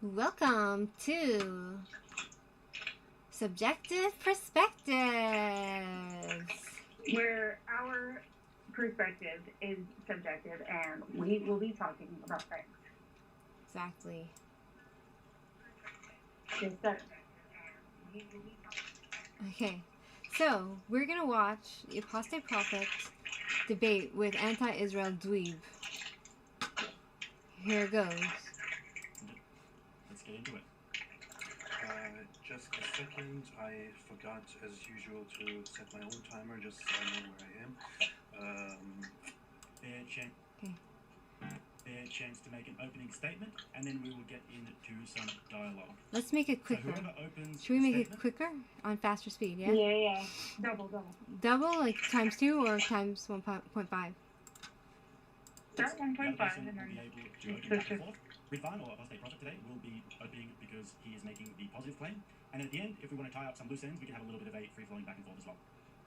Welcome to Subjective Perspectives. Where our perspective is subjective and we will be talking about things. Exactly. Yes, sir. Okay, so we're gonna watch the Apostate Prophet debate with anti-Israel dweeb. Here it goes. Let's get into it. Just a second. I forgot, as usual, to set my own timer just so I know where I am. Fair chance to make an opening statement, and then we will get into some dialogue. Let's make it quicker. Should we make it quicker on faster speed? Yeah. Yeah. Double. Double, like times 2 or times 1.5. Start 1.5 and then Ridvan, or Apostate Prophet today, will be opening because he is making the positive claim. And at the end, if we want to tie up some loose ends, we can have a little bit of a free-flowing back and forth as well.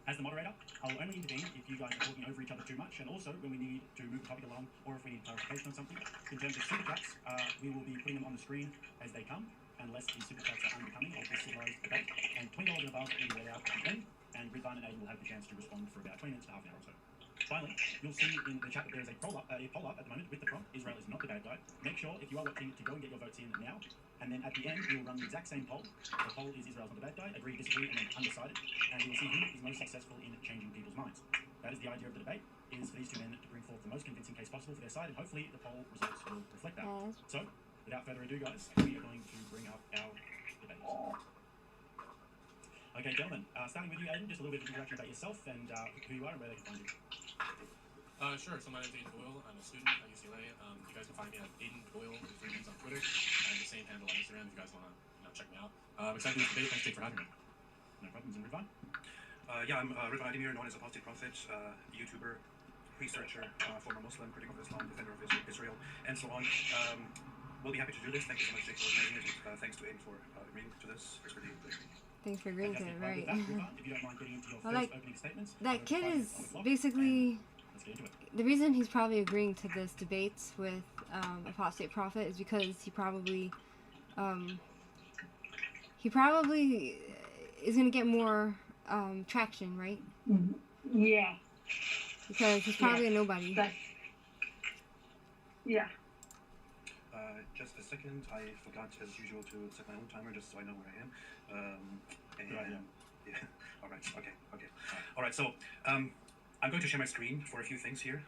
As the moderator, I will only intervene if you guys are talking over each other too much, and also when we need to move the topic along, or if we need clarification on something. In terms of super chats, we will be putting them on the screen as they come, unless the super chats are unbecoming of this civilized debate. And $20 and above will be read out at the end, and Ridvan and Aiden will have the chance to respond for about 20 minutes to half an hour or so. Finally, you'll see in the chat that there is a poll up at the moment with the prompt, Israel is not the bad guy. Make sure, if you are watching, to go and get your votes in now. And then at the end, we will run the exact same poll. The poll is Israel's not the bad guy, agree, disagree, and then undecided. And we will see who is most successful in changing people's minds. That is the idea of the debate, is for these two men to bring forth the most convincing case possible for their side, and hopefully the poll results will reflect that. So, without further ado, guys, we are going to bring up our debate. Okay, gentlemen, starting with you, Aiden, just a little bit of introduction about yourself and who you are and where they can find you. Sure. So my name's Aiden Doyle. I'm a student at UCLA. You guys can find me at Aiden Doyle with 3 D's on Twitter and the same handle on Instagram if you guys want to check me out. I'm excited to do this debate. Thanks, Jake, for having me. No problems. And Ridvan? I'm Ridvan Ademir, known as Apostate Prophet, YouTuber, researcher, former Muslim, critic of Islam, defender of Israel, and so on. We'll be happy to do this. Thank you so much, Jake, for organizing it. Thanks to Aiden for agreeing to this. It's really good. Thanks for agreeing to it, right? If you don't mind getting into your first opening statements. That kid is basically... The reason he's probably agreeing to this debate with Apostate Prophet is because he probably is going to get more traction, right? Yeah. Because he's probably a nobody. Yeah. Just a second. I forgot, as usual, to set my own timer just so I know where I am. Yeah. All right. Okay. All right. So, I'm going to share my screen for a few things here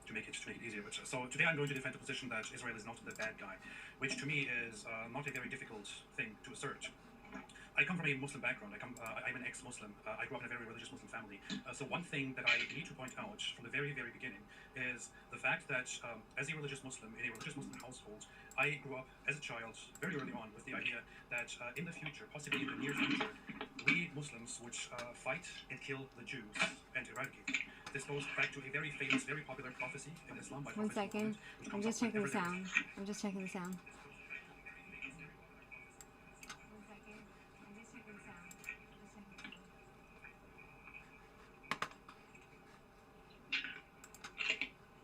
to make it easier. So today I'm going to defend the position that Israel is not the bad guy, which to me is not a very difficult thing to assert. I come from a Muslim background. I'm an ex-Muslim. I grew up in a very religious Muslim family. So one thing that I need to point out from the very, very beginning is the fact that as a religious Muslim, in a religious Muslim household, I grew up as a child very early on with the idea that in the future, possibly in the near future, we Muslims would fight and kill the Jews and eradicate them. This goes back to a very famous, very popular prophecy in Islam by One second. I'm just checking the sound.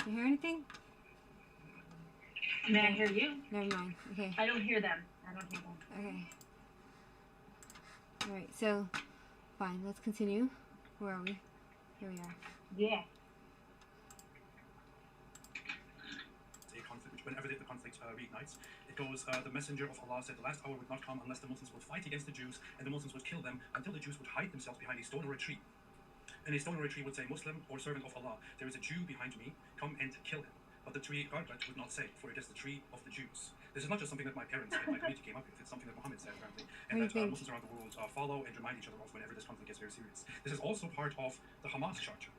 You hear anything? May I hear you? Never mind. Okay. I don't hear them. Okay. Alright, so, fine. Let's continue. Where are we? Here we are. Yeah. A conflict, which whenever the conflict reignites, it goes, the messenger of Allah said the last hour would not come unless the Muslims would fight against the Jews, and the Muslims would kill them until the Jews would hide themselves behind a stone or a tree. And a stone or a tree would say, Muslim or servant of Allah, there is a Jew behind me, come and kill him. But the tree Arbat would not say, for it is the tree of the Jews. This is not just something that my parents and my community came up with, it's something that Muhammad said, apparently, and that Muslims around the world follow and remind each other of whenever this conflict gets very serious. This is also part of the Hamas charter.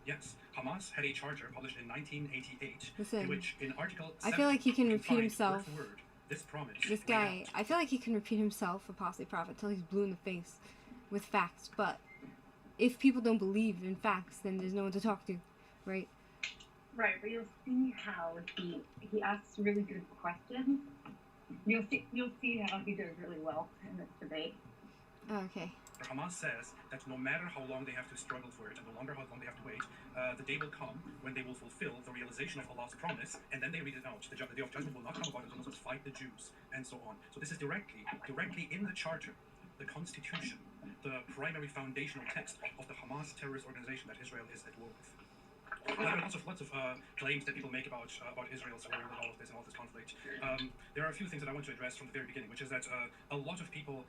Yes, Hamas had a charter published in 1988, in which in Article 7, I feel like he can repeat himself. This guy, I feel like he can repeat himself, Apostate Prophet, till he's blue in the face with facts, but if people don't believe in facts, then there's no one to talk to, right? Right, but you'll see how he asks really good questions. You'll see how he does really well in this debate. Oh, okay. where Hamas says that no matter how long they have to struggle for it and no matter how long they have to wait, the day will come when they will fulfill the realization of Allah's promise, and then they read it out. The day of judgment will not come about until Muslims fight the Jews, and so on. So this is directly in the charter, the constitution, the primary foundational text of the Hamas terrorist organization that Israel is at war with. There are lots of claims that people make about Israel's role in all of this and all this conflict. There are a few things that I want to address from the very beginning, which is that a lot of people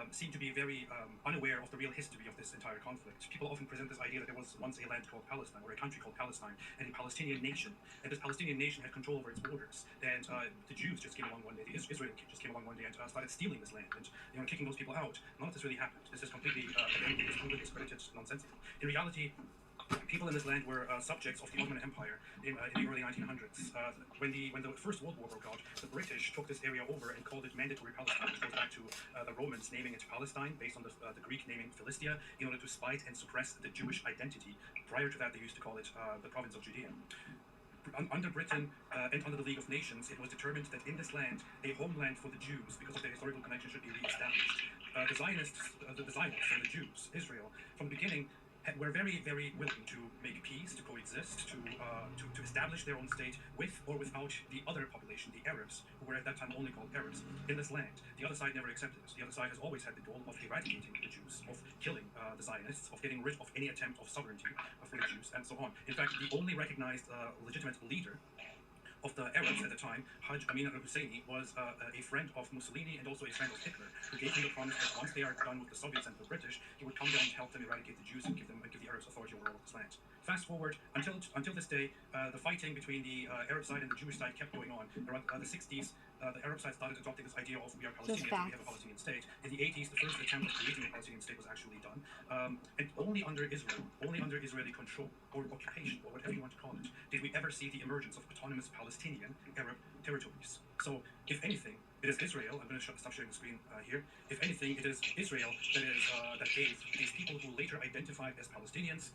seem to be very unaware of the real history of this entire conflict. People often present this idea that there was once a land called Palestine, or a country called Palestine, and a Palestinian nation, and this Palestinian nation had control over its borders. And the Jews just came along one day, Israel just came along one day and started stealing this land and kicking those people out. None of this really happened. This is completely discredited nonsensical. In reality, people in this land were subjects of the Ottoman Empire in the early 1900s. When the First World War broke out, the British took this area over and called it Mandatory Palestine, which goes back to the Romans naming it Palestine based on the Greek naming Philistia in order to spite and suppress the Jewish identity. Prior to that, they used to call it the province of Judea. Under Britain and under the League of Nations, it was determined that in this land, a homeland for the Jews, because of their historical connection, should be re-established. The Zionists and the Jews, Israel, from the beginning, were very, very willing to make peace, to coexist, to establish their own state with or without the other population, the Arabs, who were at that time only called Arabs, in this land. The other side never accepted this. The other side has always had the goal of eradicating the Jews, of killing the Zionists, of getting rid of any attempt of sovereignty for the Jews, and so on. In fact, the only recognized legitimate leader of the Arabs at the time, Hajj Amin al-Husseini, was a friend of Mussolini and also a friend of Hitler, who gave him the promise that once they are done with the Soviets and the British, he would come down to help them eradicate the Jews and give the Arabs authority over all of this land. Fast forward until this day, the fighting between the Arab side and the Jewish side kept going on. Around the 60s, the Arab side started adopting this idea of we are Palestinians, we have a Palestinian state. In the 80s, the first attempt at creating a Palestinian state was actually done, and only under Israeli control or occupation, or whatever you want to call it, did we ever see the emergence of autonomous Palestinian Arab territories. So, if anything, it is Israel. I'm going to stop sharing the screen here. If anything, it is Israel that gave these people who later identified as Palestinians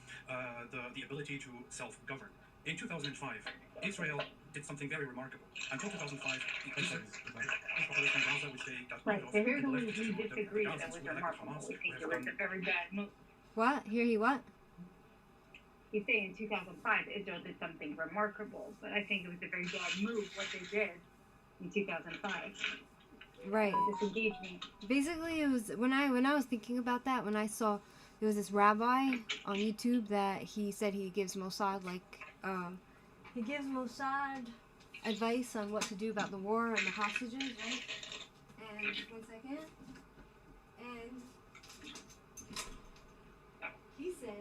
the ability to self-govern. In 2005, Israel did something very remarkable. Until 2005, the population of Gaza, which they got rid Right, of, so here's and where left we to the disagree that Gazans, was who were like remarkable. Hamas, We who think have it was gone a very bad move. What? Here he what? You say in 2005 Israel did something remarkable, but I think it was a very bad move what they did in 2005. Right. Disengagement. Basically, it was when I was thinking about that, when I saw there was this rabbi on YouTube that he said he gives Mossad he gives Mossad advice on what to do about the war and the hostages, right? And 1 second. And he said,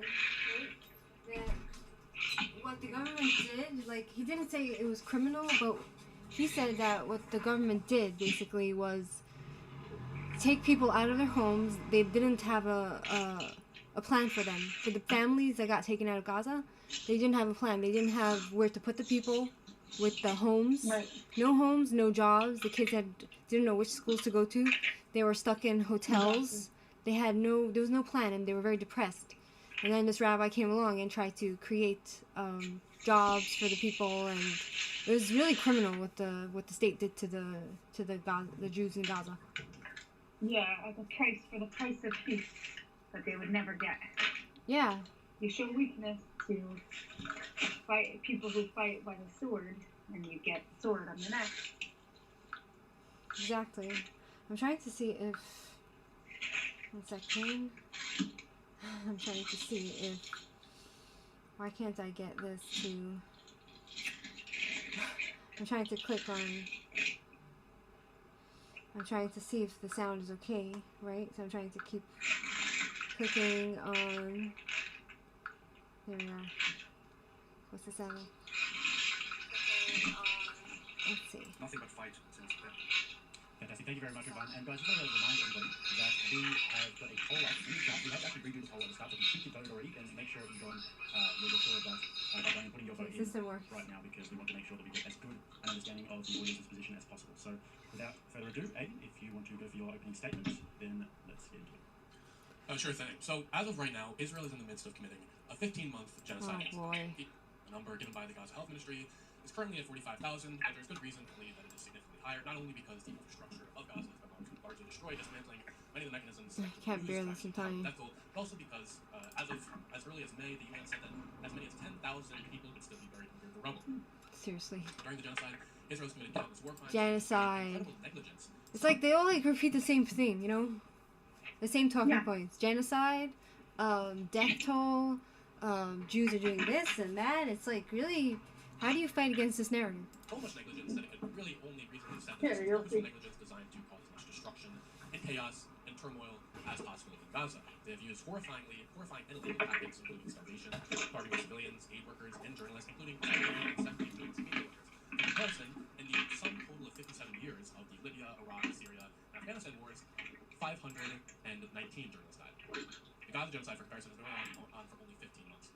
right, that what the government did, like, he didn't say it was criminal, but he said that what the government did basically was take people out of their homes. They didn't have a plan for them. For the families that got taken out of Gaza, they didn't have a plan. They didn't have where to put the people with the homes. Right. No homes, no jobs. The kids didn't know which schools to go to. They were stuck in hotels. There was no plan, and they were very depressed. And then this rabbi came along and tried to create jobs for the people, and it was really criminal what the state did to the Jews in Gaza. Yeah, at the price of peace that they would never get. Yeah. You show weakness to fight people who fight by the sword, and you get the sword on the neck. Exactly. I'm trying to see if 1 second. I'm trying to see if why can't I get this to I'm trying to click on I'm trying to see if the sound is okay, right? So I'm trying to keep clicking on there we are. What's the sound? Let's see. Nothing but fight since then. Fantastic. Thank you very much, everyone. And guys, just want to remind everybody that we have got a poll up in the chat. We have to actually redo this poll at the start, so if you shoot your vote already, and make sure you go and make sure that by going and putting your vote in System works right now, because we want to make sure that we get as good an understanding of the audience's position as possible. So, without further ado, Aiden, if you want to go for your opening statements, then let's get into it. Sure thing. So, as of right now, Israel is in the midst of committing a 15-month genocide. Oh boy. The number given by the Gaza Health Ministry is currently at 45,000, but there's good reason to believe that it is significantly higher, not only because the infrastructure of Gaza is the hard to destroy, dismantling many of the mechanisms that Can't were bear used this to in time. that goal, but also because as early as May, the UN said that as many as 10,000 people would still be buried under the rubble. Seriously. During the genocide, Israel's committed countless war crimes, Genocide. incredible negligence. It's like they all like repeat the same thing, you know? The same talking Yeah. points. Genocide, death toll, Jews are doing this and that. It's like, really, how do you fight against this narrative? So much negligence that it could really only reasonably said that Yeah, this is you'll purposeful see. negligence designed to cause as much destruction and chaos and turmoil as possible in Gaza. They have used horrifying and illegal tactics, including starvation, targeting civilians, aid workers, and journalists, including 70 journalists and media workers. For comparison, in the sum total of 57 years of the Libya, Iraq, Syria, and Afghanistan wars, 519 journalists died. The Gaza genocide, for comparison, has been on for only 15 months.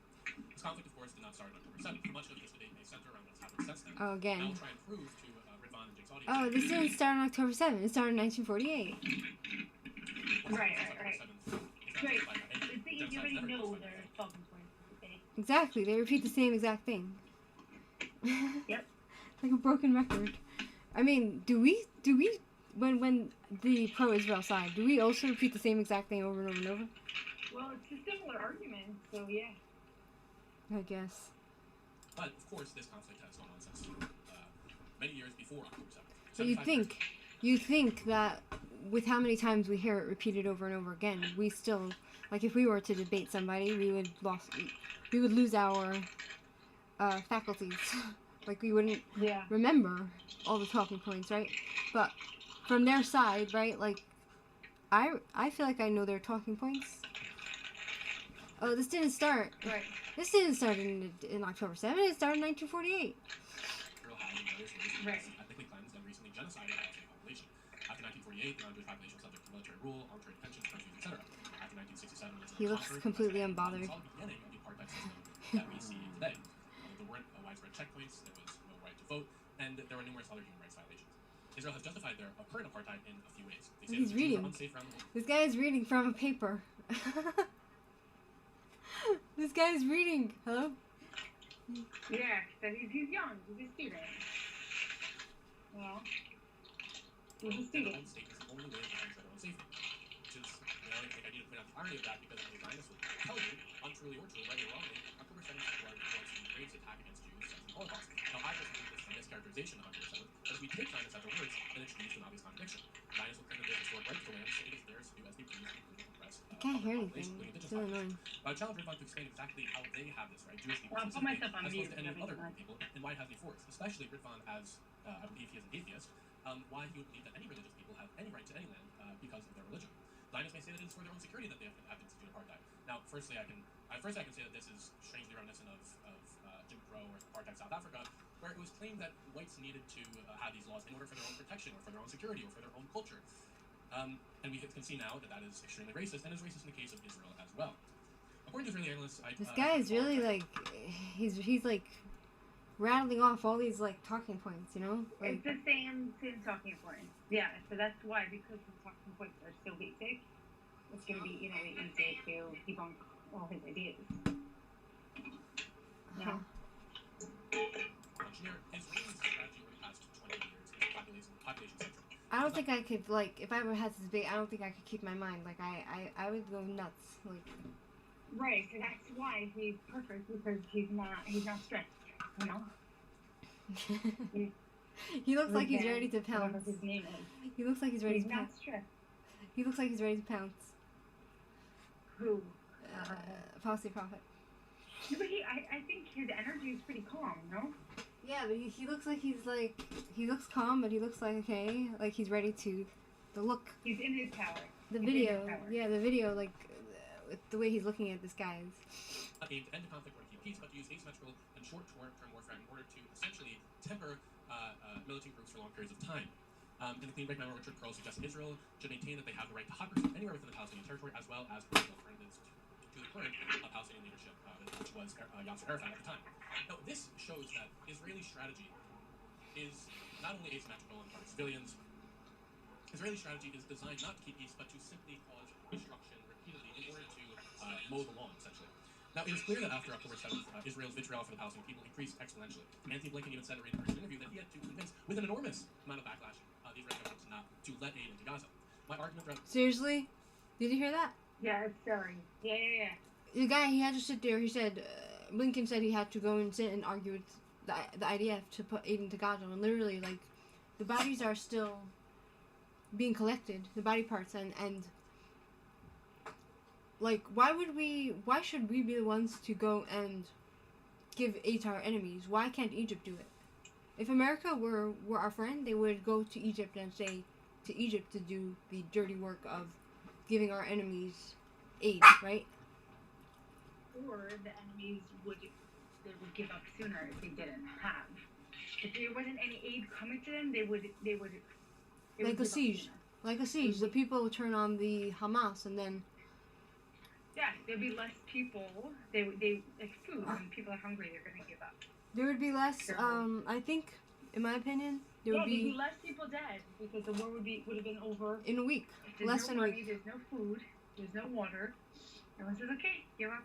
This conflict, of course, did not start on October 7th. Much of this debate may center around what's happened since then. Oh, And again. I'll try and prove to Ridvan and Jake's audience. Oh, this didn't start on October 7th. It started in 1948. Right. Right. The thing is, you already know their talking points of the day. Exactly. They repeat the same exact thing. Yep. Like a broken record. I mean, do we when the pro-Israel side, do we also repeat the same exact thing over and over and over? Well, it's a similar argument, so yeah. I guess. But, of course, this conflict has gone on since many years before October 7th. But you'd think that with how many times we hear it repeated over and over again, we still, like, if we were to debate somebody, we would lose our faculties. Like, we wouldn't Yeah. remember all the talking points, right? But from their side, right, like, I feel like I know their talking points. Oh, this didn't start Right. in October 7th. It started in 1948. Israel had in various ways Right. ethnically cleansed and recently genocided the Palestinian population. After 1948, the non-Jewish population was subject to military rule, armed trade pensions, countries, etc. After 1967, Israel He looks conquered completely and unbothered. saw the beginning of the apartheid system that we see today. There weren't widespread checkpoints, there was no right to vote, and there were numerous other human rights violations. Israel has justified their current apartheid in a few ways. They say He's that the Jews reading. are unsafe around the world. This guy is reading from a paper. This guy is reading. Hello? Yeah, so he's young. He's a student. Well, he's a And student. the state is the only way to defend their own safety. Which is, I think I need to point out the irony of that because the Zionists will tell you, untruly or true, right or wrongly, October 7th was the greatest attack against Jews since the Holocaust. Now, I personally think this is a mischaracterization of October 7th, but if we take Zionists at their words, then it leads to an obvious contradiction. Zionists will claim that they have historic rights to land, so it is theirs to do as they please, including oppress I can't hear population, anything. including It's indigenous really populations. annoying. I challenge Ridvan to explain exactly how they have this right, Jewish people I'll put specifically, myself on as mute opposed to any every other time. group of people, and why it has any force. Especially Ridvan, as I believe he is an atheist, why he would believe that any religious people have any right to any land because of their religion. Zionists may say that it is for their own security that they have instituted apartheid. Now, firstly, I can say that this is strangely reminiscent of Jim Crow or apartheid South Africa, where it was claimed that whites needed to have these laws in order for their own protection or for their own security or for their own culture. And we can see now that that is extremely racist, and is racist in the case of Israel as well. According to Israeli analysts, This guy is really like, he's like rattling off all these like talking points, you know? Like, It's the same talking points. Yeah, so that's why, because the talking points are so basic, it's going to be, easy to debunk all his ideas. uh-huh. Engineer, Israel's strategy over the past 20 years is population centric. I don't think I could, like, if I ever had this debate, I don't think I could keep my mind. Like, I would go nuts. Like, Right, so that's why he's perfect, because he's not stressed, you know? he looks like he's Ridvan, ready to whatever pounce. his name is. He looks like he's ready He's to not pounce. stressed. He looks like he's ready to pounce. Who? Apostate prophet. Yeah, but I think his energy is pretty calm, no? Yeah, but he looks like he looks calm, but he looks like, okay, like he's ready to, the look, He's in his power. the He's in video, his power. yeah, the video, like, with the way he's looking at this guy is, Aimed to end the conflict or to keep peace, but to use asymmetrical and short-term warfare in order to essentially temper militant groups for long periods of time. In the Clean Break memo, Richard Pearl suggests Israel should maintain that they have the right to hot pursuit anywhere within the Palestinian territory, as well as provide alternatives to the current Palestinian leadership, which was Yasser Arafat at the time. Now, this shows that Israeli strategy is not only asymmetrical and target civilians. Israeli strategy is designed not to keep peace, but to simply cause destruction repeatedly in order to mow the lawn, essentially. Now, it is clear that after October 7th, Israel's vitriol for the Palestinian people increased exponentially. Anthony Blinken even said in a recent interview that he had to convince, with an enormous amount of backlash, the Israeli government to let aid into Gaza. My argument throughout Seriously? Did you hear that? Yeah, it's silly. Yeah. The guy, he had to sit there. He said, Blinken said he had to go and sit and argue with the IDF to put aid into Gaza. And literally, like, the bodies are still being collected, the body parts, and like, why should we be the ones to go and give aid to our enemies? Why can't Egypt do it? If America were our friend, they would go to Egypt and say to Egypt to do the dirty work of giving our enemies aid, right? Or the enemies would give up sooner if they didn't have. If there wasn't any aid coming to them, they would Like a siege. Like a siege. The people would turn on the Hamas, and then yeah, there'd be less people. They like food. When people are hungry, they're gonna give up. there would be less. I think, in my opinion, there'd there'd be be less people dead because the war would have been over. in a week. If there's Less no than a money, week. there's no food, there's no water. Everyone says, okay, give up.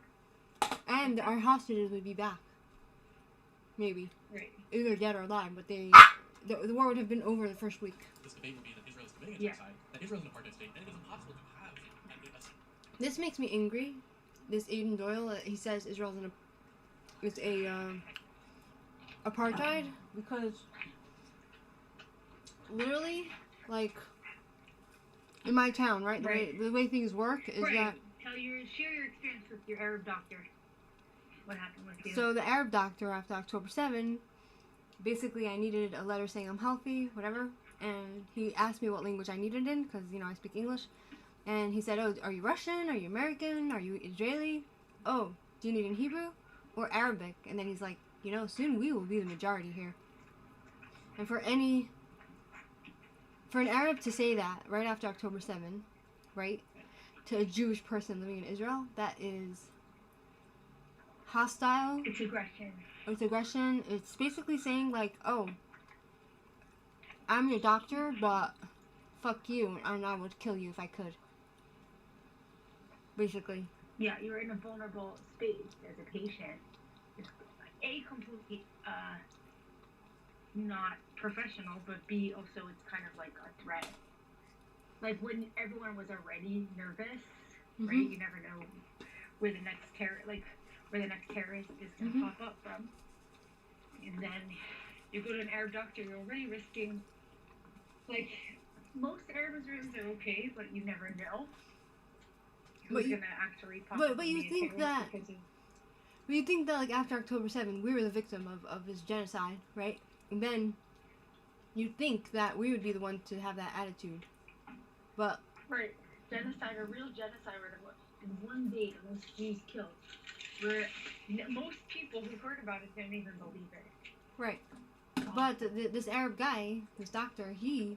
And our hostages would be back. Maybe. Right. Either dead or alive, but the war would have been over the first week. this debate would be that Israel is committing a Yeah. genocide, that Israel is an apartheid state, and it is impossible to have This makes me angry. This Aiden Doyle, he says Israel's apartheid, because literally, like, in my town, right? Right. The way things work is Right. that. Share your experience with your Arab doctor. What happened with you? So the Arab doctor, after October 7, basically I needed a letter saying I'm healthy, whatever, and he asked me what language I needed in, because, you know, I speak English, and he said, oh, are you Russian, are you American, are you Israeli, oh, do you need in Hebrew, or Arabic, and then he's like, you know, soon we will be the majority here. And for an Arab to say that right after October 7, right, to a Jewish person living in Israel, that is hostile. It's aggression. It's aggression. It's basically saying, like, oh, I'm your doctor, but fuck you, and I would kill you if I could. Basically. Yeah, you're in a vulnerable space as a patient. It's completely not professional, but B, also it's kind of like a threat. Like when everyone was already nervous, right? You never know where the next terrorist is going to pop up from. And then you go to an Arab doctor, you're already risking, like, most Arab Israelis are okay, but you never know who's going to actually pop up. But you think that, like, after October 7, we were the victim of this genocide, right? And then you'd think that we would be the one to have that attitude. But right, genocide, a real genocide, where in one day the most Jews killed, where most people who heard about it didn't even believe it. right. But this Arab guy, this doctor, he,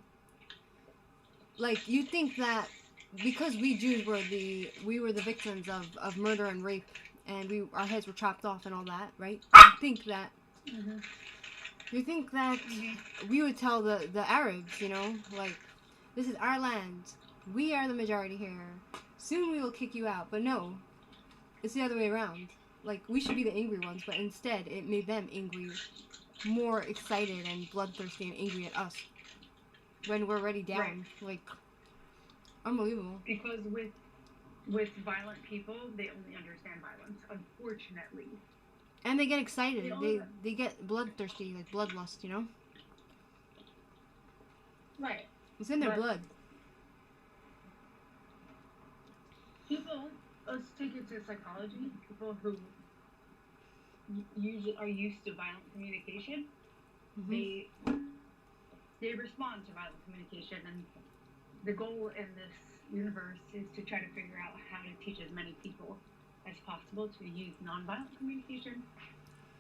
like, you think that because we Jews were the victims of murder and rape, and our heads were chopped off and all that, right? You think that we would tell the Arabs, you know, like, this is our land. We are the majority here. Soon we will kick you out. But no, it's the other way around. Like, we should be the angry ones, but instead it made them angry, more excited and bloodthirsty and angry at us when we're already down. Right. Like, unbelievable. Because with violent people, they only understand violence, unfortunately. And they get excited. They get bloodthirsty, like bloodlust, you know? Right. It's in their blood. People, let's take it to psychology. People who usually are used to violent communication, they respond to violent communication, and the goal in this universe is to try to figure out how to teach as many people as possible to use nonviolent communication.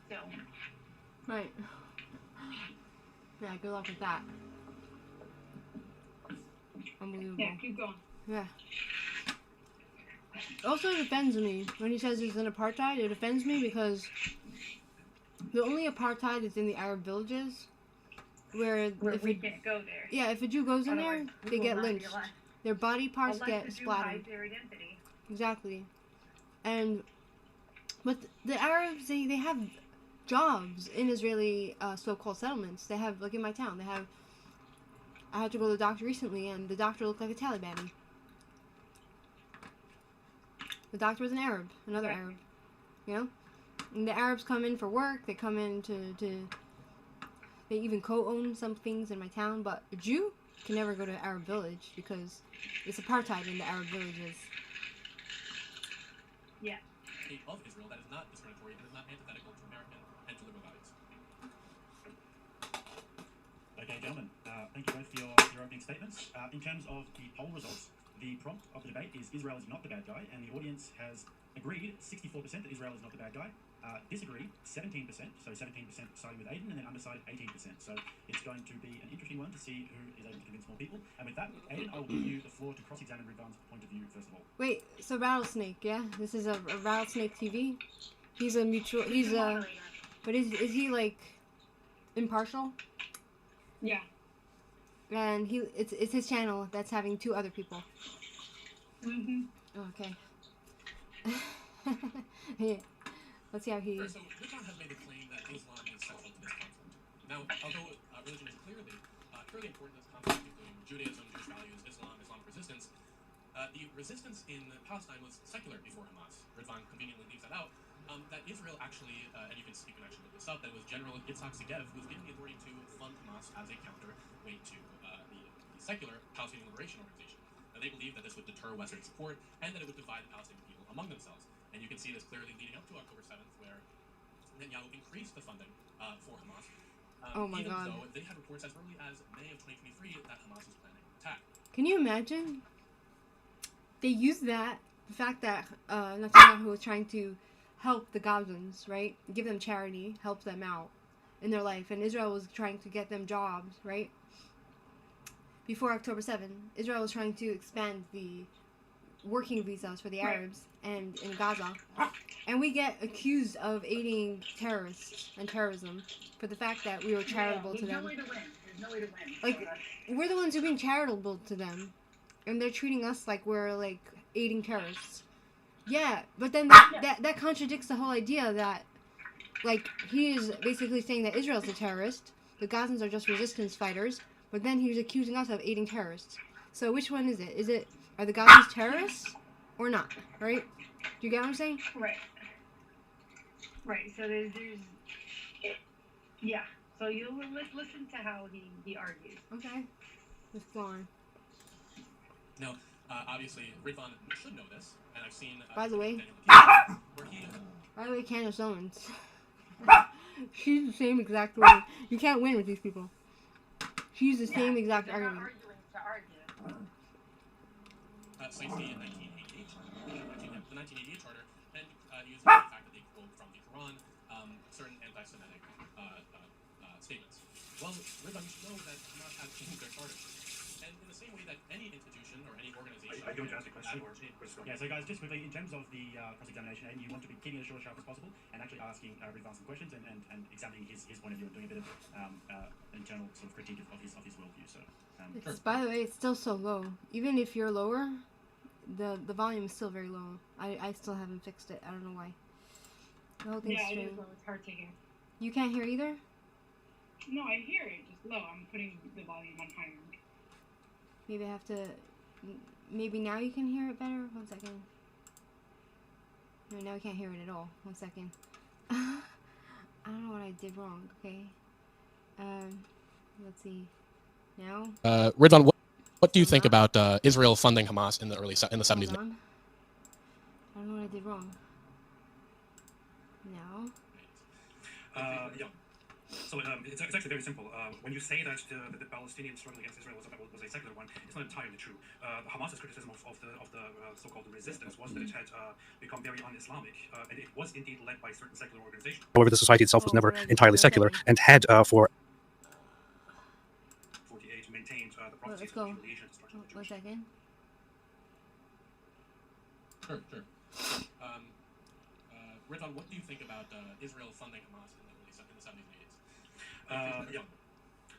So. Right. Yeah, good luck with that. Unbelievable. Yeah, keep going. Yeah. Also, it offends me when he says it's an apartheid. It offends me because the only apartheid is in the Arab villages, where we can't go there. Yeah, if a Jew goes in there, they get lynched. Their body parts get Unless the Jew splattered. hides their identity. Exactly. But the Arabs, they have jobs in Israeli so-called settlements. They have, like in my town, they have I had to go to the doctor recently, and the doctor looked like a Taliban. The doctor was an Arab, another Arab, you know? And the Arabs come in for work, they come in to they even co-own some things in my town, but a Jew can never go to Arab village because it's apartheid in the Arab villages. Yeah. Of Israel that is not discriminatory and is not antithetical to American and to liberal values. Okay, gentlemen, thank you both for your opening statements. In terms of the poll results, the prompt of the debate is Israel is not the bad guy, and the audience has agreed 64% that Israel is not the bad guy. Disagreed 17%, so 17% siding with Aiden, and then undecided 18%. So it's going to be an interesting one to see who is able to convince more people. And with that, Aiden, I will give you the floor to cross-examine Ridvan's point of view first of all. Wait, so Rattlesnake, yeah? This is a Rattlesnake TV? He's a but is he like impartial? Yeah. And it's his channel that's having 2 other people. Mm-hmm. Okay. Yeah. Let's see how he... So Ridvan has made the claim that Islam is central to this conflict. Now, although religion is clearly important in this conflict, including Judaism, Jewish values, Islamic resistance, the resistance in Palestine was secular before Hamas. Ridvan conveniently leaves that out. That Israel actually, and you can actually look this up, that it was General Yitzhak Segev who was given the authority to fund Hamas as a counterweight to the secular Palestinian Liberation Organization. They believed that this would deter Western support and that it would divide the Palestinian people among themselves. And you can see this clearly leading up to October 7th, where Netanyahu increased the funding for Hamas. Oh my God. Though they had reports as early as May of 2023 that Hamas was planning an attack. Can you imagine? They used the fact that Netanyahu was trying to help the Gazans, right? Give them charity, help them out in their life. And Israel was trying to get them jobs, right? Before October 7th, Israel was trying to expand the working visas for the Arabs and in Gaza. And we get accused of aiding terrorists and terrorism for the fact that we were charitable to them. There's no way to win. Like, we're the ones who are being charitable to them. And they're treating us like we're, like, aiding terrorists. Yeah, but then that contradicts the whole idea that, like, he is basically saying that Israel's a terrorist, the Gazans are just resistance fighters, but then he's accusing us of aiding terrorists. So which one is it? Are the Gazans terrorists or not? Right? Do you get what I'm saying? Right. Right. So there's yeah. So you listen to how he argues. Okay. Let's go on. Now, obviously, Ridvan should know this, and I've seen. By the way, Candace Owens. She's the same exact way. You can't win with these people. She's the same exact argument. Arguing to argue. Cites the 1988 charter, and uses the fact that they quote from the Quran certain anti-Semitic statements. Well, Ridvan, you should know that Hamas has changed their charter. And in the same way that any institution or any organization... Are you going to ask a question? Yeah, so guys, just quickly, in terms of the cross-examination, and you want to be keeping it as short and sharp as possible, and actually asking Ridvan some questions and examining his point of view and doing a bit of internal sort of critique of his worldview. So, by the way, it's still so low. Even if you're lower, the volume is still very low. I still haven't fixed it. I don't know why. The whole thing's it is low. It's hard to hear. You can't hear either? No, I hear it. Just low. I'm putting the volume on higher. Maybe I have to... Maybe now you can hear it better? 1 second. No, now I can't hear it at all. 1 second. I don't know what I did wrong, okay? Let's see. Now? Ridvan, what do you think about Israel funding Hamas in the 70s? I don't know what I did wrong. Now? Yeah. So it's actually very simple. When you say that the Palestinian struggle against Israel was a secular one, it's not entirely true. Hamas's criticism of the so-called resistance was that it had become very un-Islamic, and it was indeed led by certain secular organizations. However, the society itself was never entirely secular and had for 48 maintained the prophecies of humiliation and destruction of the Jewish. 1 second. Sure. Ridvan, what do you think about Israel funding Hamas in the 70s and 80s? Yeah.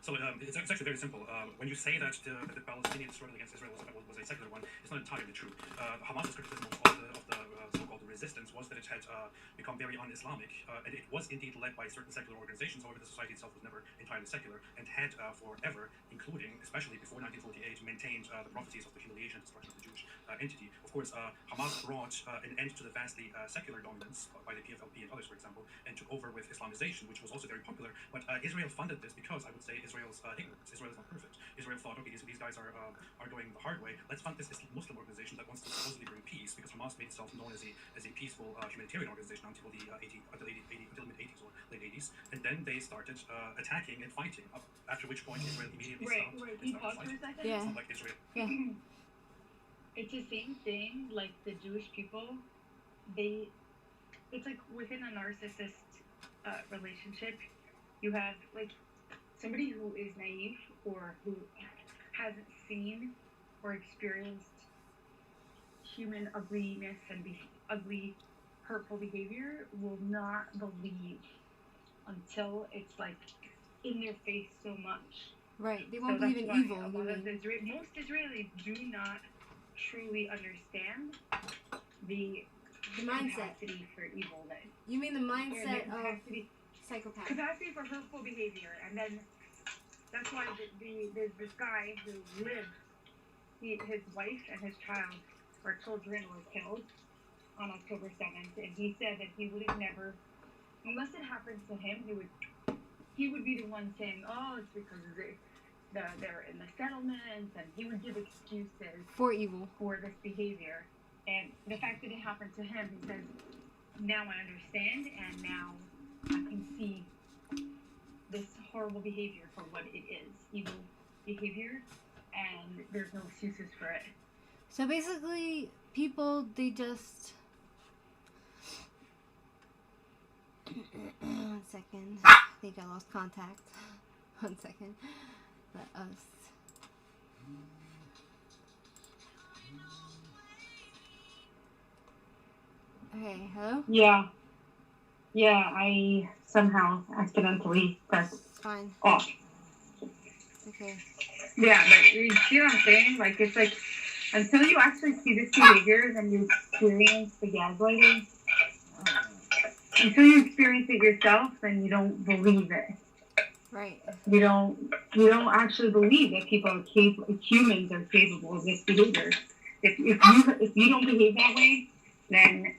it's actually very simple. When you say that the Palestinian struggle against Israel was a secular one, it's not entirely true. Hamas's criticism of the so-called resistance was that it had become very un-Islamic, and it was indeed led by certain secular organizations. However, the society itself was never entirely secular and had forever, including, especially before 1948, maintained the prophecies of the humiliation and destruction of the Jewish entity. Of course, Hamas brought an end to the vastly secular dominance by the PFLP and others, for example, and took over with Islamization, which was also very popular. But Israel funded this because, I would say, Israel's ignorance. Israel is not perfect. Israel thought, okay, these guys are going the hard way. Let's fund this Muslim organization that wants to supposedly bring peace, because Hamas made itself known as a peaceful humanitarian organization until the mid-80s or late 80s, and then they started attacking and fighting. After which point, Israel immediately stopped. Right. Can you pause for a second? Yeah. It's not like Israel. Yeah. It's the same thing, like the Jewish people, it's like within a narcissist relationship, you have like somebody who is naive or who hasn't seen or experienced human ugliness and ugly, hurtful behavior will not believe until it's like in their face so much. Right. They won't So believe in that's evil. why a lot of most Israelis do not truly understand the mindset. capacity for evil. You mean the mindset the of psychopath? capacity for hurtful behavior, and then that's why there's this guy who lived. His wife and his child, or children, were killed on October 7th, and he said that he would have never, unless it happens to him, he would be the one saying, "Oh, it's because they're in the settlements," and he would give excuses For evil. for this behavior. And the fact that it happened to him, he says, now I understand, and now I can see this horrible behavior for what it is, evil behavior, and there's no excuses for it. So basically, people, they just... One second. I think I lost contact. 1 second. Let us... Okay, hello? Yeah, I somehow accidentally pressed Fine. off. Okay. Yeah, but you see what I'm saying? Like, it's like, until you actually see this behavior, then you experience the gaslighting. Until you experience it yourself, then you don't believe it. Right. You don't actually believe that people are humans are capable of this behavior. If you don't behave that way, then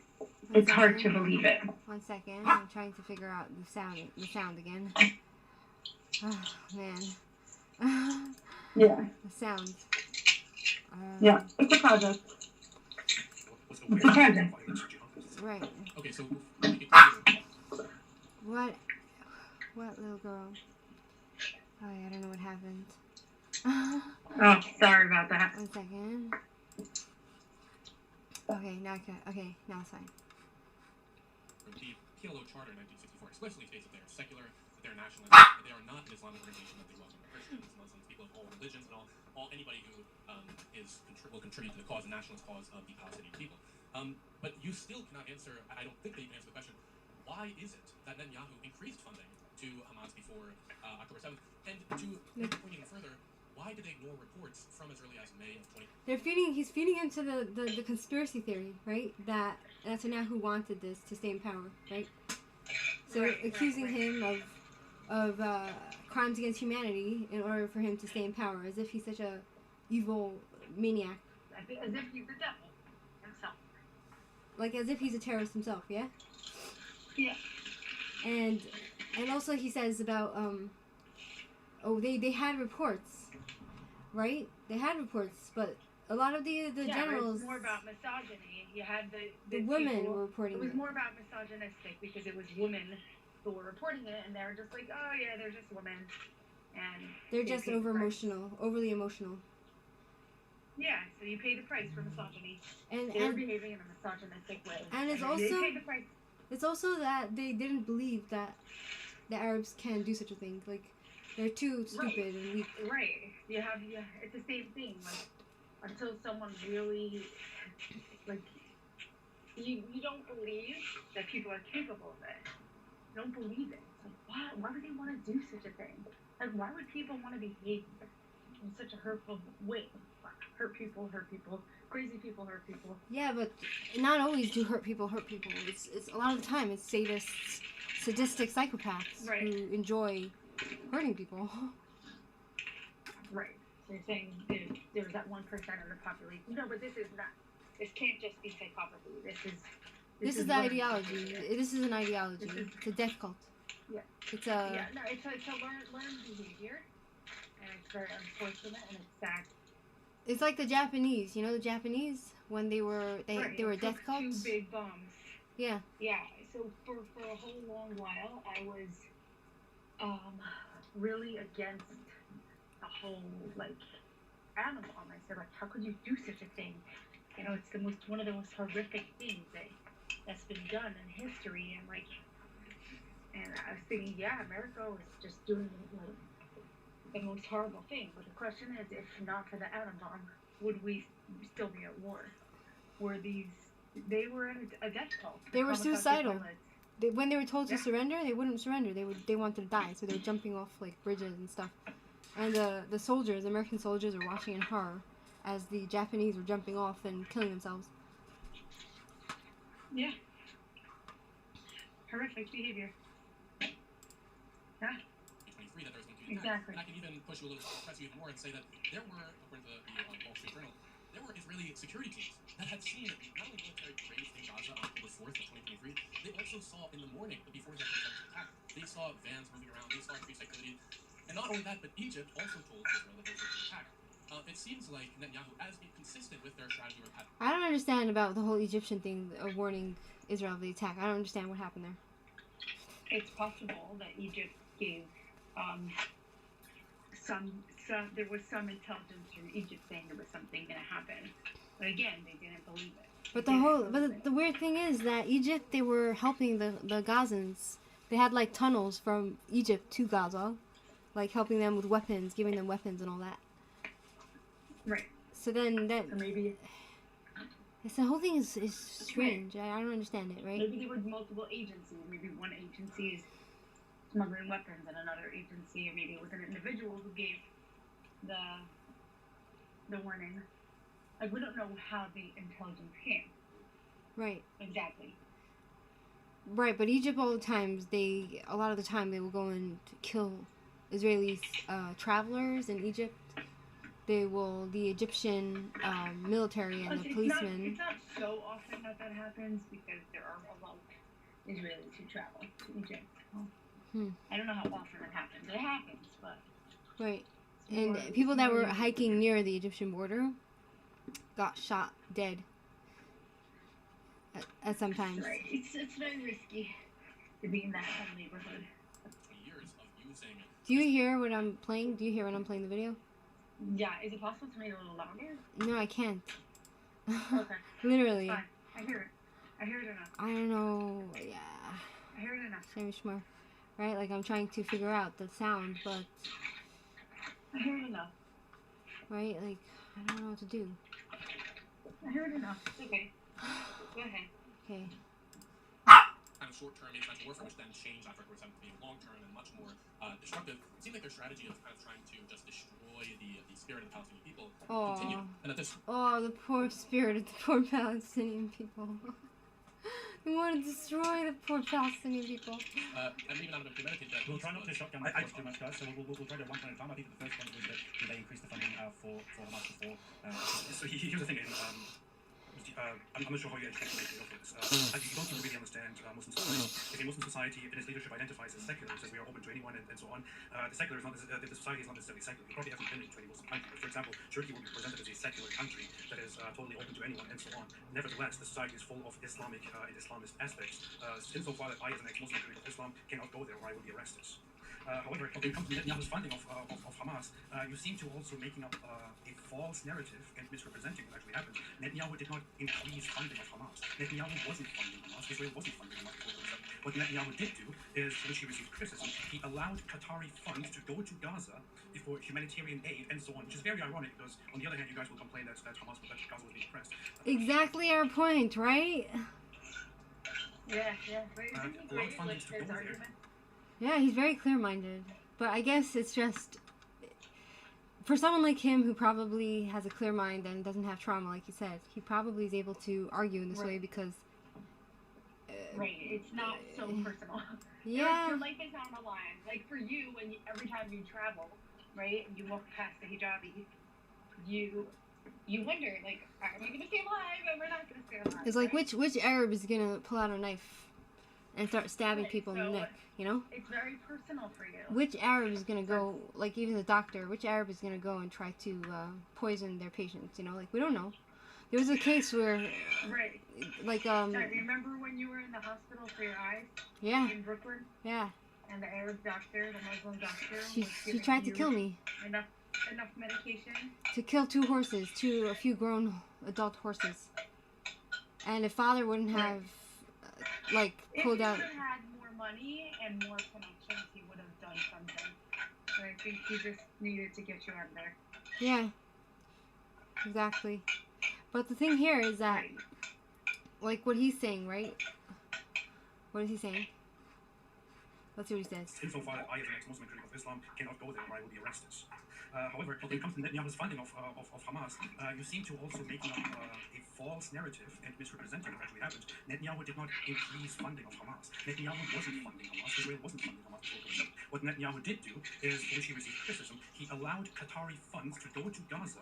it's hard to believe it. 1 second. I'm trying to figure out the sound again. Oh, man. Yeah. The sound. Yeah. It's a project. It's a project. Right. Okay, so we could do What little girl? Oh, yeah, I don't know what happened. Oh, sorry about that. 1 second. Okay, now it's fine. the PLO Charter in 1964 explicitly states that they are secular, that they are nationalist, that they are not an Islamic organization, that they welcome Christians, Muslims, people of all religions, and all anybody who will contribute to the cause, the nationalist cause of the Palestinian people. But you still cannot answer, I don't think they can answer the question, why is it that Netanyahu increased funding to Hamas before October 7th? And to make the point even further, why did they ignore reports from as early as May of 20... He's feeding into the conspiracy theory, right? That Netanyahu wanted this to stay in power, right? So accusing him of crimes against humanity in order for him to stay in power, as if he's such a evil maniac. As if he's the devil himself. Like as if he's a terrorist himself, yeah? Yeah. And also he says about they had reports, right? They had reports, but a lot of the generals. It was more about misogyny. You had the women people, were reporting it. Was more about misogynistic because it was women who were reporting it, and they were just like, oh yeah, they're just women, and they're just overly emotional. Yeah, so you pay the price for misogyny. And they were behaving in a misogynistic way. And it's also that they didn't believe that the Arabs can do such a thing. Like they're too stupid and weak. Right. It's the same thing. Like until someone really you don't believe that people are capable of it. You don't believe it. Like why would they want to do such a thing? Like, why would people want to behave in such a hurtful way? Hurt people, crazy people hurt people. Yeah, but not always do hurt people hurt people. It's a lot of the time it's sadists, sadistic psychopaths Right. who enjoy hurting people. Right. So you're saying there's that 1% of the population. No, but this is not. This can't just be psychopathy. This is the learned ideology. behavior. This is an ideology. This is- It's a death cult. Yeah. It's a. Yeah, no, it's a learned behavior, and it's very unfortunate, and it's sad. It's like the Japanese. You know the Japanese when they were Right, they were it death took cults. 2 big bombs. Yeah. Yeah. So for a whole long while, I was really against the whole like atom bomb. I said, like, how could you do such a thing? You know, it's one of the most horrific things that's been done in history, and I was thinking, yeah, America was just doing like the most horrible thing. But the question is, if not for the atom bomb, would we still be at war? They were in a death cult. They were Kamikaze suicidal. pilots. When they were told to Yeah. surrender, they wouldn't surrender. They wanted to die, so they were jumping off like bridges and stuff. And the soldiers, American soldiers, were watching in horror as the Japanese were jumping off and killing themselves. Yeah. Horrific behavior. 2023 that there was going to be an attack. Exactly. And I can even push you a little, press you even more and say that there were, according to the Wall Street Journal, there were Israeli security teams that had seen not only military graves in Gaza on October 4th of 2023, they also saw in the morning, before the attack, they saw vans moving around, they saw increased activity. And not only that, but Egypt also told Israel that there was an attack. It seems like Netanyahu, as consistent with their strategy or pattern. I don't understand about the whole Egyptian thing of warning Israel of the attack. I don't understand what happened there. It's possible that Egypt gave there was some intelligence from Egypt saying there was something going to happen, but again, they didn't believe it. But the weird thing is that Egypt, they were helping the Gazans. They had like tunnels from Egypt to Gaza, like helping them with weapons, giving them weapons and all that. Right. So then that So maybe the whole thing is strange. I don't understand it, right? maybe there were multiple agencies. Maybe one agency is smuggling weapons, and another agency, or maybe it was an individual who gave the warning. Like, we don't know how the intelligence came Right. exactly. Right, but Egypt all the times, a lot of the time they will go and kill Israeli travelers in Egypt. The Egyptian military and the policemen. It's not so often that happens because there are a lot of Israelis who travel to Egypt. I don't know how often it happens. It happens, but Right. it's And more- people it's that more were usual. hiking near the Egyptian border got shot dead at some times. Right. It's very risky to be in that kind of neighborhood. 20 years of using. Do you hear what I'm playing? Do you hear when I'm playing the video? Yeah, is it possible to make it a little louder? No, I can't. Okay. Literally. Fine. I hear it. I hear it enough. I don't know. Yeah. I hear it enough. Same more. Right? Like I'm trying to figure out the sound, but I hear it enough. right? Like I don't know what to do. I hear it enough. It's okay. Go ahead. Okay. Kind of short-term international warfare, which then changed afterwards to being long-term and much more destructive. It seemed like their strategy of kind of trying to just destroy the spirit of the Palestinian people continued. And that this Oh, the poor spirit of the poor Palestinian people. We want to destroy the poor Palestinian people. and maybe not have been premeditated. That We'll try not to shotgun the thoughts too much, guys. So we'll try to one point at a time. I think the first one was that they increased the funding for Hamas before. So here's the thing. I'm not sure how you educate me for this. You don't seem to really understand Muslim society. If a Muslim society in its leadership identifies as secular, says we are open to anyone and so on, the secular is not the society is not necessarily secular. You probably haven't been into any Muslim country. For example, Turkey would be presented as a secular country that is totally open to anyone and so on. Nevertheless, the society is full of Islamic and Islamist aspects. Insofar that I, as an ex-Muslim of Islam, cannot go there or I will be arrested. However, when it comes to Netanyahu's funding of Hamas, you seem to also making up a false narrative and misrepresenting what actually happened. Netanyahu did not increase funding of Hamas. Netanyahu wasn't funding Hamas. Israel wasn't funding Hamas before the war. What Netanyahu did do is, which he received criticism, he allowed Qatari funds to go to Gaza for humanitarian aid and so on, which is very ironic because, on the other hand, you guys will complain that Gaza was being oppressed. Exactly our point, right? Yeah. Right. Isn't he allowed great funding with to go his there. argument? Yeah, he's very clear-minded. But I guess it's just for someone like him who probably has a clear mind and doesn't have trauma, like you said, he probably is able to argue in this way because. Right, it's not so personal. Yeah. Your life is on the line. Like for you, every time you travel, right, and you walk past the hijabi, you wonder, like, are we gonna stay alive? And we're not gonna stay alive. It's like which Arab is gonna pull out a knife and start stabbing people in the neck? You know. It's very personal for you. Which Arab is gonna go, like even the doctor? Which Arab is gonna go and try to poison their patients? You know, like we don't know. There was a case where, right, like Sorry, remember when you were in the hospital for your eyes? Yeah. In Brooklyn. Yeah. And the Arab doctor, the Muslim doctor, she tried to kill me. Enough medication to kill a few grown adult horses, and if father wouldn't have pulled out. If he had more money and more connections, he would have done something. And I think he just needed to get you out of there. Yeah, exactly. But the thing here is that, like what he's saying, right? What is he saying? Let's see what he says. Insofar that I, as an ex-Muslim critic of Islam, cannot go there or I will be arrested. However, when it comes to Netanyahu's funding of Hamas, you seem to also making up a false narrative and misrepresenting it actually happened. Netanyahu did not increase funding of Hamas. Netanyahu wasn't funding Hamas. Israel wasn't funding Hamas before. What Netanyahu did do is, for which he received criticism, he allowed Qatari funds to go to Gaza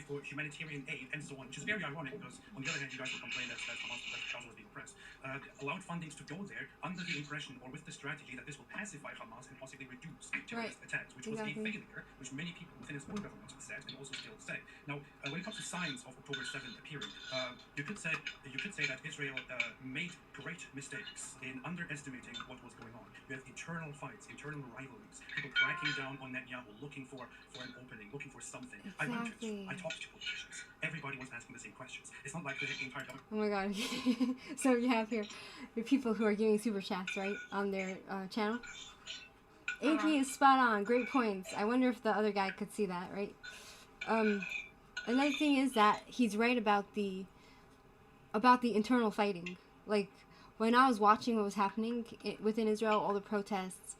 for humanitarian aid and so on, which is very ironic because, on the other hand, you guys will complain that Hamas, that Gaza was being oppressed. Allowed fundings to go there under the impression or with the strategy that this will pacify Hamas and possibly reduce terrorist attacks, which was a failure, which many people within his own government said and also still say. Now, when it comes to signs of October 7th appearing, you could say that Israel made great mistakes in underestimating what was going on. You have internal fights, internal rivalries, people cracking down on Netanyahu, looking for an opening, looking for something. Exactly. I went to it. I talked to politicians. Everybody was asking the same questions. It's not like the entire government. Oh my god. So you have here the people who are giving super chats, right, on their channel. AP is spot on. Great points. I wonder if the other guy could see that, right? Another thing is that he's right about the internal fighting. Like, when I was watching what was happening within Israel, all the protests,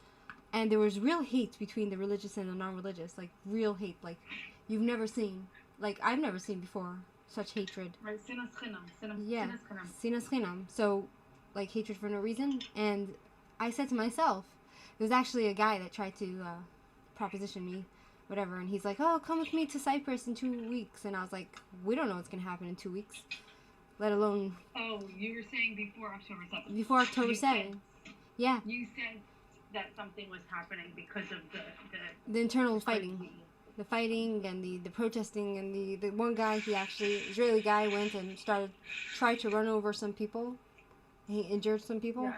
and there was real hate between the religious and the non-religious. Like, real hate. Like, you've never seen. Like, I've never seen before such hatred. Right, sinas chinam. Yeah, sinas chinam. So, like, hatred for no reason. And I said to myself, there was actually a guy that tried to proposition me, whatever, and he's like, oh, come with me to Cyprus in 2 weeks. And I was like, we don't know what's going to happen in 2 weeks, let alone... Oh, you were saying before October 7th. Before October 7th. Yeah. You said that something was happening because of the internal fighting. The fighting and the protesting, and the one guy, Israeli guy, went and tried to run over some people. He injured some people. Yeah.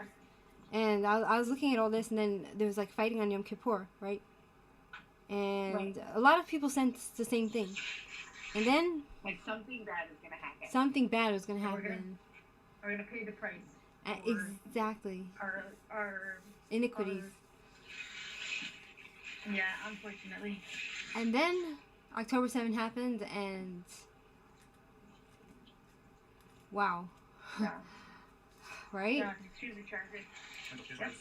And I was looking at all this, and then there was like fighting on Yom Kippur, right? And a lot of people sensed the same thing. And then... like something bad is going to happen. Something bad was going to happen. We're going to pay the price. Exactly. Our iniquities. Yeah, unfortunately. And then October 7th happened, and wow. Yeah. Right? Yeah, it's really tragic. And Israel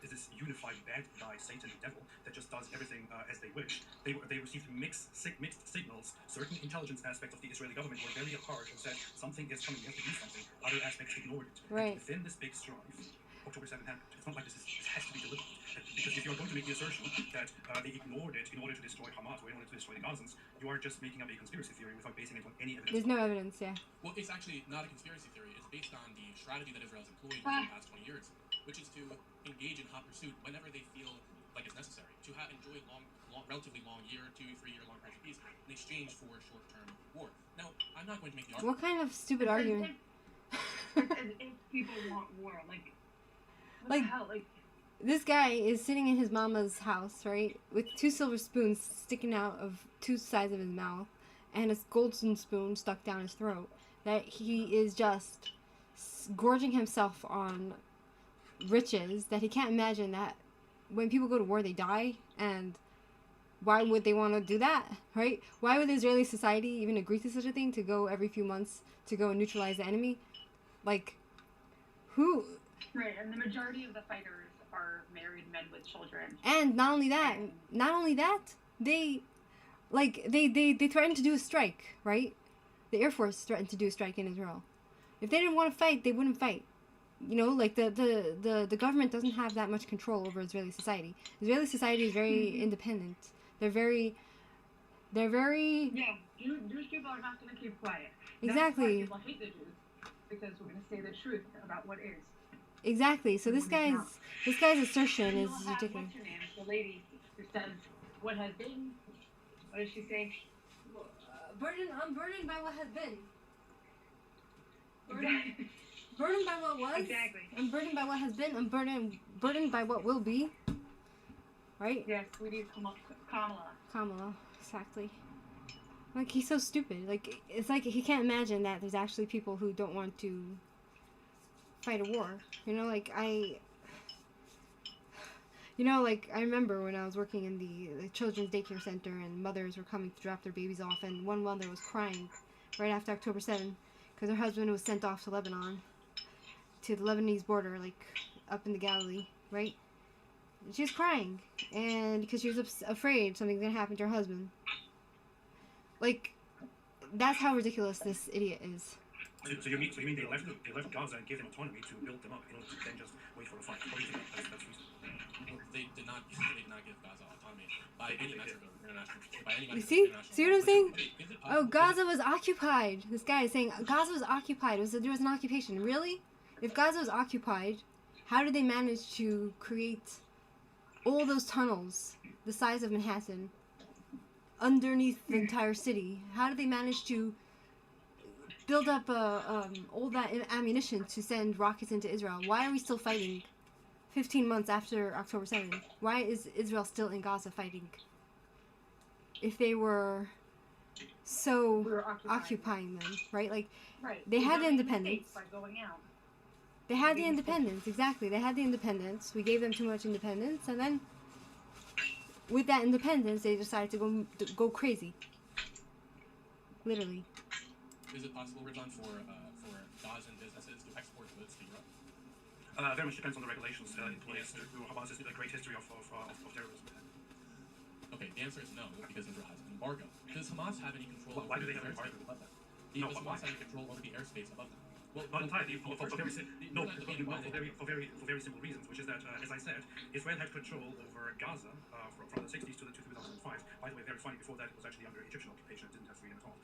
is this unified bad guy, Satan, the devil, that just does everything as they wish. They received mixed signals. Certain intelligence aspects of the Israeli government were very harsh and said, something is coming, we have to do something. Other aspects ignored it. Right. And within this big strife, October 7th happened. It's not like this has to be deliberate. Because if you are going to make the assertion that they ignored it in order to destroy Hamas or in order to destroy the Gazans, you are just making up a conspiracy theory without basing it on any evidence. There's no evidence, yeah. Well, it's actually not a conspiracy theory. It's based on the strategy that Israel's employed over the past 20 years, which is to engage in hot pursuit whenever they feel like it's necessary, to enjoy relatively long, 2-3 year long periods of peace in exchange for short-term war. Now, I'm not going to make the argument. What kind of stupid argument? If people want war, like, what the hell? Like, this guy is sitting in his mama's house, right, with 2 silver spoons sticking out of 2 sides of his mouth, and a golden spoon stuck down his throat. That he is just gorging himself on riches, that he can't imagine that when people go to war, they die, and why would they want to do that, right? Why would Israeli society even agree to such a thing, to go every few months to go and neutralize the enemy? Like, who... Right, and the majority of the fighters are married men with children. And not only that, they threatened to do a strike, right? The Air Force threatened to do a strike in Israel. If they didn't want to fight, they wouldn't fight. You know, like the government doesn't have that much control over Israeli society. Israeli society is very independent. They're very Yeah, Jewish people are not going to keep quiet. Exactly. That's why people hate the Jews, because we're going to say the truth about what is. Exactly. So this guy's assertion is You'll have, ridiculous. what's her name? The lady who says what has been. What does she say? I'm burdened by what has been. Exactly. Burdened by what was. Exactly. I'm burdened by what has been. I'm burdened by what will be. Right? Yes, we need Kamala. Kamala, exactly. Like, he's so stupid. Like, it's like he can't imagine that there's actually people who don't want to fight a war. You know, like, I remember when I was working in the children's daycare center and mothers were coming to drop their babies off, and one mother was crying right after October 7th because her husband was sent off to Lebanon, to the Lebanese border, like, up in the Galilee, right? And she was crying, and because she was afraid something's gonna happen to her husband. Like, that's how ridiculous this idiot is. So you mean they left Gaza and gave them autonomy to build them up in order to then just wait for a fight? What do you think that's reasonable? They did not give Gaza autonomy by any measure of international. By any measure You of see? international See what I'm law. saying? Is it Oh, possible- Gaza was occupied. This guy is saying Gaza was occupied. There was an occupation. Really? If Gaza was occupied, how did they manage to create all those tunnels the size of Manhattan underneath the entire city? How did they manage to build up all that ammunition to send rockets into Israel? Why are we still fighting 15 months after October 7th? Why is Israel still in Gaza fighting? If they were so We were occupying them, right? Like, Right. They had got in the independence. States by going out. they had the independence, exactly. They had the independence. We gave them too much independence, and then with that independence, they decided to go crazy. Literally. Is it possible, Ridwan, for Gazan businesses to export goods to Europe? Very much depends on the regulations in place. Hamas has a great history of terrorism. Okay, the answer is no, because Israel has an embargo. Does Hamas have any control Why over do they the have an airspace embargo? above them? No, Does why? Hamas have any control over the airspace above them? Well, Not entirely, for very simple reasons, which is that, as I said, Israel had control over Gaza from the 60s to 2005. By the way, very funny, before that it was actually under Egyptian occupation, it didn't have freedom at all.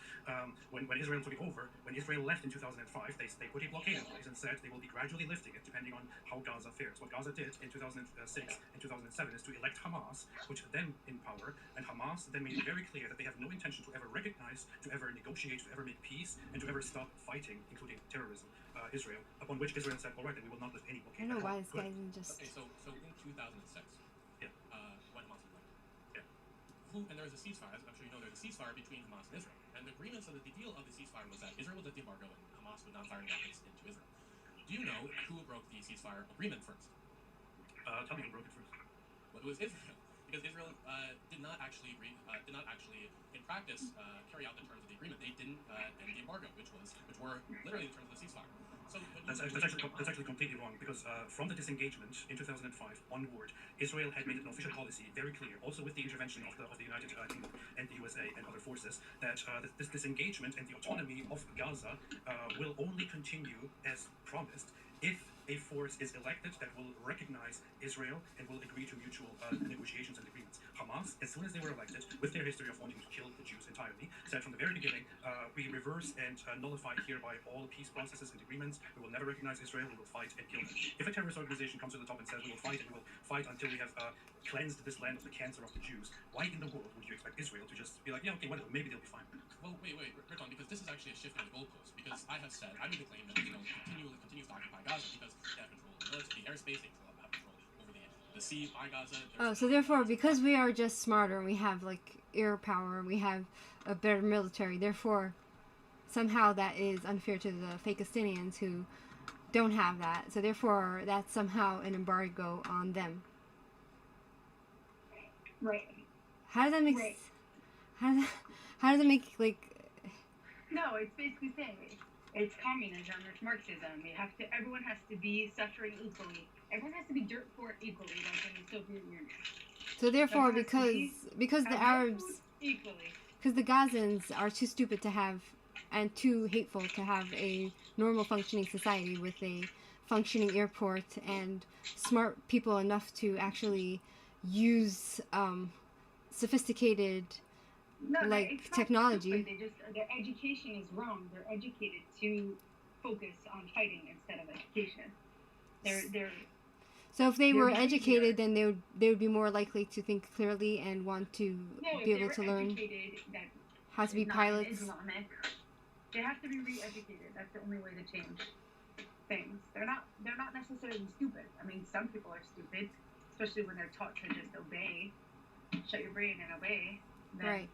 When Israel took it over, when Israel left in 2005, they put a blockade in place and said they will be gradually lifting it depending on how Gaza fares. What Gaza did in 2006 and 2007 is to elect Hamas, which then in power, and Hamas then made it very clear that they have no intention to ever recognize, to ever negotiate, to ever make peace, and to ever stop fighting, including terrorism, Israel, upon which Israel said, all right, then we will not lift any I blockade. don't know at all. why this Good. guy isn't just. Okay, so in 2006, Yeah. when Hamas was elected, Yeah. and there was a ceasefire, as I'm sure you know, there was a ceasefire between Hamas and Israel. And the agreement, so that the deal of the ceasefire was that Israel would lift the embargo and Hamas would not fire any rockets into Israel. Do you know who broke the ceasefire agreement first? Tell me who broke it first. Well, it was Israel, because Israel did not actually in practice carry out the terms of the agreement. They didn't end the embargo, which were literally the terms of the ceasefire. So That's actually completely wrong, because from the disengagement in 2005 onward, Israel had made an official policy very clear, also with the intervention of the United Kingdom and the USA and other forces, that this disengagement and the autonomy of Gaza will only continue as promised if a force is elected that will recognize Israel and will agree to mutual negotiations and agreements. Hamas, as soon as they were elected, with their history of wanting to kill the Jews entirely, said from the very beginning, we reverse and nullify hereby all peace processes and agreements. We will never recognize Israel. We will fight and kill them. If a terrorist organization comes to the top and says we will fight and we will fight until we have cleansed this land of the cancer of the Jews, why in the world would you expect Israel to just be like, yeah, okay, whatever, maybe they'll be fine? Well, wait, Ridwan, because this is actually a shift in the goalposts. Because I have said, I made the claim that continues to occupy Gaza because they have control over the airspace, they have control over the sea by Gaza. Oh, so therefore, because we are just smarter, we have like air power, we have a better military. Therefore, somehow that is unfair to the Fakistinians who don't have that. So therefore, that's somehow an embargo on them. Right. How does that make? Right. How does it make like? No, it's basically saying It's communism. It's Marxism. Everyone has to be suffering equally. Everyone has to be dirt poor equally, like in the Soviet Union. So therefore, Everyone has to because the have Arabs, food equally. because the Gazans are too stupid to have, and too hateful to have a normal functioning society with a functioning airport and smart people enough to actually use sophisticated No, like it's not technology. stupid. Their education is wrong. They're educated to focus on fighting instead of education. They're So if they were behavior- educated, then they would be more likely to think clearly and want to no, be if able they to were learn educated, that how to be is not pilots. Islamic. They have to be re-educated. That's the only way to change things. They're not necessarily stupid. I mean, some people are stupid, especially when they're taught to just obey, shut your brain and obey. Then Right.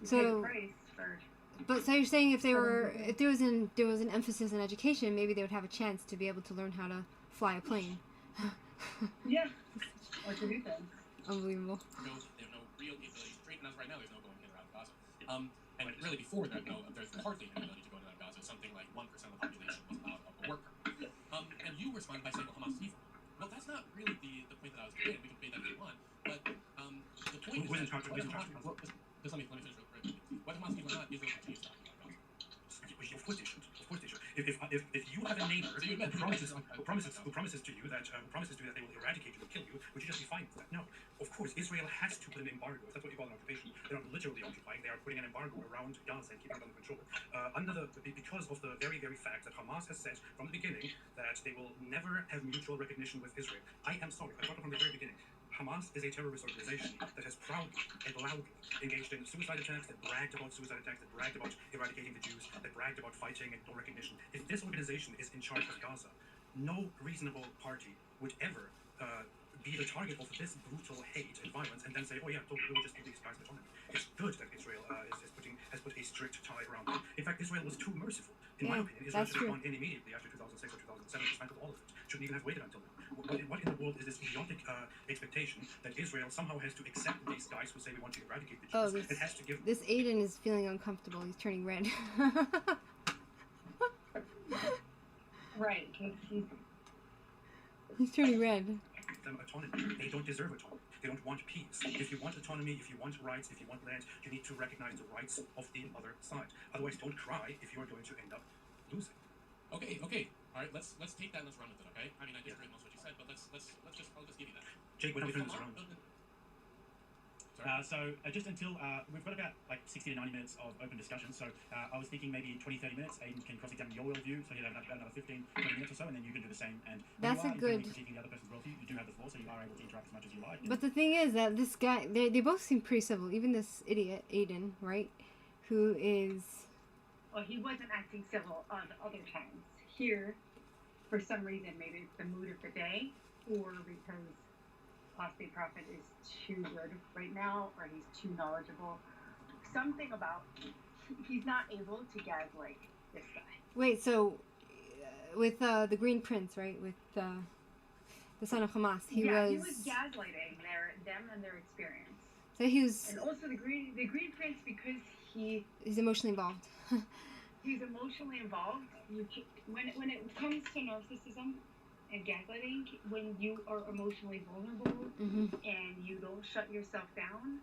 you So- pay the price for. But so you're saying if there was an emphasis in education, maybe they would have a chance to be able to learn how to fly a plane. Yeah. Or to do things. Unbelievable. They have no real capability to trade, and as right now, there's no going in or out of Gaza. And really before that, there's hardly any ability to go in and out of Gaza. Something like 1% of the population was out of a worker. And you responded by saying, well, Hamas is evil. Well, that's not really the point that I was getting. We can debate that if you want. But the point is that whether Hamas, just let me finish real quick. Whether Hamas is evil or not, Israel continues to occupy Gaza. Of course they should. Of course they should. If you have a neighbor who promises to you that they will eradicate you or kill you, would you just be fine with that? No. Of course, Israel has to put an embargo. If that's what you call an occupation. They're not literally occupying. They are putting an embargo around Gaza and keeping it under control. Because of the very, very fact that Hamas has said from the beginning that they will never have mutual recognition with Israel. I am sorry. I thought from the very beginning. Hamas is a terrorist organization that has proudly and loudly engaged in suicide attacks, that bragged about suicide attacks, that bragged about eradicating the Jews, that bragged about fighting and no recognition. If this organization is in charge of Gaza, no reasonable party would ever be the target of this brutal hate and violence and then say, oh yeah, totally, we will just give these guys autonomy. It's good that Israel has put a strict tie around it. In fact, Israel was too merciful. In my opinion, Israel should have gone in immediately after 2006 or 2007 and dismantled all of it. Shouldn't even have waited until now. What in the world is this idiotic expectation that Israel somehow has to accept these guys who say we want to eradicate the Jews? It has to give. This Aiden is feeling uncomfortable. He's turning red. Right. He's turning red. Them autonomy. They don't deserve autonomy. They don't want peace. If you want autonomy, if you want rights, if you want land, you need to recognize the rights of the other side. Otherwise, don't cry if you are going to end up losing. Okay. All right, let's take that and let's run with it, okay? I mean, I disagree with most of what you said, but I'll just give you that. Jake, when are we turning this around? So just until we've got about like 60 to 90 minutes of open discussion. So I was thinking maybe 20-30 minutes. Aiden can cross-examine your worldview, so he'll have another 15-20 minutes or so, and then you can do the same. And that's a good. Critiquing the other person's worldview, you do have the floor, so you are able to interact as much as you like. But the thing is that this guy, they both seem pretty civil. Even this idiot Aiden, right, who is. Well, he wasn't acting civil on other times. Here, for some reason, maybe it's the mood of the day, or because Apostate Prophet is too good right now, or he's too knowledgeable. Something about he's not able to gaslight this guy. Wait, so with the Green Prince, right, with the son of Hamas, he was gaslighting them and their experience. So he was, and also the Green Prince, because he's emotionally involved. He's emotionally involved. When it comes to narcissism and gaslighting, when you are emotionally vulnerable and you don't shut yourself down,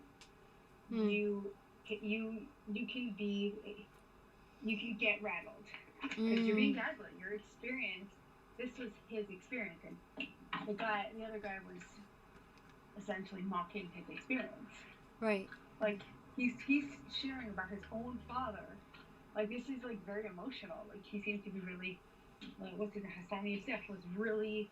you can get rattled because you're being gaslit. Your experience. This was his experience, and the other guy was essentially mocking his experience. Right. Like he's sharing about his own father. Like, this is, like, very emotional. Like, he seems to be really, what's his name, Hassan Youssef was really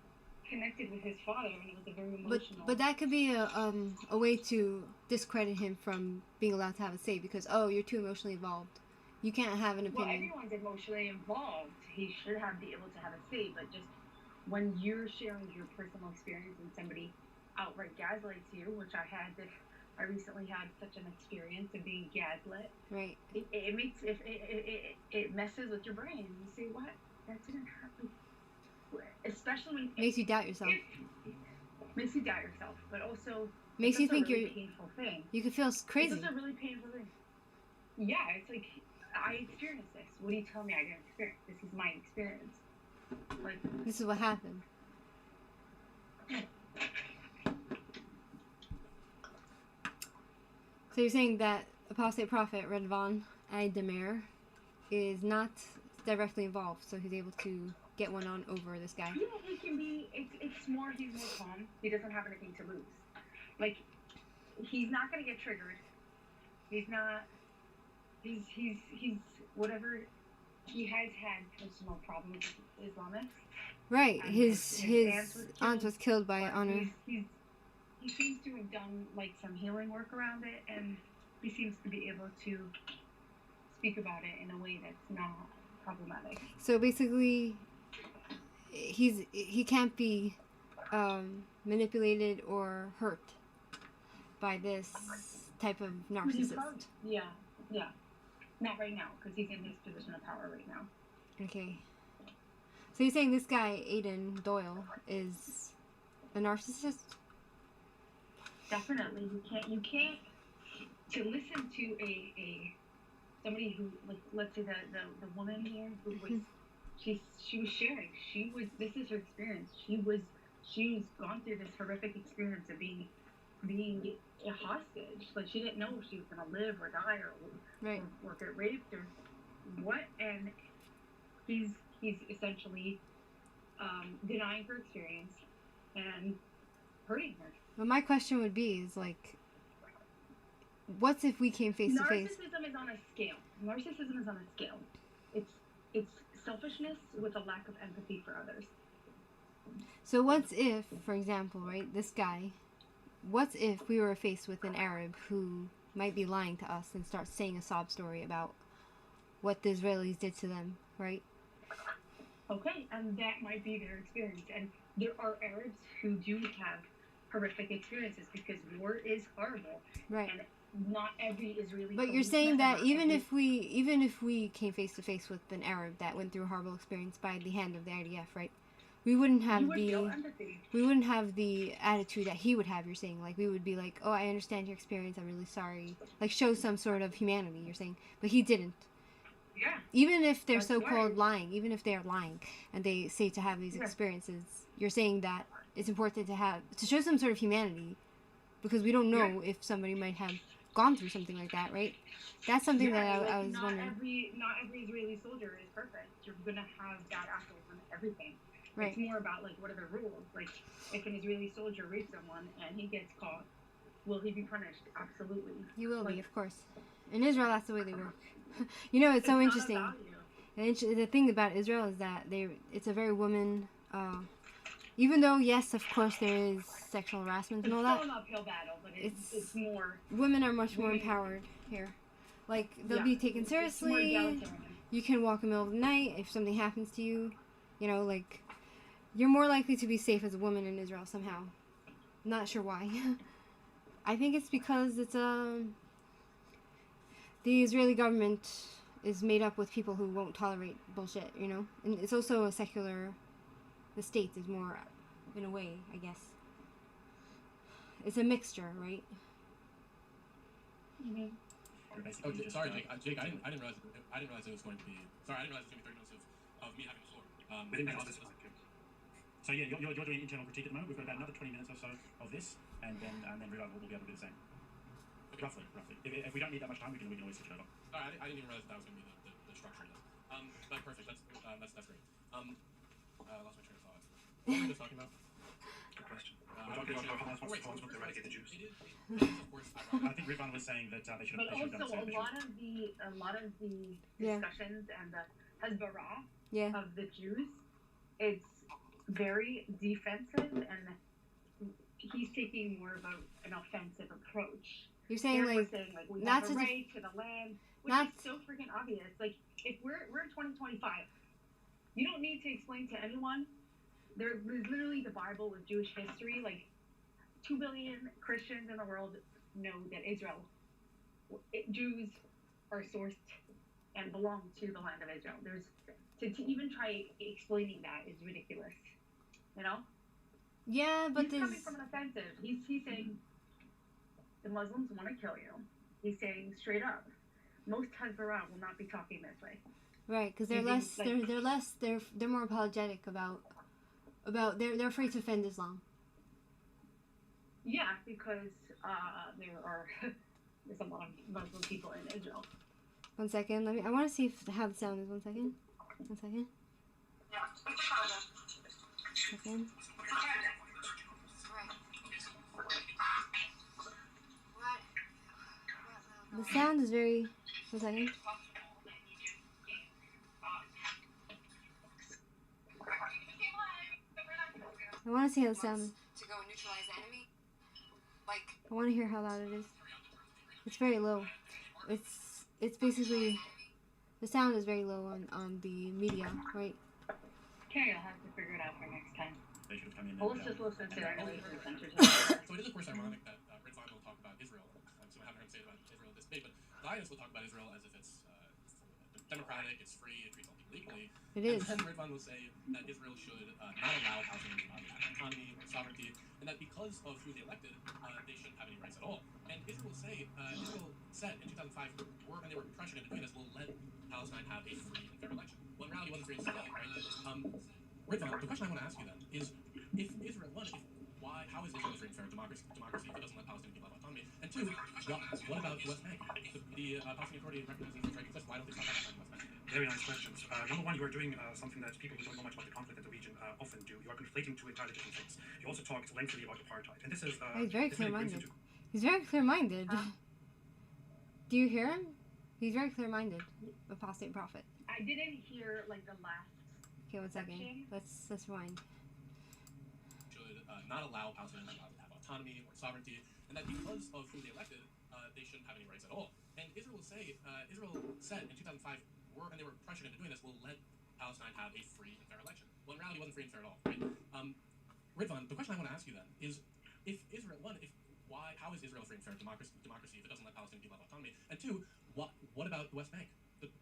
connected with his father, and it was a very emotional. But that could be a way to discredit him from being allowed to have a say, because, you're too emotionally involved. You can't have an opinion. Well, everyone's emotionally involved. He should be able to have a say, but just when you're sharing your personal experience and somebody outright gaslights you, which I recently had such an experience of being gaslit. Right. It messes with your brain. You say, what? That didn't happen. Especially when makes you doubt yourself. Makes you doubt yourself, but also makes you think a really painful thing. You can feel crazy. It's a really painful thing. Yeah, it's like I experienced this. What do you tell me I didn't experience? This is my experience. Like, This is what happened. So you're saying that apostate prophet Redvan Aydemir is not directly involved, so he's able to get one on over this guy. yeah, he can be. It's more. He's more calm. He doesn't have anything to lose. Like, he's not gonna get triggered. He's not. He's whatever. He has had personal problems with Islamists. Right, And his aunt was killed by but honor. He seems to have done like some healing work around it, and he seems to be able to speak about it in a way that's not problematic. So basically, he can't be manipulated or hurt by this type of narcissist. Yeah. Not right now, because he's in his position of power right now. Okay. So you're saying this guy, Aiden Doyle, is a narcissist? Definitely, you can't to listen to a somebody who, like, let's say the woman here who was she was sharing, this is her experience. She's gone through this horrific experience of being a hostage. Like, she didn't know if she was gonna live or die or get raped or what, and he's essentially denying her experience and hurting her. Well, my question would be is like, what's if we came face to face? Narcissism is on a scale. Narcissism is on a scale. It's selfishness with a lack of empathy for others. So what's if, for example, right, this guy, what's if we were faced with an Arab who might be lying to us and starts saying a sob story about what the Israelis did to them, right? Okay, and that might be their experience. And there are Arabs who do have horrific experiences because war is horrible. Right. And not every Israeli. But you're saying that even if we came face to face with an Arab that went through a horrible experience by the hand of the IDF, right? We wouldn't have the attitude that he would have. You're saying, like, we would be like, oh, I understand your experience. I'm really sorry. Like, show some sort of humanity. You're saying, but he didn't. Yeah. Even if they're That's so-called right. lying, even if they are lying, and they say to have these experiences, you're saying that it's important to show some sort of humanity, because we don't know if somebody might have gone through something like that, right? That's something that I was wondering. Not every Israeli soldier is perfect. You're gonna have bad apples and everything. Right. It's more about, like, what are the rules? Like, if an Israeli soldier rapes someone and he gets caught, will he be punished? Absolutely. He will Like, be, of course. In Israel, that's the way they work. You know, it's so not interesting. about you. And the thing about Israel is that it's a very woman. Even though, yes, of course, there is sexual harassment and all It's that. still an uphill battle, but it's more. Women are much more empowered here. Like, they'll be taken It's more seriously. egalitarian. You can walk in the middle of the night if something happens to you. You know, like, you're more likely to be safe as a woman in Israel somehow. Not sure why. I think it's because it's the Israeli government is made up with people who won't tolerate bullshit, you know? And it's also a secular... The state is more, in a way, I guess. It's a mixture, right? Mm-hmm. You're basically Oh, just, sorry, Jake. I didn't realize it was going to be. Sorry, I didn't realize it was going to be 30 minutes of me having the floor. We didn't have this one. So yeah, you're doing internal critique at the moment. We've got about another 20 minutes or so of this, and then Rudolph will be able to do the same. Okay. Roughly. If we don't need that much time, we can always switch it over. Sorry, I didn't even realize that was going to be the structure of this. But perfect. That's great. Lost my train of thought. What were we just talking about? Good question. We're talking about how Hamas wants to eradicate the Jews. It is, of course, ironic. I think Ridvan was saying that they should But have done the also, same. a lot of the Yeah. discussions and the Hezbollah Yeah. of the Jews, it's very defensive, and he's taking more of an offensive approach. You're saying, They're like, saying, like, we not have a to right to the land, which not- is so freaking obvious. Like, if we're in 2025, you don't need to explain to anyone. There's literally the Bible with Jewish history. Like, 2 billion Christians in the world know that Jews are sourced and belong to the land of Israel. There's to even try explaining that is ridiculous. You know? yeah, but He's coming from an offensive. He's saying the Muslims want to kill you. He's saying straight up, most Hazara will not be talking this way. Right, because they're You think, less, like- they're less, they're more apologetic about they're afraid to offend Islam. Yeah, because there's a lot of Muslim people in Israel. 1 second, I want to see how the sound is. 1 second. 1 second. Second. The sound is very. 1 second. I want to see how the sound is. To go and neutralize the enemy. Like, I want to hear how loud it is. It's very low. It's basically the sound is very low on the media, right? Okay, I'll have to figure it out for next time. They should have come in. Well, And, let's just listen to and- our Asian centers. So it is, of course, ironic that Ridvan will talk about Israel. So I haven't heard him say it about Israel this big, but Zionist will talk about Israel as if it's democratic, it's free, it treats all people equally. It is. And then Ridvan will say that Israel should not allow Palestinians to have autonomy or sovereignty, and that because of who they elected, they shouldn't have any rights at all. And Israel will say, Israel said in 2005, and they were pressured into doing this, will let Palestine have a free and fair election. Well, in reality, it wasn't free and fair, right? Ridvan, the question I want to ask you then is, if Israel, how is Israel a free and fair democracy if it doesn't let Palestinian people have autonomy? And two, what about the West Bank? The Palestinian Authority recognizes Israel's right to exist. Why don't they stop occupying the West Bank? Very nice questions. Number one, you are doing something that people who don't know much about the conflict in the region often do. You are conflating two entirely different things. You also talked lengthily about apartheid, and this is He's very this really brings clear-minded. into- He's very clear-minded. Do you hear him? He's very clear-minded. Apostate prophet. I didn't hear like the last. Okay, 1 second. Okay. Let's rewind. Should not allow Palestinians to have autonomy or sovereignty, and that because of who they elected, they shouldn't have any rights at all. And Israel will say, Israel said in 2005, and they were pressured into doing this, will let Palestine have a free and fair election. Well, in reality, it wasn't free and fair at all, right? Ridvan, the question I want to ask you then is, if Israel, how is Israel a free and fair democracy if it doesn't let Palestinian people have autonomy? And two, what about the West Bank?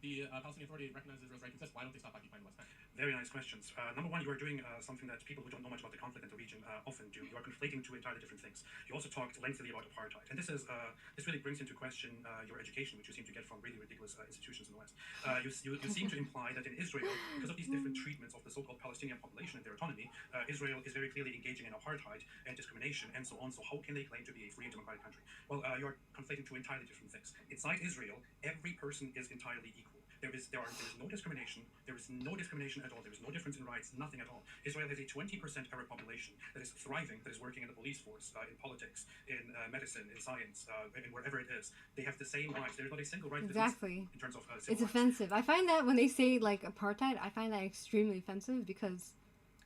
The Palestinian Authority recognizes Israel's right to exist. Why don't they stop occupying the West Bank? Very nice questions. Number one, you are doing something that people who don't know much about the conflict in the region often do. You are conflating two entirely different things. You also talked lengthily about apartheid, and this really brings into question your education, which you seem to get from really ridiculous institutions in the West. You seem to imply that in Israel, because of these different treatments of the so-called Palestinian population and their autonomy, Israel is very clearly engaging in apartheid and discrimination and so on. So how can they claim to be a free and democratic country? Well, you are conflating two entirely different things. Inside Israel, every person is entirely equal. There is no discrimination. There is no discrimination at all. There is no difference in rights, nothing at all. Israel has a 20% Arab population that is thriving, that is working in the police force, in politics, in medicine, in science, in wherever it is. They have the same rights. There is not a single right Exactly. in terms of civil It's rights. offensive. I find that when they say like apartheid, I find that extremely offensive because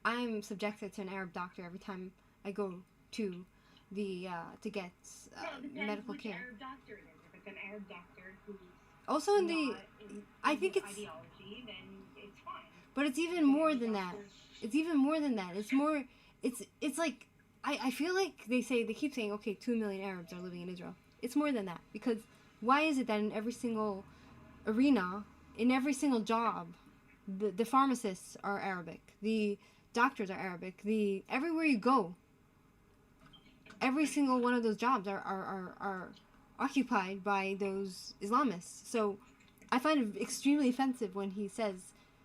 I'm subjected to an Arab doctor every time I go to the to get medical which care. Arab doctor it is. If it's an Arab doctor who's Also in the, not in I think his it's, ideology, then it's fine. but it's even more than that. It's even more than that. It's more. It's like I feel like they keep saying okay, 2 million Arabs are living in Israel. It's more than that because why is it that in every single arena, in every single job, the pharmacists are Arabic, the doctors are Arabic, everywhere you go, every single one of those jobs are occupied by those Islamists. So I find it extremely offensive when he says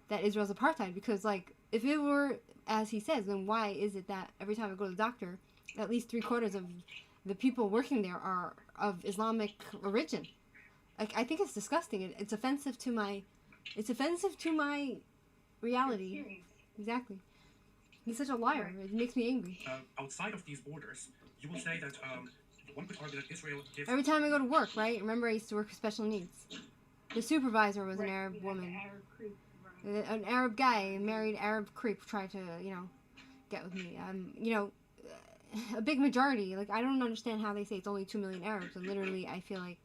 that Israel's apartheid because like if it were as he says, then why is it that every time I go to the doctor, at least 3/4 of the people working there are of Islamic origin? Like I think it's disgusting. It's offensive to my reality. Experience. Exactly. He's such a liar. It makes me angry. Outside of these borders, you will say that one could argue that Israel gives. Every time I go to work, right? Remember I used to work with special needs. The supervisor was an Right, Arab we have woman. the Arab creep, right. An Arab guy, a married Arab creep tried to, get with me. A big majority. Like, I don't understand how they say it's only 2 million Arabs. And literally, I feel like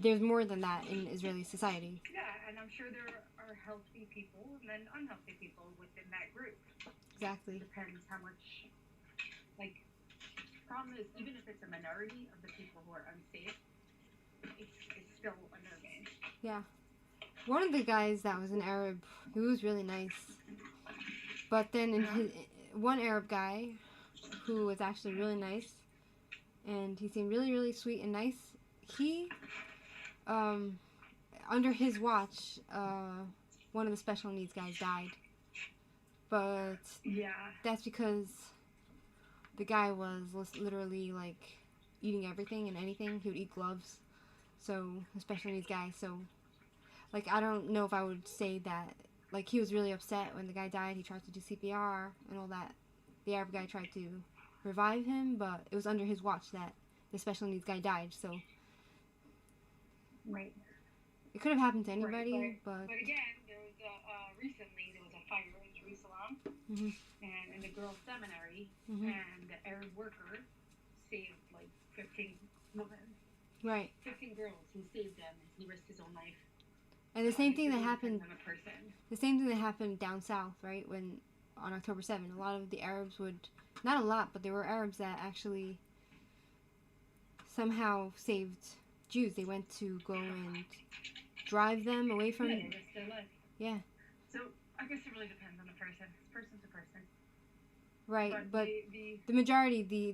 there's more than that in Israeli society. Yeah, and I'm sure there are healthy people and then unhealthy people within that group. Exactly. Depends how much, like, problem is, even if it's a minority of the people who are unsafe, it's still unnerving. Yeah. One of the guys that was an Arab, he was really nice. But then one Arab guy who was actually really nice, and he seemed really, really sweet and nice, he under his watch, one of the special needs guys died. But Yeah. that's because the guy was literally like eating everything and anything. He would eat gloves. So, the special needs guy. So, like, I don't know if I would say that. Like, he was really upset when the guy died. He tried to do CPR and all that. The Arab guy tried to revive him, but it was under his watch that the special needs guy died. So, Right. it could have happened to anybody, Right, but But again, there was recently there was a fire in Jerusalem, Mhm. and in the girls' seminary, Mhm. and the Arab worker saved like 15 women, right. 15 girls. He saved them, and he risked his own life. And the same It thing that really happened. depends on the person. The same thing that happened down south, right? When on October 7th, a lot of the Arabs would, not a lot, but there were Arabs that actually somehow saved Jews. They went to go and drive them away from. Yeah, they risked their life. Yeah. So I guess it really depends on the person. Person to person. Right, but the the majority, the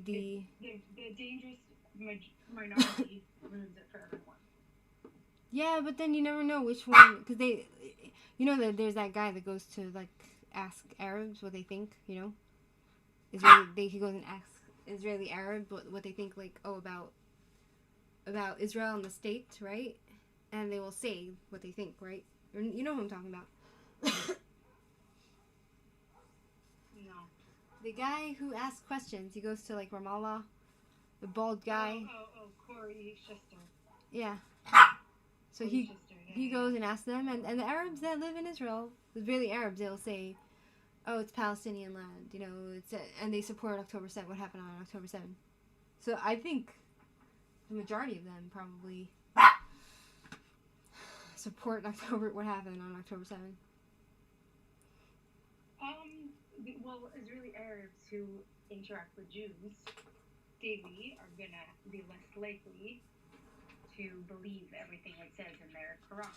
dangerous minority ruins it for everyone. yeah, but then you never know which one, because they, you know that there's that guy that goes to like ask Arabs what they think, you know, he goes and asks Israeli Arab what they think, like, oh, about Israel and the state, right? And they will say what they think, right? You know who I'm talking about. No. The guy who asks questions, he goes to like Ramallah, the bald guy. Oh, Corey Schuster. Yeah. So Corey he Schuster, yeah, he yeah. goes and asks them, and the Arabs that live in Israel, the Israeli Arabs, they'll say, oh, it's Palestinian land, you know, and they support October 7th, what happened on October 7th. So I think the majority of them probably support what happened on October 7th. Well, Israeli Arabs who interact with Jews daily are gonna be less likely to believe everything it says in their Quran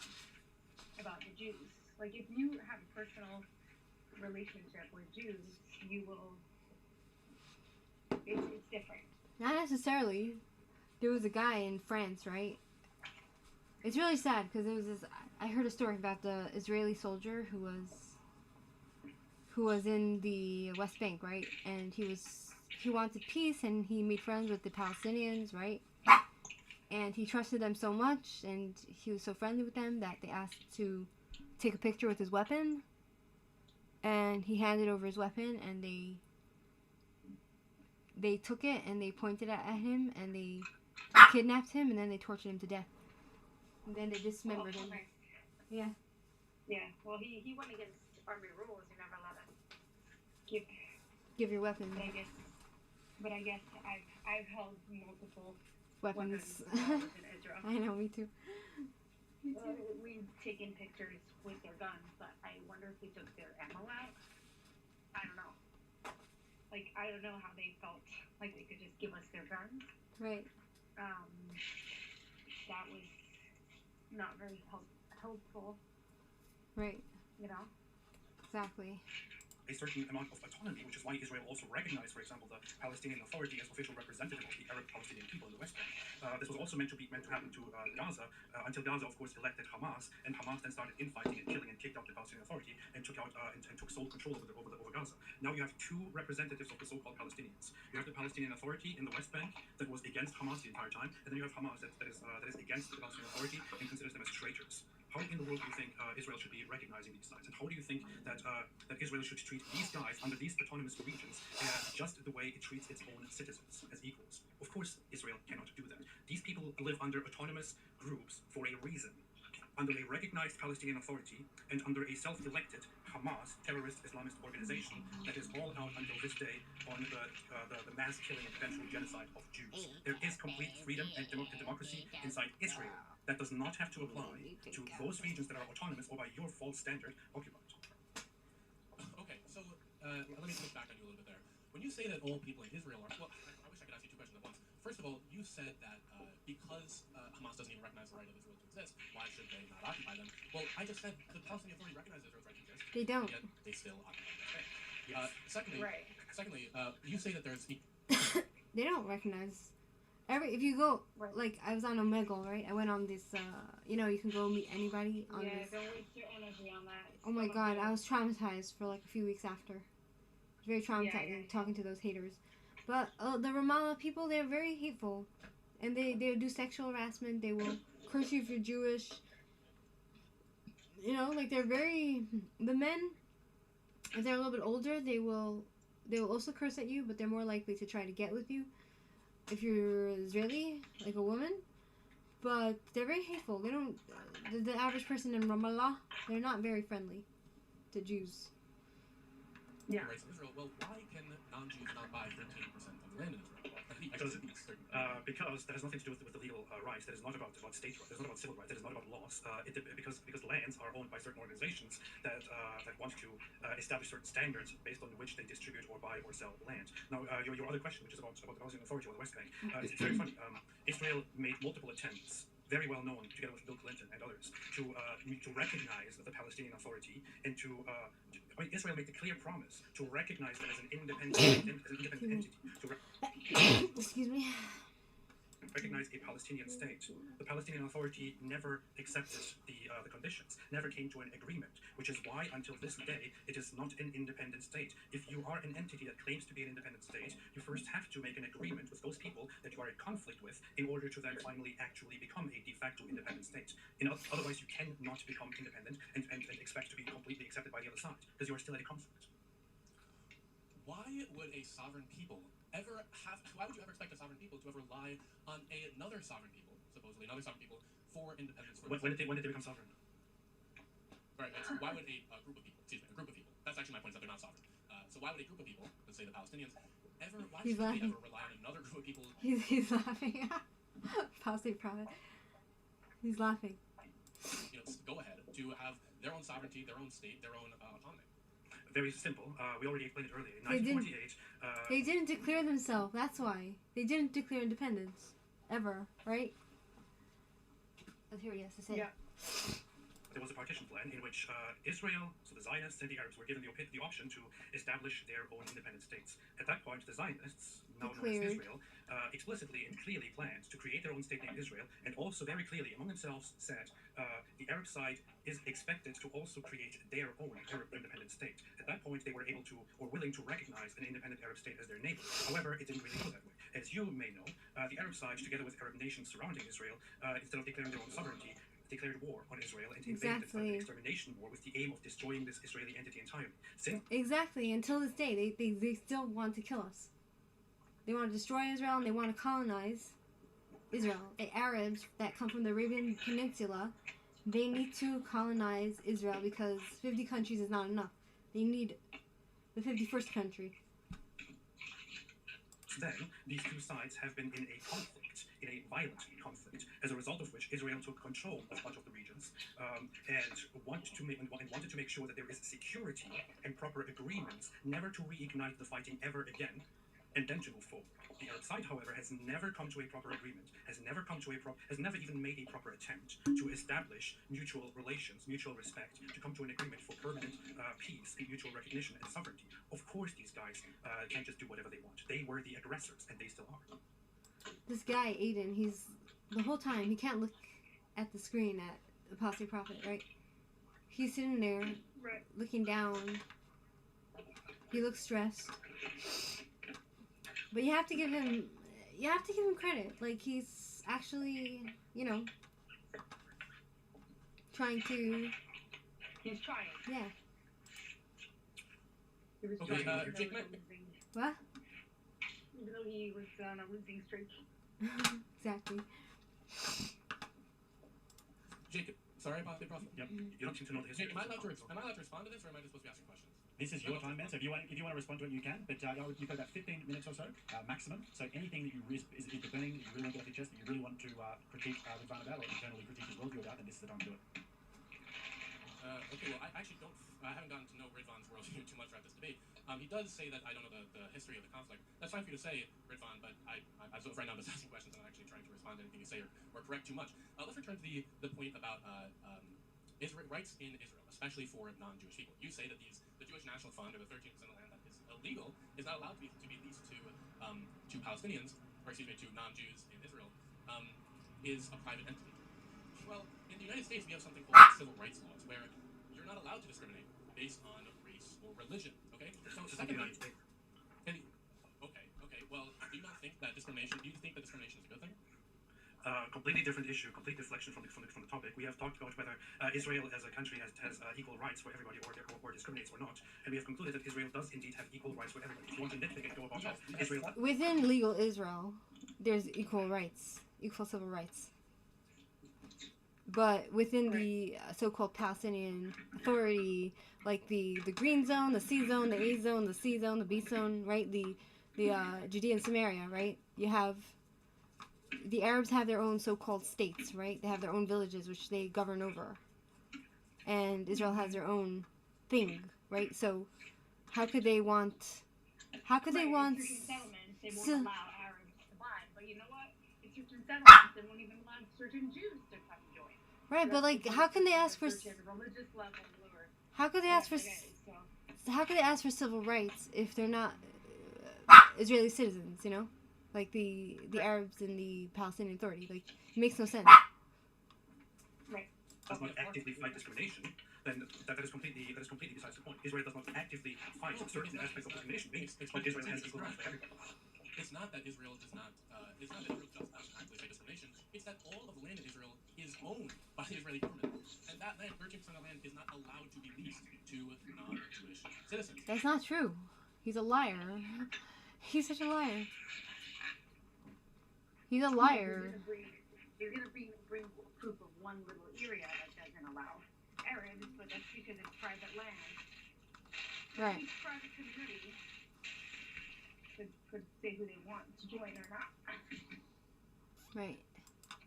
about the Jews. Like, if you have a personal relationship with Jews, you will. It's different. Not necessarily. There was a guy in France, right? It's really sad because it was this. I heard a story about the Israeli soldier who was in the West Bank, right? And he wanted peace, and he made friends with the Palestinians, right? And he trusted them so much, and he was so friendly with them that they asked to take a picture with his weapon, and he handed over his weapon, and they took it and they pointed at him, and they kidnapped him, and then they tortured him to death, and then they dismembered him. Okay. Yeah. Yeah. Well, he went against army rules. You're never allowed to Give your weapon. But I guess I've held multiple Weapons. weapons when I was in Israel. I know, me too. We've taken pictures with their guns, but I wonder if they took their ammo out. I don't know. Like, I don't know how they felt like they could just give us their guns. Right. That was not very helpful, Right. you know? Exactly. A certain amount of autonomy, which is why Israel also recognized, for example, the Palestinian Authority as official representative of the Arab Palestinian people in the West Bank. This was also meant to happen to Gaza, until Gaza, of course, elected Hamas, and Hamas then started infighting and killing and kicked out the Palestinian Authority and took out and took sole control over Gaza. Now you have two representatives of the so-called Palestinians. You have the Palestinian Authority in the West Bank that was against Hamas the entire time, and then you have Hamas that is against the Palestinian Authority and considers them as traitors. How in the world do you think Israel should be recognizing these sides? And how do you think that Israel should treat these guys under these autonomous regions just the way it treats its own citizens, as equals? Of course, Israel cannot do that. These people live under autonomous groups for a reason. Under a recognized Palestinian Authority and under a self-elected Hamas terrorist Islamist organization that is all out until this day on the mass killing and potential genocide of Jews. There is complete freedom and democracy inside Israel. That does not have to apply to those regions that are autonomous or by your false standard occupied. Okay, so let me push back on you a little bit there. When you say that all people in Israel are, well, I wish I could ask you two questions at once. First of all, you said that because Hamas doesn't even recognize the right of Israel to exist, why should they not occupy them? Well, I just said the Palestinian Authority recognizes Israel's right to exist. They don't. Yet they still occupy them. Secondly, Right. you say that there's They don't recognize if you go, Right. like, I was on Omegle, right? I went on this, you know, you can go meet anybody on Yeah, this. don't waste your energy on that. Oh my Don't god, do I it. was traumatized for like a few weeks after. It was very traumatizing yeah. talking to those haters. But the Ramallah people, they're very hateful. And they do sexual harassment. They will curse you if you're Jewish. You know, like they're very... The men, if they're a little bit older, they will also curse at you, but they're more likely to try to get with you. If you're Israeli, like a woman. But they're very hateful. They don't... The average person in Ramallah, they're not very friendly to Jews. Yeah. Rights in Israel. Well, why can non-Jews not buy 13% of the land in Israel? Because that has nothing to do with the legal rights. That is not about state rights. That is not about civil rights. That is not about laws. Because lands are owned by certain organizations that want to establish certain standards based on which they distribute or buy or sell land. Now, your other question, which is about the Palestinian Authority or the West Bank, it's very funny. Israel made multiple attempts, very well known, together with Bill Clinton and others, to recognize the Palestinian Authority and to. Israel made a clear promise to recognize them as an independent entity, to Excuse me. recognize a Palestinian state. The Palestinian Authority never accepted the conditions, never came to an agreement, which is why until this day it is not an independent state. If you are an entity that claims to be an independent state, you first have to make an agreement with those people that you are in conflict with in order to then finally actually become a de facto independent state. Otherwise, you cannot become independent and expect to be completely accepted by the other side because you are still at a conflict. Why would a sovereign people why would you ever expect a sovereign people to ever rely on another sovereign people, supposedly another sovereign people, for independence? When did they become sovereign? Right, so why would a group of people, that's actually my point, is that they're not sovereign. So why would a group of people, let's say the Palestinians, why should they ever rely on another group of people? He's laughing. Apostate prophet. He's laughing. Go ahead to have their own sovereignty, their own state, their own autonomy. Very simple. We already explained it earlier. In They 1948, They didn't declare themselves. That's why. They didn't declare independence. Ever. Right? Let's hear what he has to say. Yeah. there was a partition plan in which Israel, so the Zionists and the Arabs, were given the option to establish their own independent states. At that point, the Zionists, now known as Israel, explicitly and clearly planned to create their own state named Israel, and also very clearly among themselves said the Arab side is expected to also create their own Arab independent state. At that point, they were able to, or willing to, recognize an independent Arab state as their neighbor. However, it didn't really go that way. As you may know, the Arab side, together with Arab nations surrounding Israel, instead of declaring their own sovereignty, declared war on Israel and invaded it, an extermination war with the aim of destroying this Israeli entity entirely. Exactly. Until this day, they still want to kill us. They want to destroy Israel and they want to colonize Israel. The Arabs that come from the Arabian Peninsula, they need to colonize Israel because 50 countries is not enough. They need the 51st country. Then, these two sides have been in a conflict, in a violent conflict, as a result of which Israel took control of much of the regions and wanted to make sure that there is security and proper agreements, never to reignite the fighting ever again, and then to move forward. The Arab side, however, has never come to a proper agreement, has never even made a proper attempt to establish mutual relations, mutual respect, to come to an agreement for permanent peace and mutual recognition and sovereignty. Of course, these guys can't just do whatever they want. They were the aggressors, and they still are. This guy, Aiden, the whole time, he can't look at the screen at Apostate Prophet, right? He's sitting there, looking down. He looks stressed. But you have to give him credit. Like, he's actually, trying to... He's trying. Yeah. He was Okay, trying, Jake, What? even though he was on a losing streak. Exactly. Jacob, sorry about the prophet. Yep. You don't seem to know the history. Jake, am I allowed to respond to this, or am I just supposed to be asking questions? This is your time, man. So if you want to respond to it, you can. But you've got about 15 minutes or so maximum. So anything that you is the burning that you really want to get off your chest, that you really want to critique Ridvan about, or internally critique his worldview about, then this is the time to do it. Okay, well, I actually I haven't gotten to know Ridvan's worldview too much throughout this debate. He does say that I don't know the history of the conflict. That's fine for you to say, Ridvan, but I so right now I'm just asking questions and I'm actually trying to respond to anything you say or correct too much. Let's return to the point about rights in Israel, especially for non-Jewish people. You say that the Jewish National Fund, or the 13% of land that is illegal, is not allowed to be leased to Palestinians. to non-Jews in Israel, is a private entity. Well, in the United States, we have something called civil rights laws, where you're not allowed to discriminate based on race or religion. Okay. So secondly, okay. Well, do you not think that discrimination? Do you think that discrimination is a good thing? Completely different issue, complete deflection from the topic. We have talked about whether Israel as a country has equal rights for everybody or discriminates or not, and we have concluded that Israel does indeed have equal rights for everybody. If you want to nitpick and go about how Israel... Within legal Israel, there's equal rights, equal civil rights. But within the so-called Palestinian Authority, like the green zone, the C zone, the A zone, the C zone, the B zone, right? The Judea and Samaria, right? You have... The Arabs have their own so-called states, right? They have their own villages, which they govern over. And Israel has their own thing, right? So, how could they want... Certain settlements, they won't allow Arabs to buy. But you know what? In certain settlements, they won't even allow certain Jews to come join. Right, but like, how can they ask for... religious level or... How could they ask for... How could they ask for civil rights if they're not Israeli citizens, you know? Like the Arabs and the Palestinian Authority. Like, it makes no sense. Right. Does not actively fight discrimination, then that is completely besides the point. Israel does not actively fight certain aspects of discrimination, but Israel has equal rights for everybody. It's not that Israel does not. It's not that Israel just doesn't actively fight discrimination. It's that all of the land in Israel is owned by the Israeli government, and that land, 13% of land, is not allowed to be leased to non-Jewish citizens. That's not true. He's a liar. He's such a liar. He's a liar. You're gonna bring proof of one little area that doesn't allow Arabs, but that's because it's private land. Right. Each private community could say who they want to join or not. Right.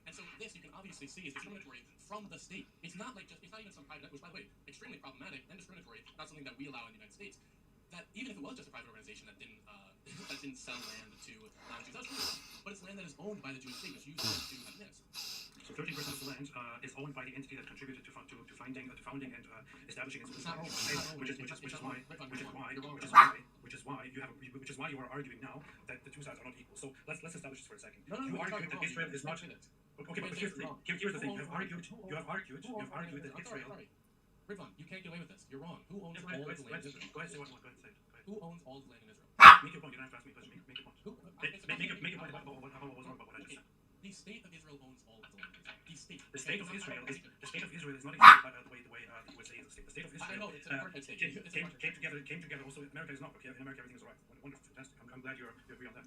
And so this you can obviously see is discriminatory from the state. It's not like it's not even some private, which by the way, extremely problematic and discriminatory. Not something that we allow in the United States. That even if it was just a private organization that didn't sell land to non-Jews, that's true. But it's land that is owned by the Jewish state, which used to have this. So 13% of the land is owned by the entity that contributed to founding and establishing its own state, which is why you are arguing now that the two sides are not equal. So let's establish this for a second. You argued that Israel is not. Okay, but here's the thing. You have argued that Israel. Ridvan, you can't get away with this. You're wrong. Who owns all the land in Israel? Go ahead, say what you want. Go ahead, say it. Who owns all the land in Israel? Make your point. You don't have to ask me a question. Make your point. Make a point about how I was wrong about what I just said. The state of Israel owns all of the land in Israel. The state of Israel is not exactly the way the USA is a state. The state of Israel. I know it's an apartheid state. Came together. Also, America is not. Okay, in America everything is alright. Wonderful, fantastic. I'm glad you agree on that.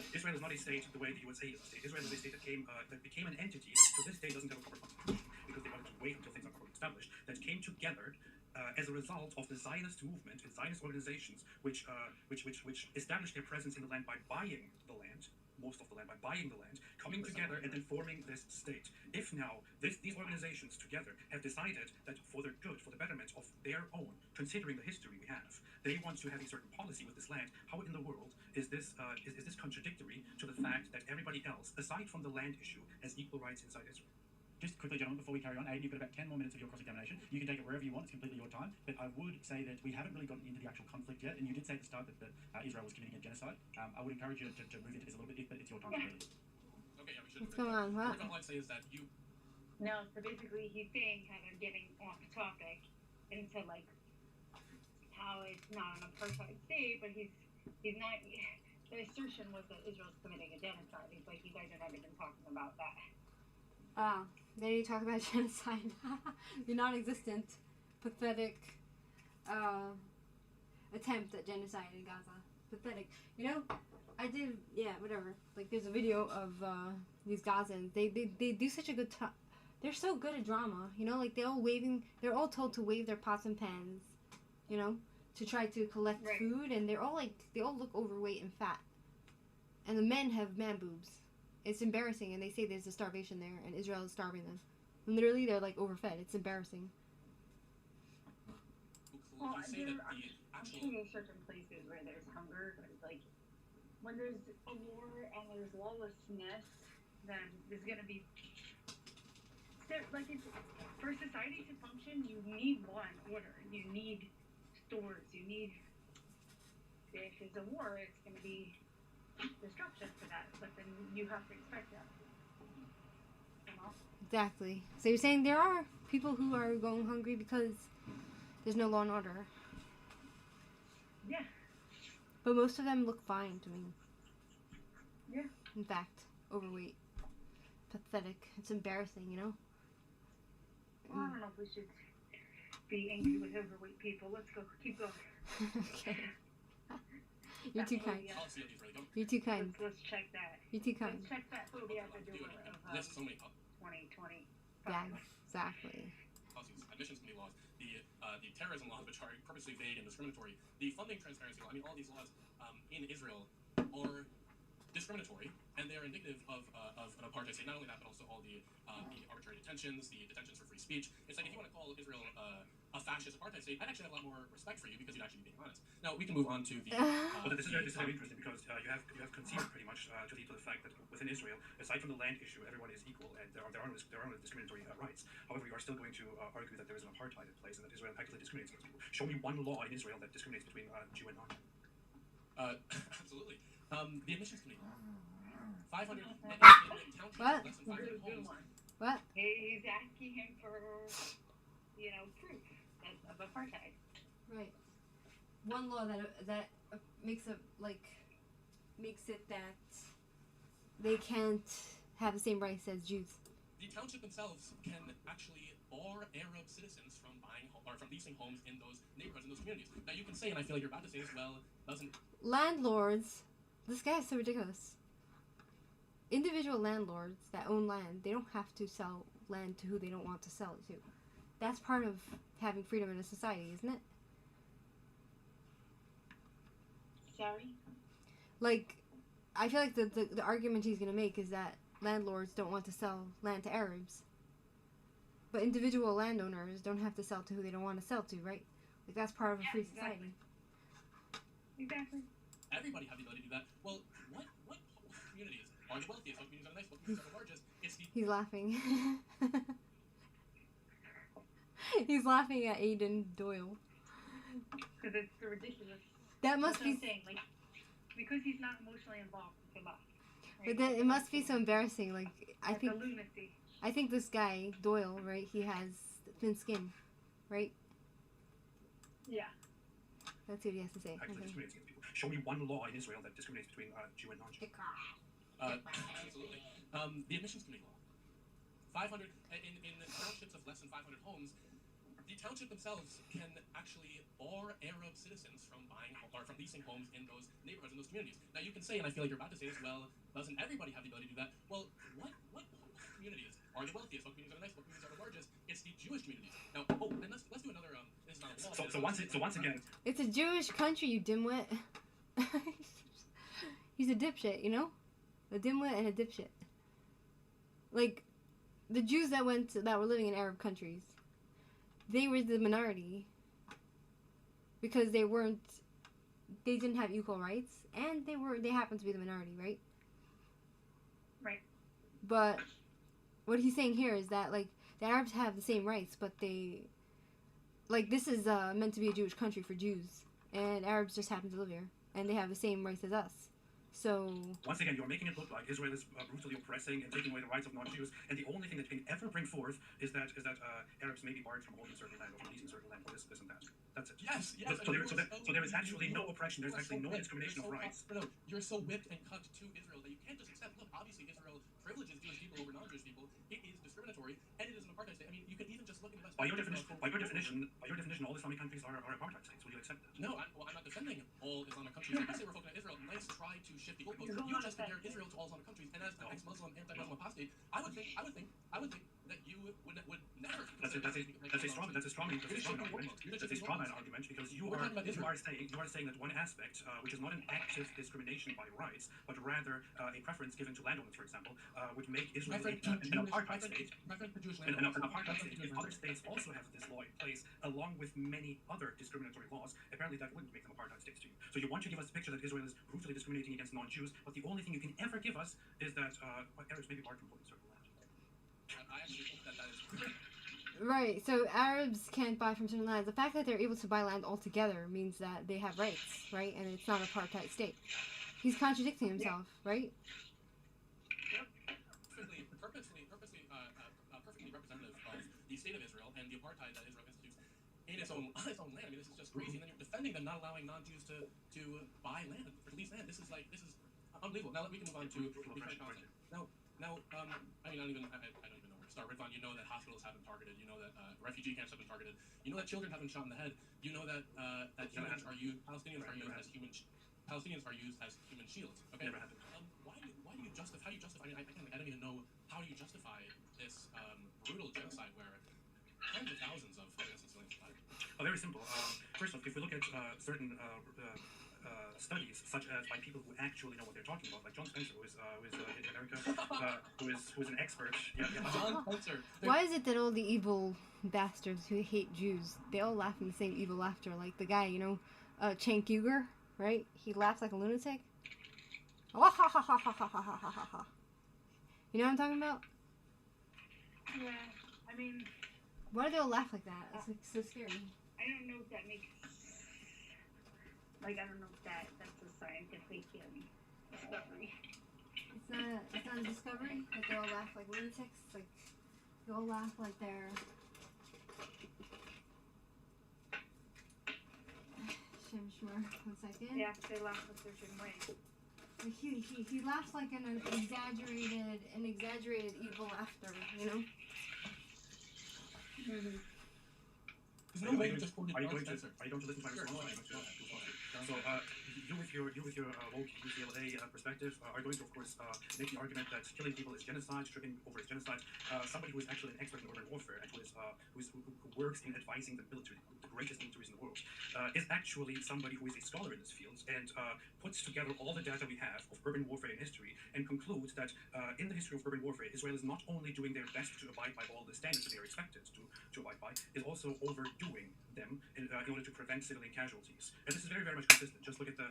Israel is not a state the way the USA is a state. Israel is a state that became an entity that to this day doesn't have a proper constitution because they wanted to wait until things are properly established. That came together as a result of the Zionist movement and Zionist organizations, which established their presence in the land by buying the land, most of the land, by buying the land, coming together and then forming this state. If now these organizations together have decided that for their good, for the betterment of their own, considering the history we have, they want to have a certain policy with this land, how in the world is this contradictory to the fact that everybody else, aside from the land issue, has equal rights inside Israel? Just quickly, gentlemen, before we carry on, Aiden, you've got about 10 more minutes of your cross-examination. You can take it wherever you want. It's completely your time. But I would say that we haven't really gotten into the actual conflict yet. And you did say at the start that Israel was committing a genocide. I would encourage you to move into this a little bit, but it's your time. Okay, yeah, we should. What's going on? What? All I'd say is that you... No, so basically he's saying kind of getting off topic into like how it's not an apartheid state, but he's not... The assertion was that Israel's committing a genocide. He's like, you guys are not even talking about that. Then you talk about genocide. The non-existent, pathetic attempt at genocide in Gaza. Pathetic. You know, whatever. Like, there's a video of these Gazans. They do such a good they're so good at drama. You know, like, they're all told to wave their pots and pans, you know, to try to collect food, and they all look overweight and fat. And the men have man boobs. It's embarrassing, and they say there's a starvation there, and Israel is starving them. Literally, they're like overfed. It's embarrassing. Well, I'm sure there's certain places where there's hunger, but it's like when there's a war and there's lawlessness, then there's gonna be for society to function, you need law and order. You need stores. You need. If there's a war, it's gonna be destruction for that. But then you have to expect that. You know? Exactly. So you're saying there are people who are going hungry because there's no law and order. Yeah. But most of them look fine to me. Yeah. In fact, overweight. Pathetic. It's embarrassing, you know? Well, I don't know if we should be angry with overweight people. Let's go. Keep going. Okay. You're too kind. Policy of these really don't You're too kind. Let's check that. You're too kind. Let's check that phobia at the door of list so many 2020. Yeah, exactly. policies, admissions committee laws, the terrorism laws, which are purposely vague and discriminatory, the funding transparency law. I mean, all these laws in Israel are discriminatory, and they are indicative of an apartheid state. Not only that, but also all the arbitrary detentions, the detentions for free speech. It's like if you want to call Israel a fascist apartheid state, I'd actually have a lot more respect for you because you'd actually be being honest. Now we can move on to the. But this is very interesting because you have conceded pretty much to the fact that within Israel, aside from the land issue, everyone is equal and there are no discriminatory rights. However, you are still going to argue that there is an apartheid in place and that Israel actively discriminates against people. Show me one law in Israel that discriminates between Jew and non-Jew. Absolutely. The admissions committee. 500 townships What? less than 500 homes. What? He's asking him for, proof of apartheid. Right. One law that makes it that they can't have the same rights as Jews. The township themselves can actually bar Arab citizens from buying or from leasing homes in those neighborhoods, in those communities. Now you can say, and I feel like you're about to say this, well, doesn't Landlords, this guy is so ridiculous. Individual landlords that own land, they don't have to sell land to who they don't want to sell it to. That's part of having freedom in a society, isn't it? Sorry? Like, I feel like the argument he's going to make is that landlords don't want to sell land to Arabs. But individual landowners don't have to sell to who they don't want to sell to, right? Like, that's part of a free society. Exactly. everybody have the ability to do that? Well, what communities are the wealthiest? What communities are the nice? What communities are the largest? It's the He's laughing. He's laughing at Aidan Doyle. Because it's so ridiculous. That must That's what be. I'm saying, like, because he's not emotionally involved with the law. But then it must be so embarrassing. Like I That's think, a lunacy. I think this guy Doyle, right? He has thin skin, right? Yeah. Let's see what he has to say. Actually Okay. discriminates against people. Show me one law in Israel that discriminates between Jew and non-Jew. absolutely. The admissions committee law. 500 in townships of less than 500 homes. The township themselves can actually bar Arab citizens from buying or from leasing homes in those neighborhoods, in those communities. Now you can say, and I feel like you're about to say this, well, doesn't everybody have the ability to do that? Well, what communities are the wealthiest? What communities are the nice? What communities are the largest? It's the Jewish communities. Now, and let's do another. This is not a law. So once again, It's a Jewish country, you dimwit. He's a dipshit, you know? A dimwit and a dipshit. Like, the Jews that were living in Arab countries, they were the minority because they didn't have equal rights, and they happened to be the minority, right? Right. But what he's saying here is that, like, the Arabs have the same rights, but this is meant to be a Jewish country for Jews, and Arabs just happen to live here, and they have the same rights as us. So once again, you're making it look like Israel is brutally oppressing and taking away the rights of non-Jews, and the only thing that you can ever bring forth is that Arabs may be barred from holding certain land or from leasing certain land or this and that. That's it. Yes. So there is actually no oppression. There's actually no discrimination of rights. No, you're so whipped and cut to Israel that you can't just accept. Look, obviously Israel privileges Jewish people over non-Jewish people. It is discriminatory, and it is an apartheid state. I mean, you can even just look in the West. By your definition, all Islamic countries are apartheid states. Will you accept that? No, I'm not defending all Islamic countries. When you say we're focusing on Israel, nice try to shift the goalposts. You just compared Israel to all Islamic countries, and as an ex-Muslim, anti-Muslim apostate, I would think that you would never. That's a straw man argument because you are saying that one aspect, which is not an active discrimination by rights, but rather a preference given to landowners, for example, would make Israel an apartheid state. An apartheid state. If other states also have this law in place, along with many other discriminatory laws, apparently that wouldn't make them apartheid states to you. So you want to give us a picture that Israel is brutally discriminating against non-Jews, but the only thing you can ever give us is that Arabs may be barred from holding certain land. I actually think that is correct. right, so Arabs can't buy from certain lands. The fact that they're able to buy land altogether means that they have rights, right? And it's not an apartheid state. He's contradicting himself, right? Perfectly representative of the state of Israel and the apartheid that Israel institutes in its own land. I mean, this is just crazy. And then you're defending them, not allowing non-Jews to buy land or to lease land. This is unbelievable. Now we can move on to the current conflict. Now, I don't even know where to start. Ridvan, you know that hospitals have been targeted. You know that refugee camps have been targeted. You know that children have been shot in the head. You know that Palestinians are used as human shields. Okay. Why do you justify? How do you justify? I mean, I don't even know how do you justify this brutal genocide where tens of thousands of innocent civilians died. Very simple. First off, if we look at certain studies, such as by people who actually know what they're talking about, like John Spencer, who is in America, who is an expert. John Spencer. Why is it that all the evil bastards who hate Jews, they all laugh in the same evil laughter? Like the guy, Cenk Uygur, right? He laughs like a lunatic. You know what I'm talking about? Yeah, I mean, Why do they all laugh like that? It's like so scary. I don't know if that makes, I don't know if that's a scientific discovery. It's not a discovery that they all laugh like lunatics. Like they all laugh like they're. Shimshmer, 1 second. Yeah, they laugh a certain way. Like he laughs like an exaggerated evil laughter, you know. Mm-hmm. There's no way you just quoted Are you John going Spencer. to listen to my response? So, you with your woke UCLA perspective are going to, of course, make the argument that killing people is genocide, tripping over is genocide. Somebody who is actually an expert in urban warfare and who works in advising the military, the greatest militaries in the world, is actually somebody who is a scholar in this field and puts together all the data we have of urban warfare in history and concludes that in the history of urban warfare, Israel is not only doing their best to abide by all the standards that they are expected to abide by, is also overdoing them in order to prevent civilian casualties. And this is very, very much consistent. Just look at the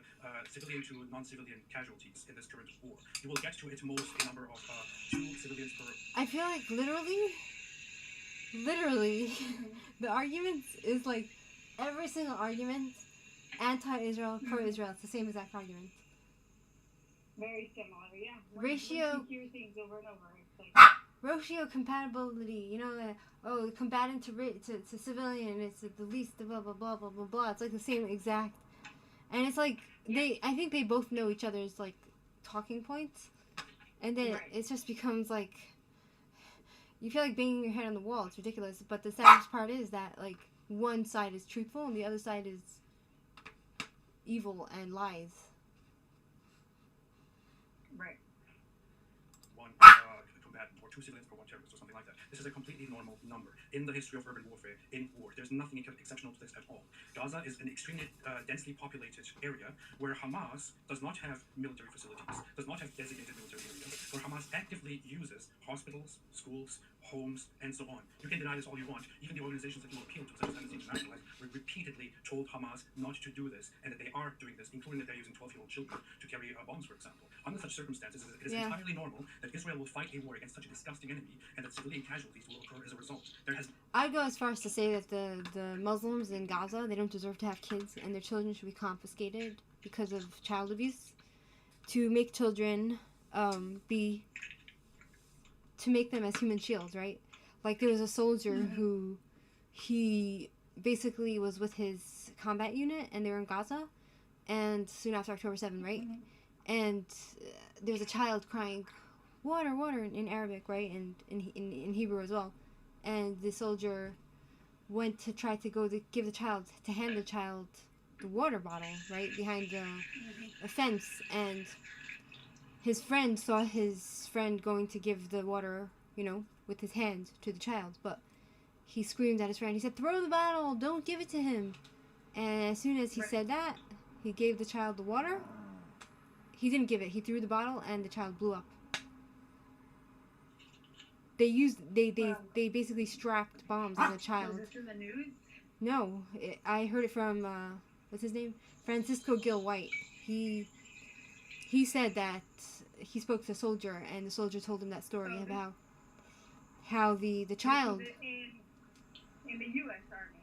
civilian to non-civilian casualties in this current war. You will get to at most a number of 2 civilians per. I feel like literally, the argument is like every single argument, anti-Israel, pro-Israel. It's the same exact argument. Very similar, yeah. Ratio- Once you hear things over and over, it's like. Ratio compatibility, combatant to civilian, it's the least, blah blah blah blah blah blah. It's like the same exact, and it's like I think they both know each other's like talking points, and then it just becomes like you feel like banging your head on the wall. It's ridiculous. But the saddest part is that like one side is truthful and the other side is evil and lies. Right. One combatant or 2 civilians per 1 terrorist or something like that. This is a completely normal number in the history of urban warfare in war. There's nothing exceptional to this at all. Gaza is an extremely densely populated area where Hamas does not have military facilities, does not have designated military areas, where Hamas actively uses hospitals, schools, homes, and so on. You can deny this all you want. Even the organizations that you appeal to, such as Amnesty International, repeatedly told Hamas not to do this, and that they are doing this, including that they're using 12-year-old children to carry bombs, for example. Under such circumstances, it is entirely normal that Israel will fight a war against such a disgusting enemy, and that civilian casualties will occur as a result. I'd go as far as to say that the Muslims in Gaza, they don't deserve to have kids, and their children should be confiscated because of child abuse. To make children to make them as human shields, right? Like there was a soldier who he basically was with his combat unit, and they were in Gaza, and soon after October 7, right? And there was a child crying, "Water, water," in Arabic, right? And in Hebrew as well. And the soldier went to try to go to hand the child the water bottle, right, behind a fence, and his friend saw his friend going to give the water, with his hand to the child, but he screamed at his friend. He said, "Throw the bottle, don't give it to him." And as soon as he said that, he gave the child the water. He didn't give it. He threw the bottle, and the child blew up. They basically strapped bombs on the child. Was this in the news? No, I heard it from what's his name, Francisco Gil White. He said that he spoke to a soldier, and the soldier told him that story about how the child. In the U.S. Army.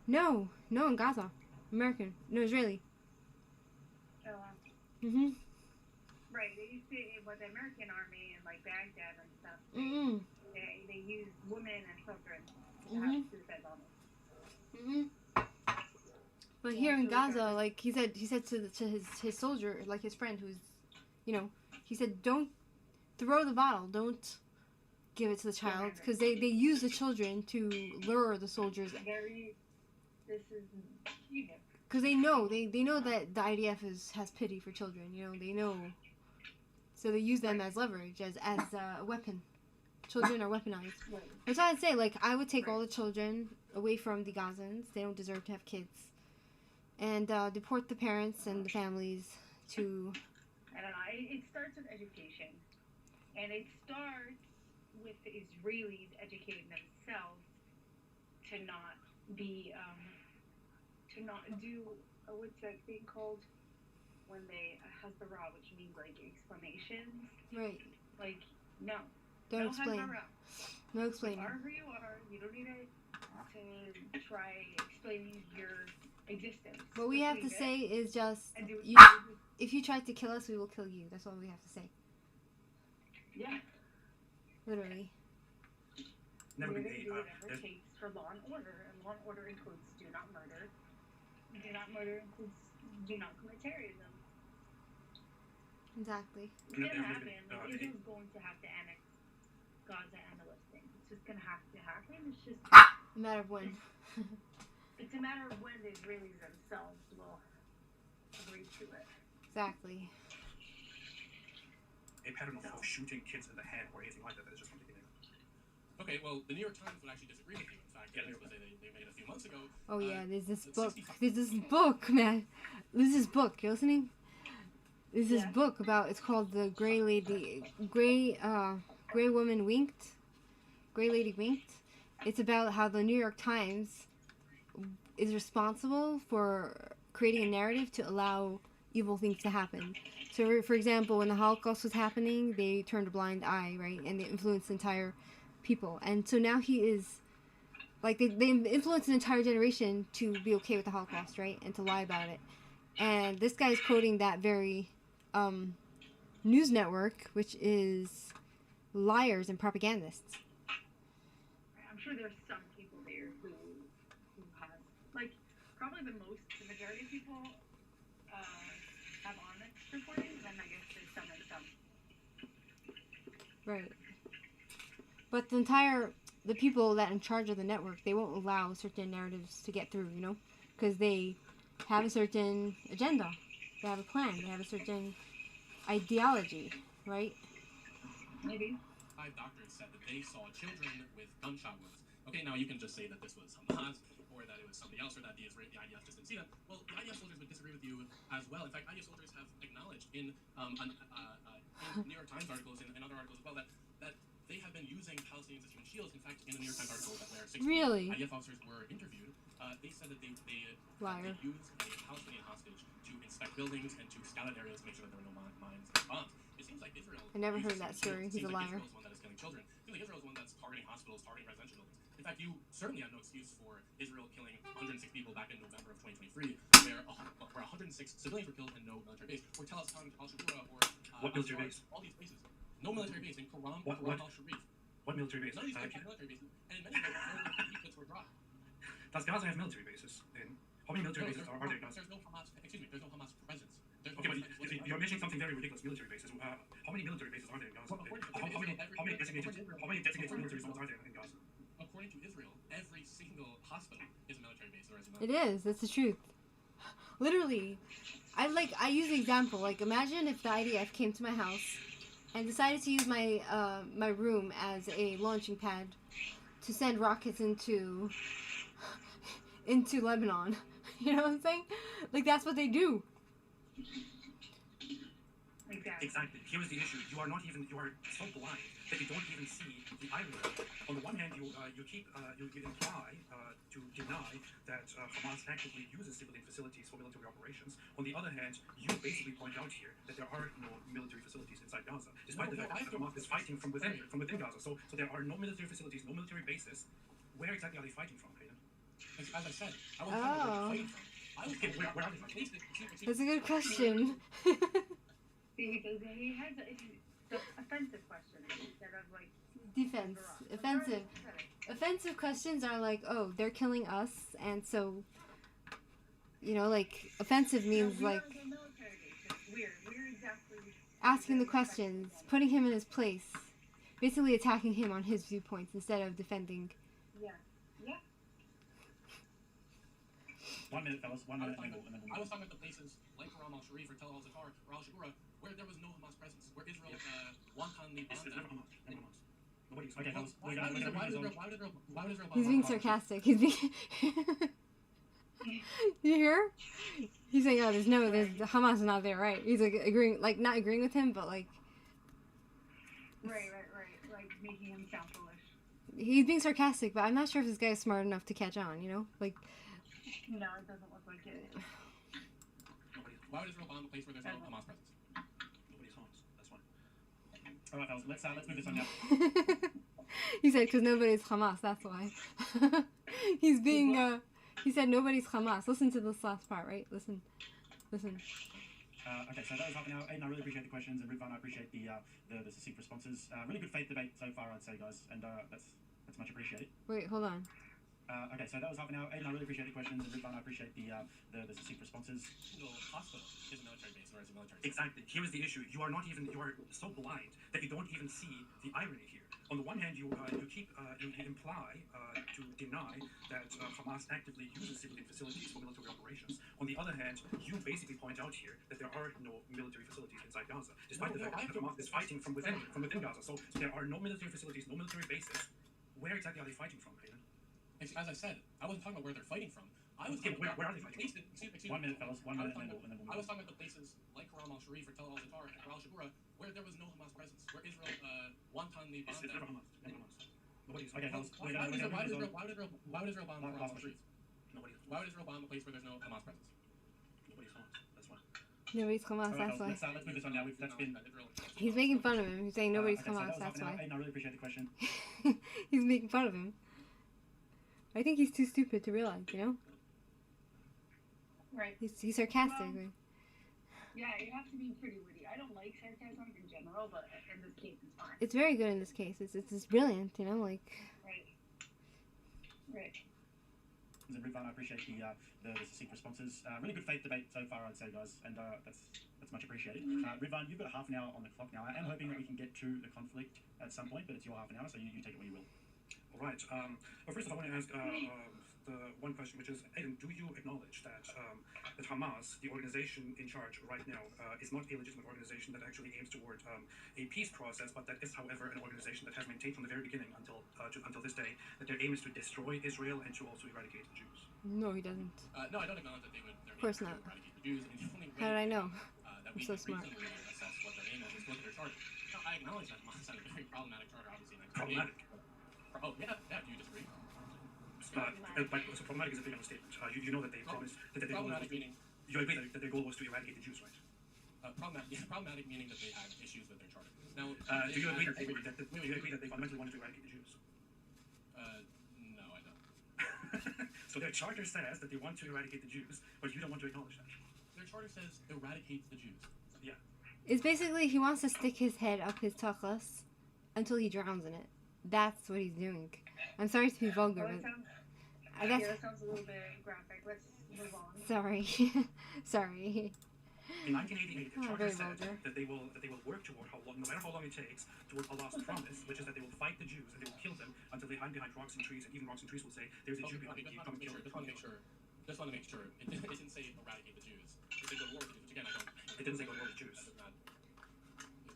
No, in Gaza, American, no, Israeli. Oh, wow. right. They used to, with the American army and like Baghdad and stuff. Mm-hmm. They used women and children to Mm-hmm. have suicide bombings. Mm-hmm. But Yeah, here in so Gaza, regardless- like he said to his soldier, like his friend who's, he said, don't throw the bottle, don't give it to the child, because they use the children to lure the soldiers, This is human. because they know that the IDF has pity for children, they know, so they use them as leverage, as a weapon. Children are weaponized. Right. That's why I'd say, like, I would take all the children away from the Gazans. They don't deserve to have kids. And deport the parents and the families to... I don't know. It starts with education. And it starts with the Israelis educating themselves to not be, to not do, what's that thing called? When they, hasbara, which means, like, explanations. Right. Like, no. Don't No explain. hasbara. No You explaining. are who you are. You don't need to try explaining your existence. What we have to Just leave say it is just, and do what you, you do. if you try to kill us, we will kill you. That's all we have to say. Yeah. Literally. Never We're been gonna a, do whatever there's- it takes for law and order, and law and order includes do not murder. Do not murder includes do not commit terrorism. Exactly. It's No, gonna no, happen. no, Like, no, Israel's going to have to annex Gaza and the West Bank. It's just gonna have to happen. It's just No matter when. it's a matter of when the Israelis themselves will agree to it. Exactly. a pattern of shooting kids in the head or anything like that. That is just completely new. Okay, well, the New York Times would actually disagree with you. In fact, the article they made a few months ago. Oh yeah, there's this it's book. 65 There's this book, man. There's this book. You listening? There's this Yeah. book about. It's called the Gray Lady. Gray Woman Winked. Gray Lady Winked. It's about how the New York Times is responsible for creating a narrative to allow evil things to happen. So, for example, when the Holocaust was happening, they turned a blind eye, right? And they influenced entire people. And so now he is, like, they influenced an entire generation to be okay with the Holocaust, right? And to lie about it. And this guy is quoting that very news network, which is liars and propagandists. I'm sure there's some people there who have, like, probably the majority of people have honest reporting, then I guess there's some and some. Right. But the people that are in charge of the network, they won't allow certain narratives to get through, because they have a certain agenda. They have a plan. They have a certain ideology, right? Maybe. 5 doctors said that they saw children with gunshot wounds. Okay, now you can just say that this was Hamas, or that it was somebody else, or that the IDF just didn't see that. Well, the IDF soldiers would disagree with you as well. In fact, IDF soldiers have acknowledged in New York Times articles and other articles as well that they have been using Palestinians as human shields. In fact, in the New York Times article where 6 Really? IDF officers were interviewed, they said that they Liar. used a Palestinian hostage to inspect buildings and to scout out areas to make sure that there were no mines and bombs. It seems like Israel. I never uses heard that human story. shields. He's It a seems like liar. Israel is one that is killing children. It seems like Israel is one that's targeting hospitals, targeting residential buildings. In fact, you certainly have no excuse for Israel killing 106 people back in November of 2023, where 106 civilians were killed and no military base. Or Tel Aviv, Al-Shura, or What military base? all these places. No military base in Karam, What- Al-Sharif. What military base? None of these places have military bases, and in many ways, no defense were dropped. Does Gaza have military bases? Then how many military bases are there in Gaza? There's no Hamas. Excuse me. There's no Hamas presence. There's no Okay, but Hamas presence you're mentioning something very ridiculous. Military bases. How many military bases are there in Gaza? Well, according to How many designated military zones are there in Gaza? According to Israel, every single hospital is a military base. Or is It is. That's the truth. Literally, I use the example. Like, imagine if the IDF came to my house and decided to use my my room as a launching pad to send rockets into Lebanon. You know what I'm saying? Like, that's what they do. Exactly. Here is the issue. You are so blind that you don't even see the irony. On the one hand, you imply to deny that Hamas actively uses civilian facilities for military operations. On the other hand, you basically point out here that there are no military facilities inside Gaza, despite the fact that Hamas is fighting from within Gaza. So there are no military facilities, no military bases. Where exactly are they fighting from, Hayden? As I said, I was talking about where they're fighting from. I was Okay, where are they fighting? Excuse me. That's a good question. He has the offensive question instead of like Defense. Offensive. Offensive questions are like, oh, they're killing us, and so, you know, like, offensive means we like are the military base. It's weird. We're exactly asking the questions, putting him in his place, basically attacking him on his viewpoints instead of defending. Yeah. Yeah. 1 minute, fellas. 1 minute, and then I was talking about the places like Haram al-Sharif or Tel al-Zatar or al-Shagura where there was no Hamas presence, where Israel wantonly It's bombed never them. Hamas. Never Hamas. Nobody. Okay, fellas. Why would Israel bomb He's being Hamas? sarcastic. He's being. You hear? He's saying, "Oh, there's Hamas is not there, right?" He's like agreeing, like not agreeing with him, but like Right. Like making him sound foolish. he's being sarcastic. But I'm not sure if this guy is smart enough to catch on. You know, like No, it doesn't look like it. Why would Israel bomb a place where there's no Hamas presence? Nobody's Hamas. That's why. all right, fellas. Let's move this on now. he said, because nobody's Hamas. That's why. He's being. He said nobody's Hamas. Listen to this last part, right? Listen. Okay, so that was half an hour. Aiden, I really appreciate the questions, and Ridvan, I appreciate the succinct responses. Really good faith debate so far, I'd say, guys, and that's much appreciated. Wait, hold on. Okay, so that was half an hour. Aiden, I really appreciate the questions, and Ridvan, I appreciate the succinct responses. The hospital is a military base, or is a military base. Exactly. Here is the issue. You are so blind that you don't even see the irony here. On the one hand, you imply to deny that Hamas actively uses civilian facilities for military operations. On the other hand, you basically point out here that there are no military facilities inside Gaza, despite the fact that Hamas is fighting from within Gaza. So there are no military facilities, no military bases. Where exactly are they fighting from, Hayden? As I said, I wasn't talking about where they're fighting from. I was talking where about are they fighting from? Excuse 1 minute, fellas. 1 minute, and then I was talking about the places like Haram al-Sharif or Tel al-Zatar or al-Shagura where there was no Hamas presence, where Israel wantonly It's bombed never them. Hamas. Never Hamas. Nobody's Okay, Hamas. fellas. Why would Israel bomb Haram al-Sharif? Nobody's Why would Israel bomb a place where there's no Hamas presence? Nobody's Hamas. That's why. Nobody's Hamas. all right, That's why. fellas, let's move this on now. That's been. He's making fun of him. He's saying nobody's Okay, so Hamas. that was half That's an hour. why. Aiden, I really appreciate the question. He's making fun of him. I think he's too stupid to realize. You know. Right. He's sarcastic. Well, yeah, you have to be pretty witty. I don't like sarcasm in general, but in this case, it's fine. It's very good in this case. It's brilliant. You know, like. Right. And Ridvan, I appreciate the succinct responses. Really good faith debate so far, I'd say, guys, and that's much appreciated. Ridvan, you've got half an hour on the clock now. I am hoping that we can get to the conflict at some point, but it's your half an hour, so you take it where you will. All right. Well, first of all, I want to ask the one question, which is, Aiden, do you acknowledge that Hamas, the organization in charge right now, is not a legitimate organization that actually aims toward a peace process, but that is, however, an organization that has maintained from the very beginning until this day that their aim is to destroy Israel and to also eradicate the Jews? No, he doesn't. No, I don't acknowledge that they would. Of course not. Eradicate the Jews. And the only way How did I know? that I'm we so can smart. reasonably assess what their aim is look at their charter. Now, I acknowledge that Hamas had a very problematic charter, obviously. In 1948. Problematic. Oh, yeah. Do you disagree? So problematic is a big understatement. You know that they promised that their goal was Problematic meaning. you agree that their goal was to eradicate the Jews, right? Problematic meaning that they had issues with their charter. Now, Do you agree that they fundamentally wanted to eradicate the Jews? No, I don't. So their charter says that they want to eradicate the Jews, but you don't want to acknowledge that. Their charter says eradicates the Jews. Yeah. It's basically he wants to stick his head up his tuchus until he drowns in it. That's what he's doing. I'm sorry to be vulgar, Well, but I guess. Yeah, that sounds a little bit graphic. Let's move on. Sorry, sorry. In 1988, the charter very said vulgar. that they will work toward no matter how long it takes, toward Allah's promise, which is that they will fight the Jews and they will kill them until they hide behind rocks and trees, and even rocks and trees will say, "There's a Jew behind you, come and kill him." Just want to make sure. It didn't say eradicate the Jews. It said go to war with the Jews. Which again, I don't. It didn't say go to war with the Jews. That does not.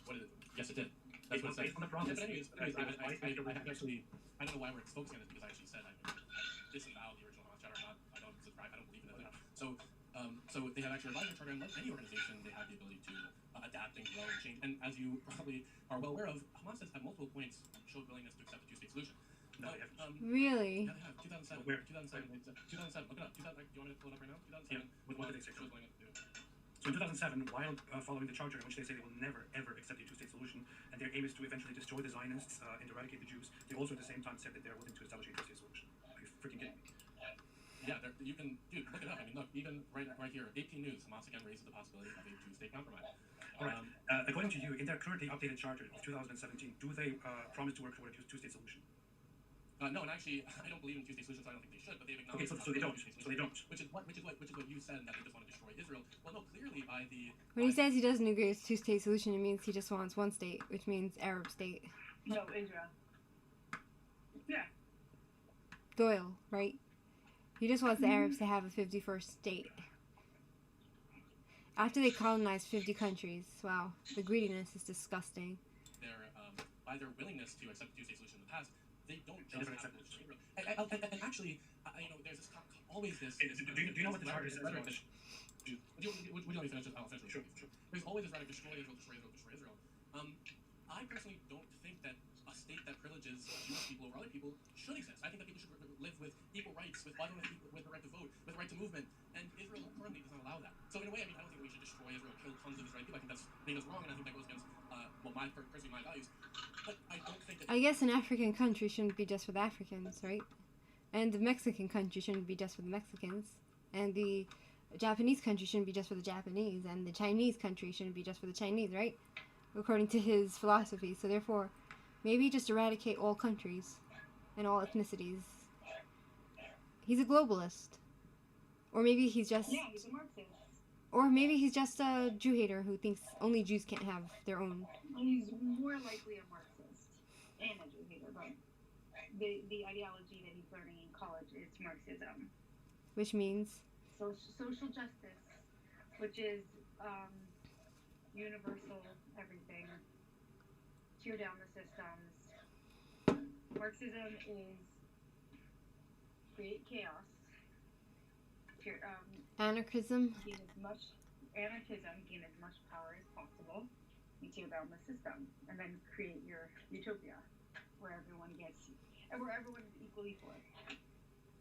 What is it? Yes, it did. That's what it said. Based on the promise. Yeah, but anyways, I have actually. I don't know why we're focusing on this because I actually said I disavow the original Hamas charter. I don't subscribe. I don't believe in it. So they have actually revised their charter, and like any organization, they have the ability to adapt and grow and change. And as you probably are well aware of, Hamas has at multiple points showed willingness to accept the two-state solution. No, they haven't. Really? Yeah, they have. 2007. Where? 2007. 2007. Look it up. Do you want me to pull it up right now? 2007. Yeah. What did they say? Shows willingness to do. So in 2007, while following the charter in which they say they will never ever accept a two-state solution, and their aim is to eventually destroy the Zionists and eradicate the Jews, they also at the same time said that they're willing to establish a two-state solution. Are you freaking kidding me? Yeah, you can, dude, look it up. I mean, look, even right here, AP News, Hamas again raises the possibility of a two-state compromise. All right. According to you, in their currently updated charter of 2017, do they promise to work toward a two-state solution? No, and actually, I don't believe in two-state solutions, so I don't think they should. But they've Okay, acknowledged. so they don't. So they don't. Which is what you said, that they just want to destroy Israel. Well, no, clearly by the. When he says he doesn't agree with two-state solution, it means he just wants one state, which means Arab state. No, Israel. Yeah. Doyle, right? He just wants the Arabs to have a 51st state. After they colonized 50 countries. Wow, the greediness is disgusting. By their willingness to accept the two-state solution in the past, they don't just accept it. And actually, there's this always this. Do you know what the charter says? Would you let me finish this? I'll finish. Sure. There's always this rhetoric: destroy Israel, destroy Israel, destroy Israel. I personally don't think that a state that privileges Jewish people over other people should exist. I think that people should live with equal rights, with the right to vote, with the right to movement, and Israel currently does not allow that. So in a way, I don't think we should destroy Israel, kill tons of Israeli people. I think that's wrong, and I think that goes against personally my values. But I don't think that. I guess an African country shouldn't be just for the Africans, right? And the Mexican country shouldn't be just for the Mexicans. And the Japanese country shouldn't be just for the Japanese. And the Chinese country shouldn't be just for the Chinese, right? According to his philosophy. So therefore, maybe just eradicate all countries and all ethnicities. He's a globalist. Or maybe he's just... Yeah, he's a Marxist. Or maybe he's just a Jew hater who thinks only Jews can't have their own. He's more likely a Marxist and a Jew hater, but the ideology that he's learning in college is Marxism. Which means? Social justice, which is universal everything, tear down the systems. Marxism is create chaos, anarchism. gain as much power as possible, and tear down the system, and then create your utopia where everyone is equally for it.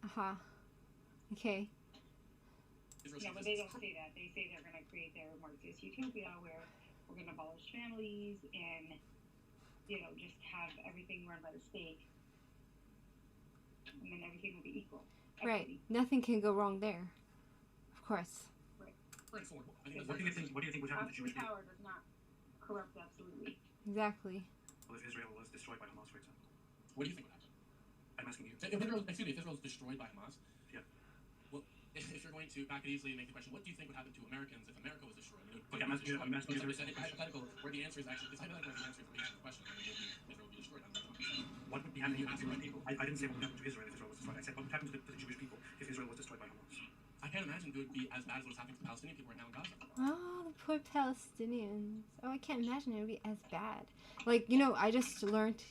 Aha. Okay. Yeah, but they don't say that. They say they're going to create their Marxist utopia where we're going to abolish families and, just have everything run by the state. And then everything will be equal. Right. Nothing can go wrong there. Of course. Right. What do you think would happen to Jewish people? Power does not corrupt absolutely. Exactly. Well, if Israel was destroyed by Hamas, for example. What do you think would happen? I'm asking you. If Israel is destroyed by Hamas, yeah. Well, if you're going to back it easily and make the question, what do you think would happen to Americans if America was destroyed? Okay, I'm asking you. It's hypothetical, where the answer is actually, it's hypothetical where the answer is related to the question. Israel would be destroyed. What would be happening to Jewish people? I didn't say what would happen to Israel if Israel was destroyed. I said what would happen to the Jewish people if Israel was destroyed by Hamas. I can't imagine it would be as bad as what's happening to Palestinian people right now in Gaza. Oh, the poor Palestinians. Oh, I can't imagine it would be as bad. I just learned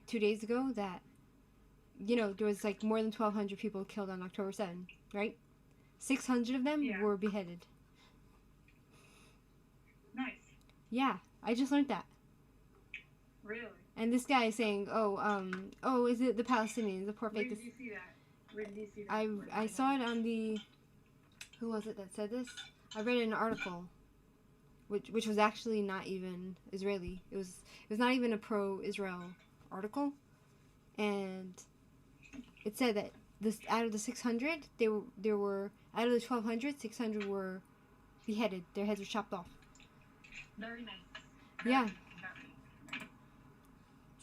2 days ago that, there was more than 1,200 people killed on October 7, right? 600 of them were beheaded. Nice. Yeah, I just learned that. Really? And this guy is saying, is it the Palestinians, the poor Where fake... did you see that? Where did you see that? I saw it on the... Who was it that said this? I read an article, which was actually not even Israeli. It was not even a pro-Israel article, and it said that out of the 600, there were out of the 1,200, 600 were beheaded. Their heads were chopped off. Very nice. Yeah.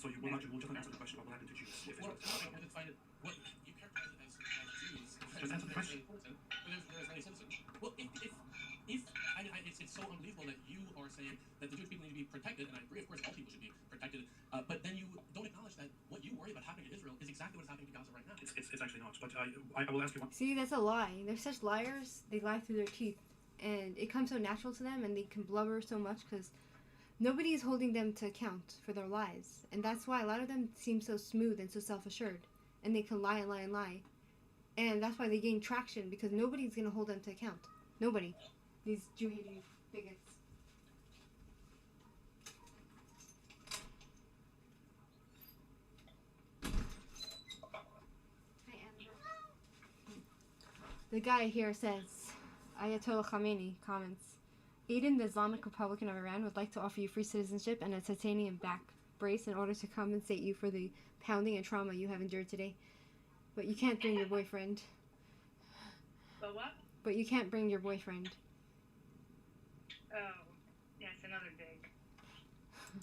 So you will not answer the question what will happen to Jews if Israel is destroyed? You characterize it as Jews. Just answer the question. They're Israeli citizens. Well, it's so unbelievable that you are saying that the Jewish people need to be protected, and I agree, of course, all people should be protected, but then you don't acknowledge that what you worry about happening to Israel is exactly what's happening to Gaza right now. It's actually not, but I will ask you one. See, that's a lie. They're such liars. They lie through their teeth, and it comes so natural to them, and they can blubber so much because nobody is holding them to account for their lies, and that's why a lot of them seem so smooth and so self-assured, and they can lie and lie and lie, and that's why they gain traction because nobody's gonna hold them to account. Nobody. These Jew-hating bigots. The guy here says, Ayatollah Khamenei comments, Aden, the Islamic Republic of Iran, would like to offer you free citizenship and a titanium back brace in order to compensate you for the pounding and trauma you have endured today. But you can't bring your boyfriend. But what? But you can't bring your boyfriend. Oh, yes, another dig.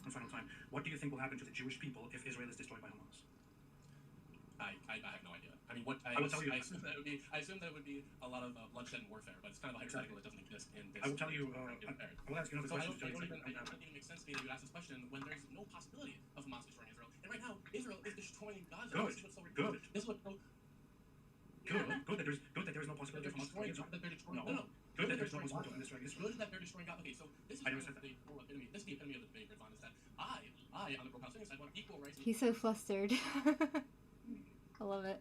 One final time. What do you think will happen to the Jewish people if Israel is destroyed by Hamas? I have no idea. I mean, I will tell you. I assume that it would be a lot of bloodshed and warfare, but it's kind of a hypothetical that doesn't exist in this. I will tell you. I will ask you another So question. it doesn't even make sense to me that you ask this question when there's no possibility of Hamas destroying Israel. And right now, Israel is destroying Gaza. Good. This is what's so Good. This is what. Good that there is no possibility of Hamas destroying Israel. That they're destroying. No. Good that there is no possibility of destroying Israel. Good that they're destroying Gaza. Okay, so this is I never said that. the epitome. This is the epitome of the debate, Ridvan, is that I on the pro-Palestinian side want equal rights. He's so flustered. I love it.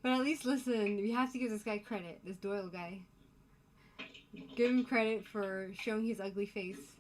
But at least listen, we have to give this guy credit, this Doyle guy. Give him credit for showing his ugly face.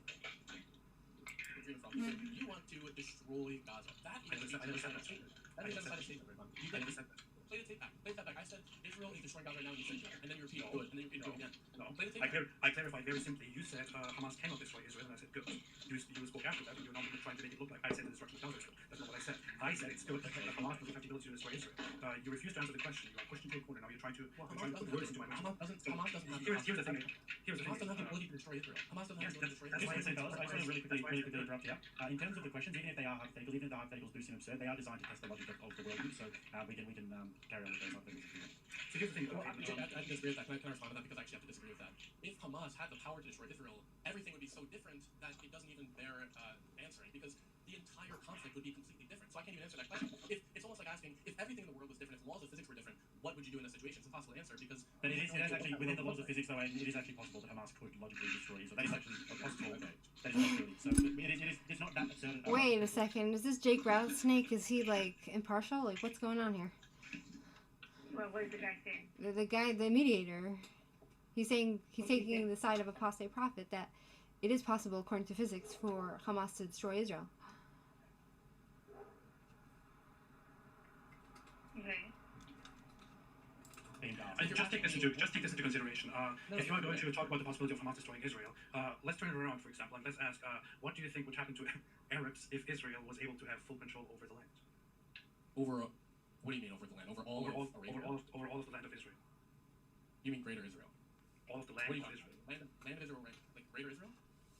You want to destroy Gaza. That is a genocide statement. That is a genocide statement, Ridvan. You I never said that. play the tape back. Play that back. I said Israel is destroying Gaza right now, and you said and then you repeat good, and then you repeat good again. No. Play the tape back. I clarified very simply. You said Hamas cannot destroy Israel, and I said good. You spoke after that, and you're now trying to make it look like I said the destruction of Israel. That's not what I said. I said it's good that Hamas doesn't have the ability to destroy Israel. You refuse to answer the question. You are pushed into a corner. Now you're trying to put words into my mouth. Hamas doesn't have Here's the thing. Hamas doesn't have the ability to destroy Israel. Hamas doesn't have the ability to destroy That's Israel. why I said I just want to really quickly interrupt here. In terms of the questions, even if they are hypothetical, even if the hypotheticals do seem absurd, they are designed to test the logic of the worldview. So we can carry on with those hypotheticals if you want. So here's the thing. Well, I disagree with that. Can I respond to that? Because I actually have to disagree with that. If Hamas had the power to destroy Israel, everything would be so different that it doesn't even bear answering, because the entire conflict would be completely different. So I can't even answer that question. If it's almost like asking, if everything in the world was different, if laws of physics were different, what would you do in that situation? It's impossible to answer, because... But it is actually, within the laws of physics, though, it is actually possible that Hamas could logically destroy Israel. That is actually a possible. That is a possibility. So it's not that absurd. Wait a second, is this Jake Rattlesnake? Is he like impartial? Like what's going on here? Well, what is the guy saying? The guy, the mediator, he's saying he's taking the side of Apostate prophet that it is possible, according to physics, for Hamas to destroy Israel. Okay. Just take this into consideration. If you are going to talk about the possibility of Hamas destroying Israel, let's turn it around, for example, and let's ask, what do you think would happen to Arabs if Israel was able to have full control over the land? Over... What do you mean over the land? Over all of the land of Israel. You mean Greater Israel? All of the land of Israel. Land of Israel, right? Like Greater Israel?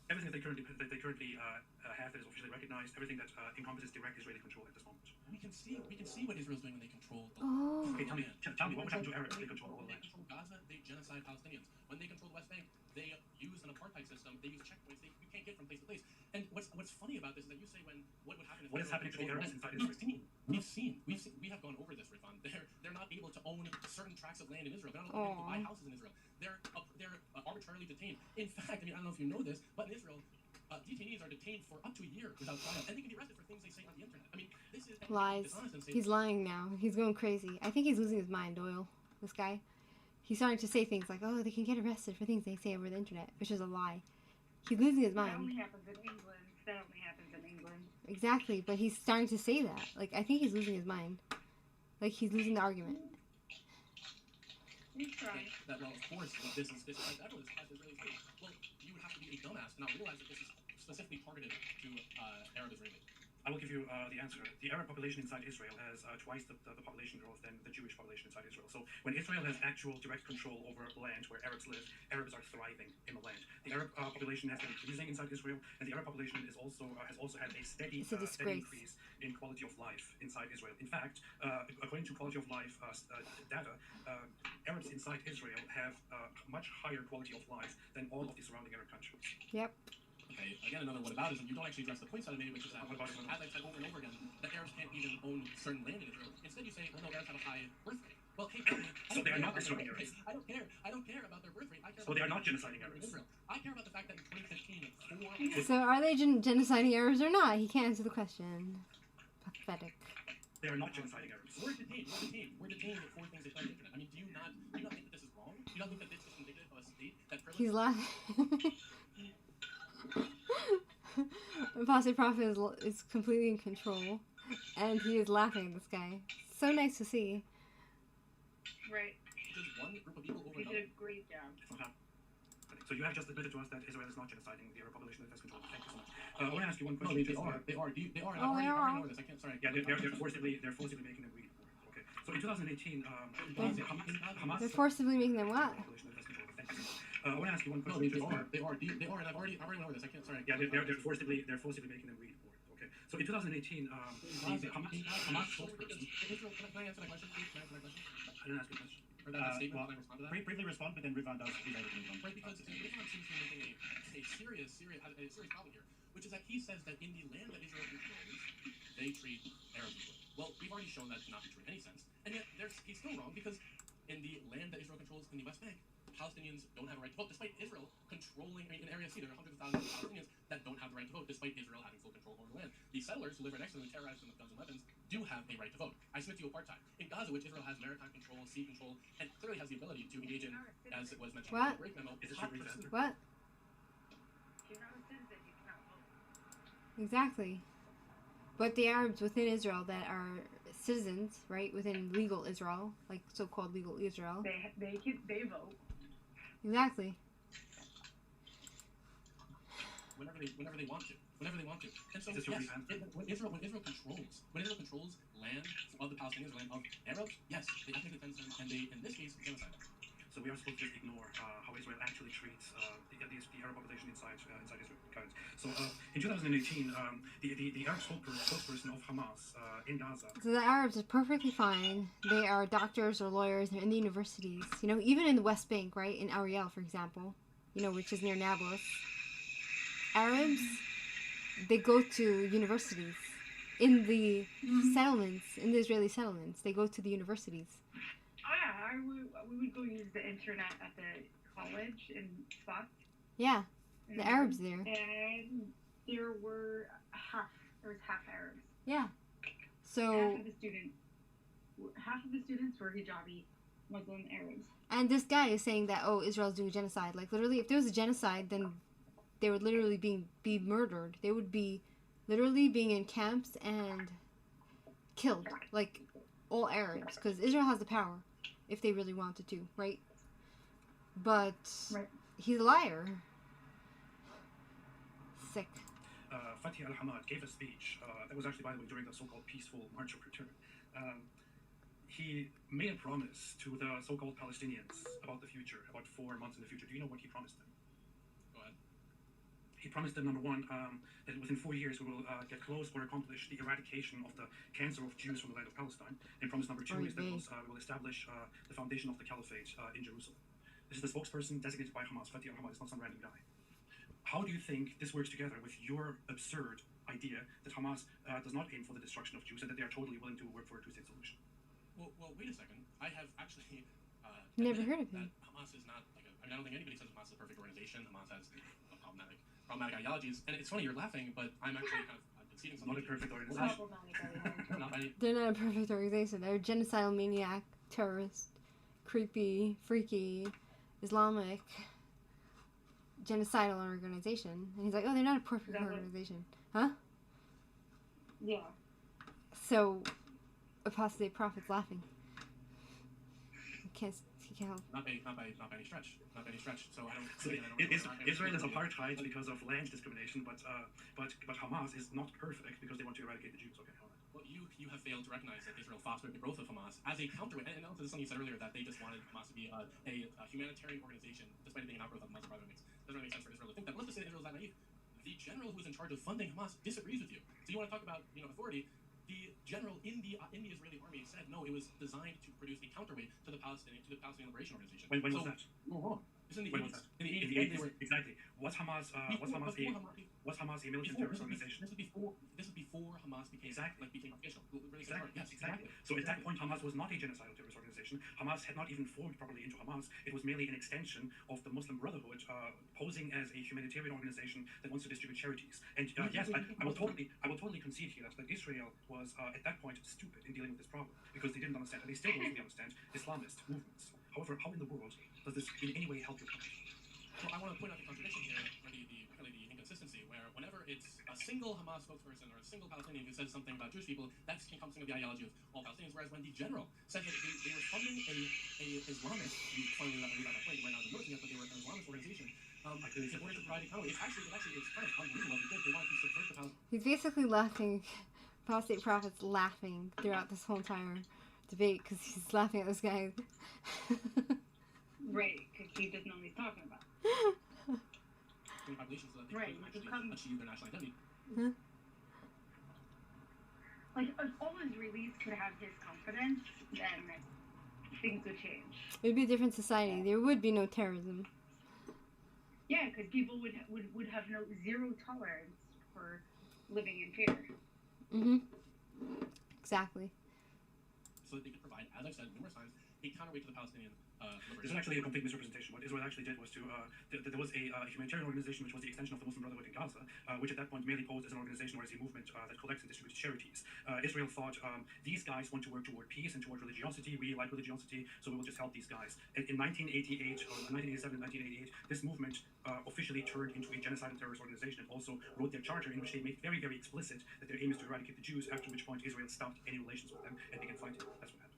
Everything that they currently have that is officially recognized, everything that encompasses direct Israeli control at this moment. We can see what Israel's doing when they control the Oh. Okay, tell me what would happen to Arabs if they control all When the they land? control Gaza, they genocide Palestinians. When they control the West Bank, they use an apartheid system. They use checkpoints. You can't get from place to place. And what's funny about this is that you say what would happen if What is happening to the Arabs inside Israel? We have gone over this, Ridvan. They're not able to own certain tracts of land in Israel. They're not able to buy houses in Israel. They're arbitrarily detained. In fact, I mean, I don't know if you know this, but in Israel, detainees are detained for up to a year without trial, and they can be arrested for things they say on the internet. I mean, this is Lies. He's lying now. He's going crazy. I think he's losing his mind, Doyle. This guy. He's starting to say things like, oh, they can get arrested for things they say over the internet, which is a lie. He's losing his That mind. only happens in England. That only happens in England. Exactly, but he's starting to say that. Like, I think he's losing his mind. Like, he's losing the argument. He's trying. That, well, of course, this is Israeli state. Well, you would have to be a dumbass to not realize that this is specifically targeted to Arab Israelis. I will give you the answer. The Arab population inside Israel has twice the population growth than the Jewish population inside Israel. So when Israel has actual direct control over land where Arabs live, Arabs are thriving in the land. The Arab population has been increasing inside Israel, and the Arab population is also has also had a steady increase in quality of life inside Israel. In fact, according to quality of life data, Arabs inside Israel have much higher quality of life than all of the surrounding Arab countries. Yep. Okay, again, another what about is that you don't actually address the points that I made, which is that, as I've said over and over again, that Arabs can't even own certain land in Israel. Instead, you say, well, no, Arabs have a high birth rate. Well, hey, tell me, So they are not destroying Arabs. I don't care about their birth rate. I care So about they are not genociding Arabs. Israel. I care about the fact that in 2015, So are they genociding Arabs or not? He can't answer the question. Pathetic. They are not genociding Arabs. We're detained for things they found on the internet. I mean, do you not think that this is wrong? Do you not think that this is indicative of a state that He's laughing. Apostate Prophet is completely in control, and he is laughing at this guy. So nice to see. Right. Just one group of people over He another. did a great job. So you have just admitted to us that Israel is not genociding the Arab population that has control. Thank you so much. I want to ask you one No, question. they are. They are. Oh, they are. This. I can't. Sorry. Yeah, they're forcibly making them read. Okay. So in 2018, Hamas. They're forcibly making them what? I want to ask you one No, question. they are, and I've already went over this. I can't. Sorry. Yeah, they're forcibly making them read more. Okay. So in 2018, Hamas spokesperson. Israel, can I answer that question? Please? Can I answer that question? I didn't ask you a question. Or that statement? well, Can I respond to that? Briefly respond, but then Ridvan does be able to move on. Right, because Ridvan seems to be making a serious problem here, which is that he says that in the land that Israel controls, they treat Arabs equally. Well, we've already shown that to not be true in any sense, and yet he's still wrong because in the land that Israel controls in the West Bank, Palestinians don't have a right to vote, despite Israel controlling. I mean, in Area C, there are hundreds of thousands of Palestinians that don't have the right to vote, despite Israel having full control over the land. The settlers who live right next to them and terrorize them with guns and weapons do have a right to vote. I submit to you apartheid. In Gaza, which Israel has maritime control, sea control, and clearly has the ability to engage in, as it was mentioned What? in the break memo, Is this hot your pursuit. answer? What? If you're not a citizen, you cannot vote. Exactly. But the Arabs within Israel that are citizens, right, within legal Israel, like so-called legal Israel. They vote. Exactly. Whenever they want to. And so Is this your yes, answer? when Israel controls land of the Palestinians, land of Arabs, yes, they ethnically cleanse them, and they, in this case, genocide them. So we are supposed to just ignore how Israel actually treats the Arab population inside Israel. Got it. So in 2018, the Arab spokesperson of Hamas in Gaza. So the Arabs are perfectly fine. They are doctors or lawyers. They're in the universities. You know, even in the West Bank, right? In Ariel, for example, you know, which is near Nablus. Arabs, they go to universities. In the settlements, in the Israeli settlements, they go to the universities. Oh yeah, we would go use the internet at the college in spots. Yeah, the Arabs there. And there was half Arabs. Yeah. So, half of the students were hijabi Muslim Arabs. and this guy is saying that, oh, Israel's doing genocide. Like, literally, if there was a genocide, then they would literally be murdered. They would be literally being in camps and killed. Like, all Arabs. Because Israel has the power, if they really wanted to, right? But Right. he's a liar. Sick. Fatih al-Hamad gave a speech that was actually, by the way, during the so-called peaceful March of Return. He made a promise to the so-called Palestinians about the future, about 4 months in the future. Do you know what he promised them? Go ahead. He promised them, number one, that within 4 years we will get close or accomplish the eradication of the cancer of Jews from the land of Palestine. And promise number two is that we will establish the foundation of the caliphate in Jerusalem. This is the spokesperson designated by Hamas. Fatih al-Hamad is not some random guy. How do you think this works together with your absurd idea that Hamas does not aim for the destruction of Jews and that they are totally willing to work for a two-state solution? Well, wait a second. I have actually Never admitted heard of him. that Hamas is not like I don't think anybody says Hamas is a perfect organization. Hamas has problematic ideologies, and it's funny you're laughing, but I'm actually kind of conceding Not a something. perfect organization. Not by any, They're not a perfect organization. They're a genocidal maniac, terrorist, creepy, freaky, Islamic, genocidal organization. And he's like, oh, they're not a perfect Exactly. organization. Huh? Yeah. So, Apostate Prophet's laughing. He can't help. not by any stretch. Not by any stretch. So I don't. So I don't Israel is apartheid because of land discrimination, but Hamas is not perfect because they want to eradicate the Jews. Okay, all right. Well, you have failed to recognize that Israel fostered the growth of Hamas as a counterweight. And also, this is something you said earlier that they just wanted Hamas to be a humanitarian organization, despite it being an outgrowth of Hamas. Doesn't really make sense for Israel to think that. Let's just say that Israel is that naive. The general who is in charge of funding Hamas disagrees with you. So you want to talk about authority? The general in the Israeli army said no, it was designed to produce a counterweight to the Palestinian Liberation Organization. When was that? It's in the When was 80s. that? In the In 80s. the 80s, exactly. Was Hamas a militant terrorist organization? This is before Hamas became official. Really Exactly. Yes, Exactly. So at that point, Hamas was not a genocidal terrorist organization. Hamas had not even formed properly into Hamas. It was merely an extension of the Muslim Brotherhood, posing as a humanitarian organization that wants to distribute charities. And yes, I will totally concede here that Israel was at that point stupid in dealing with this problem because they didn't understand, and they still don't really understand Islamist movements. However, how in the world does this in any way help your point? So I want to point out the contradiction here, or the inconsistency, where whenever it's a single Hamas spokesperson or a single Palestinian who says something about Jewish people, that's encompassing of the ideology of all Palestinians, whereas when the general said that they were funding a Islamist, finally not that point right now they're noticing it, but they were an Islamist organization, in order to provide economy. It's kind of unbelievable because they wanted to subvert the Palestinians. He's basically laughing. Apostate Prophet's laughing throughout this whole entire debate because he's laughing at this guy. Right, because he doesn't know what he's talking about. The population so that they Right, could you actually become- achieve their national identity. Like, if all Israelis could have his confidence, then things would change. It would be a different society. There would be no terrorism. Yeah, because people would have zero tolerance for living in fear. Mm-hmm. Exactly. So that they could provide, as I've said numerous times, a counterweight to the Palestinian This is actually a complete misrepresentation. What Israel actually did was there was a humanitarian organization which was the extension of the Muslim Brotherhood in Gaza, which at that point merely posed as an organization or as a movement that collects and distributes charities. Israel thought these guys want to work toward peace and toward religiosity. We like religiosity, so we will just help these guys. In 1988, or 1987, 1988, this movement officially turned into a genocidal terrorist organization and also wrote their charter in which they made very, very explicit that their aim is to eradicate the Jews, after which point Israel stopped any relations with them and began fighting. That's what happened.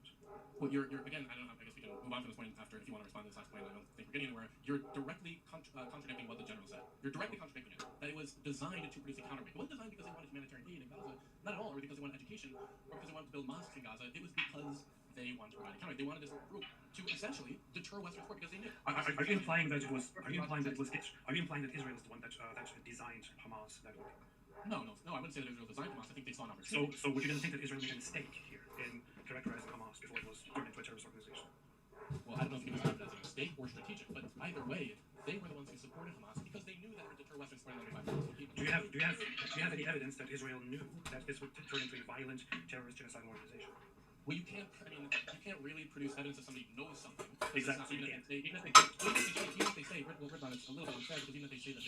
Well, you're again, I guess we can move on from this point after if you want to respond to this last point. I don't think we're getting anywhere. You're directly contradicting what the general said. You're directly contradicting it. That it was designed to produce a counterweight. It wasn't designed because they wanted humanitarian aid in Gaza. Not at all. Or because they wanted education. Or because they wanted to build mosques in Gaza. It was because they wanted to provide a counterweight. They wanted this group to essentially deter Western support because they knew. Are you implying that it was? Are you implying that Israel is the one that designed Hamas that way? No, I wouldn't say that Israel designed Hamas. I think they saw an opportunity. So would you then think that Israel made a mistake here in characterizing Hamas before it was turned into a terrorist organization? Well, I don't know if you can describe it as a mistake or strategic, but either way, they were the ones who supported Hamas because they knew that it would deter Western support and Palestinian people. Do you have any evidence that Israel knew that this would turn into a violent terrorist genocidal organization? Well, you can't really produce evidence that somebody knows something. Exactly. Even if they say, well, Ridwan, it's a little bit unfair because even if they say that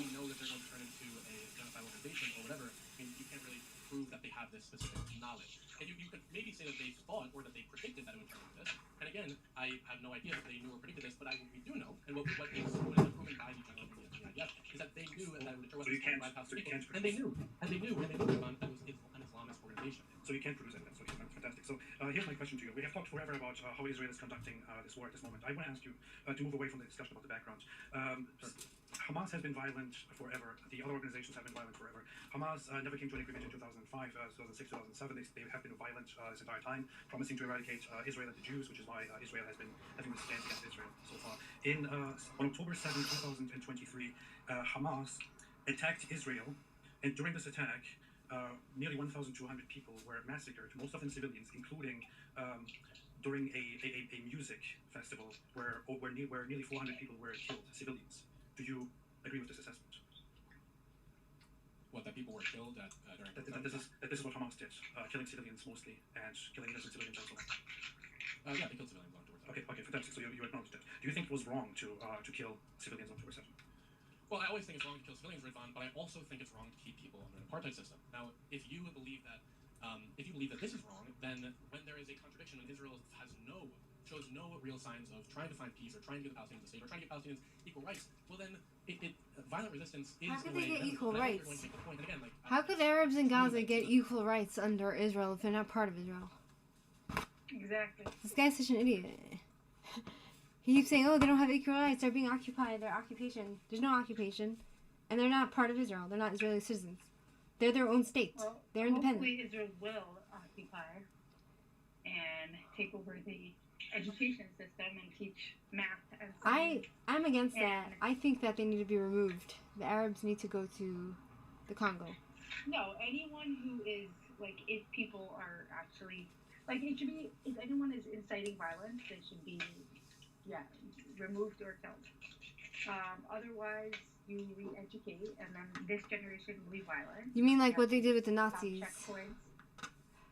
we know that they're going to turn into a genocidal organization or whatever, I mean, you can't really prove that they have this specific knowledge. And you could maybe say that they thought or that they predicted that it would turn into this. And again, I have no idea if they knew or predicted this, but we do know, and what is proven by the general of the IDF is that they knew and that it would deter Western support by Palestinian people. And they knew, Ridwan, that it was an Islamist organization. So you can't produce evidence. Okay, that's fantastic. So here's my question to you. We have talked forever about how Israel is conducting this war at this moment. I want to ask you to move away from the discussion about the background. Hamas has been violent forever. The other organizations have been violent forever. Hamas never came to an agreement in 2005, 2006, 2007. They have been violent this entire time, promising to eradicate Israel and the Jews, which is why Israel has been having this stance against Israel so far. On October 7, 2023, Hamas attacked Israel, and during this attack, nearly 1,200 people were massacred, most of them civilians, including during a music festival where nearly 400 people were killed, civilians. Do you agree with this assessment? What, that people were killed at during that this is what Hamas did, killing civilians mostly, and killing innocent civilians also. Yeah, they killed civilians afterwards. Okay, fantastic. So you acknowledge that. Do you think it was wrong to kill civilians on October 7? Well, I always think it's wrong to kill civilians, Ridwan, but I also think it's wrong to keep people under an apartheid system. Now, if you believe that this is wrong, then when there is a contradiction and Israel shows no real signs of trying to find peace or trying to give the Palestinians a state or trying to give Palestinians equal rights, well then violent resistance is How could the way. they get equal rights? Again, How could Arabs in Gaza get equal rights under Israel if they're not part of Israel? Exactly. This guy's such an idiot. He keeps saying, oh, they don't have equal rights. They're being occupied. They're occupation. There's no occupation. And they're not part of Israel. They're not Israeli citizens. They're their own state. Well, they're independent. Hopefully Israel will occupy and take over the education system and teach math and science. I'm against that. I think that they need to be removed. The Arabs need to go to the Congo. No, anyone who is, like, if people are actually, like, it should be, if anyone is inciting violence, they should be, removed or killed. Otherwise, you re-educate, and then this generation will be violent. You mean like what they did with the Nazis? Checkpoints.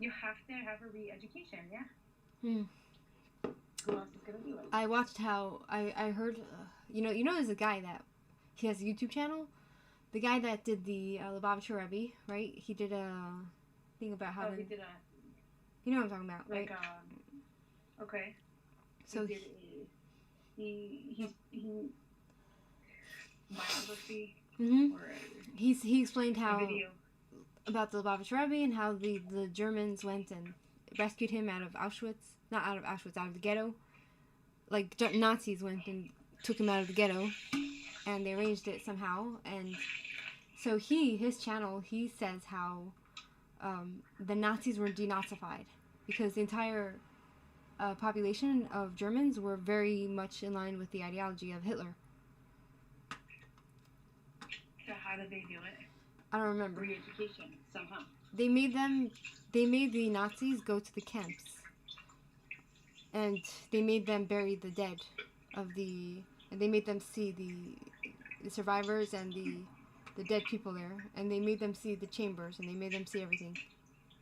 You have to have a re-education, yeah? Hmm. Who else is gonna do it? I watched how, I heard, you know there's a guy that, he has a YouTube channel? The guy that did the Lubavitcher Rebbe, right? He did a thing about how he did a... You know what I'm talking about, right? Like, okay. So he did he biography or he explained how video. About the Lubavitcher Rebbe and how the Germans went and rescued him out of Auschwitz. Not out of Auschwitz, out of the ghetto. Like, Nazis went and took him out of the ghetto, and they arranged it somehow. And so his channel, he says how the Nazis were denazified. because the entire population of Germans were very much in line with the ideology of Hitler. So how did they do it? I don't remember. Re-education somehow. They made the Nazis go to the camps, and they made them bury the dead and they made them see the survivors and the dead people there, and they made them see the chambers, and they made them see everything.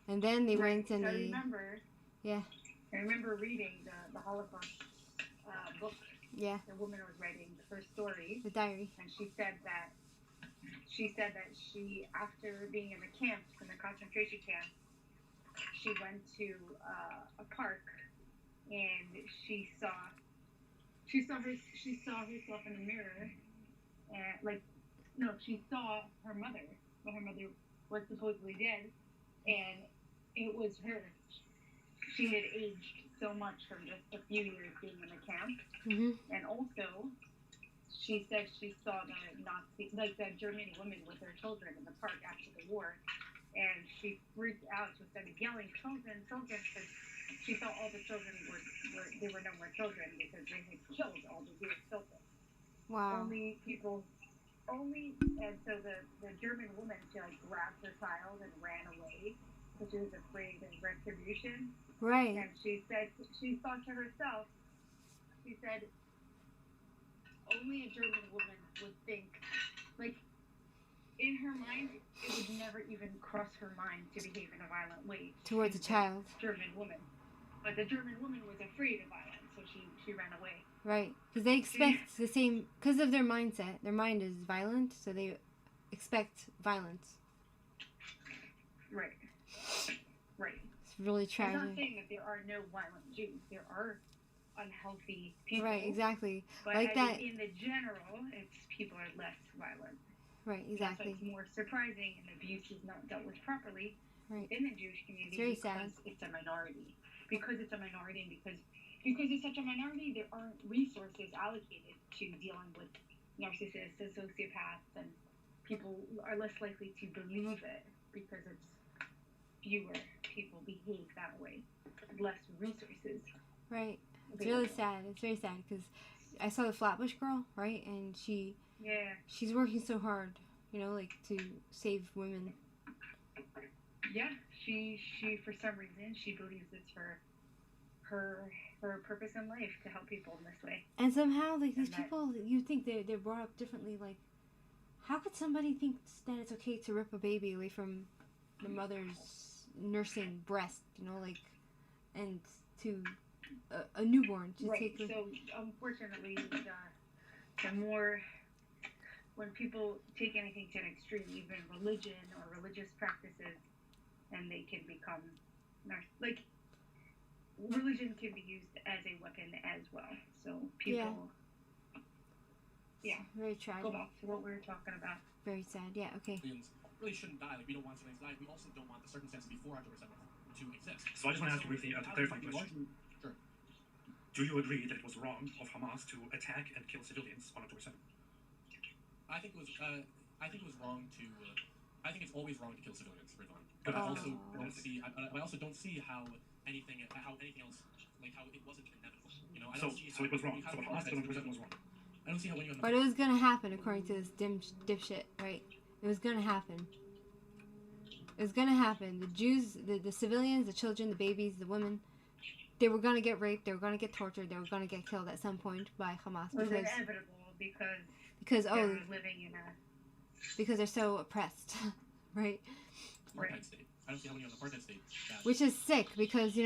And then they went and I they... remember. Yeah. I remember reading the Holocaust book. Yeah. The woman was writing her story. The diary. And she said that she, after being in the camps, in the concentration camp, she went to a park, and she saw herself in the mirror, and she saw her mother, but her mother was supposedly dead, and it was her. She had aged so much from just a few years being in the camp, and also she said she saw the Nazi, like the German woman with her children in the park after the war, and she freaked out. She started yelling, "Children, children!" because she thought all the children were no more children because they had killed all the Jewish children. Wow. And so the German woman, she like grabbed her child and ran away because she was afraid of retribution. Right. And she thought to herself, she said, only a German woman would think, like, in her mind, it would never even cross her mind to behave in a violent way towards a child. German woman. But the German woman was afraid of violence, so she ran away. Right. Because they expect the same, because of their mindset. Their mind is violent, so they expect violence. Right. Right. It's really tragic. I'm not saying that there are no violent Jews. There are unhealthy people. Right, exactly. But like that. In the general, people are less violent. Right, exactly. That's why it's more surprising, and abuse is not dealt with properly in the Jewish community. It's very because sad. It's a minority. Because it's a minority, and because it's such a minority, there aren't resources allocated to dealing with narcissists and sociopaths, and people are less likely to believe it because it's fewer people behave that way, less resources. Right. It's really sad. It's very sad because I saw the Flatbush girl, right? And she's working so hard, to save women. Yeah, she for some reason she believes it's her purpose in life to help people in this way. And somehow, these people, you think they're brought up differently. Like, how could somebody think that it's okay to rip a baby away from the mother's nursing breast? And to a newborn to take. So unfortunately, the more when people take anything to an extreme, even religion or religious practices, and they can become religion can be used as a weapon as well. So people, very tragic. Go back to what we were talking about. Very sad. Yeah. Okay. Really shouldn't die. Like, we don't want civilians to die. We also don't want the circumstances before October 7th to exist. So I just want to ask you briefly a clarifying question. Sure. Do you agree that it was wrong of Hamas to attack and kill civilians on October 7th? I think it was wrong to. I think it's always wrong to kill civilians, Ridwan. But I also don't see. I also don't see how anything else, like how it wasn't inevitable. I don't see how it was wrong. So what Hamas did on October 7th was wrong. I don't see how when you. But it was gonna happen according to this dipshit, right? It was gonna happen. It was gonna happen. The Jews, the civilians, the children, the babies, the women, they were gonna get raped. They were gonna get tortured. They were gonna get killed at some point by Hamas It was inevitable because they're living in a. Because they're so oppressed, right? Apartheid state. I don't see how when you're in an apartheid state. Which is sick because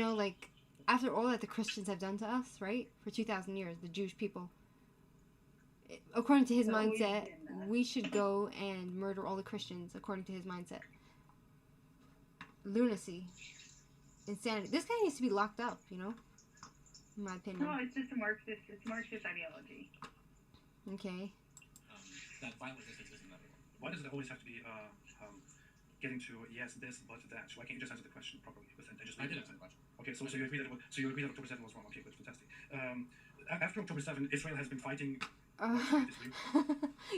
after all that the Christians have done to us, right, for 2,000 years, the Jewish people. According to his mindset, we should go and murder all the Christians. According to his mindset, lunacy, insanity. This guy needs to be locked up. In my opinion. No, it's just a Marxist. It's Marxist ideology. Okay. That violent resistance is inevitable. Why does it always have to be getting to yes, this, but that? Why can't you just answer the question properly? I did answer the question. Okay, so you agree that October 7 was wrong. Okay, good, fantastic. After October 7, Israel has been fighting.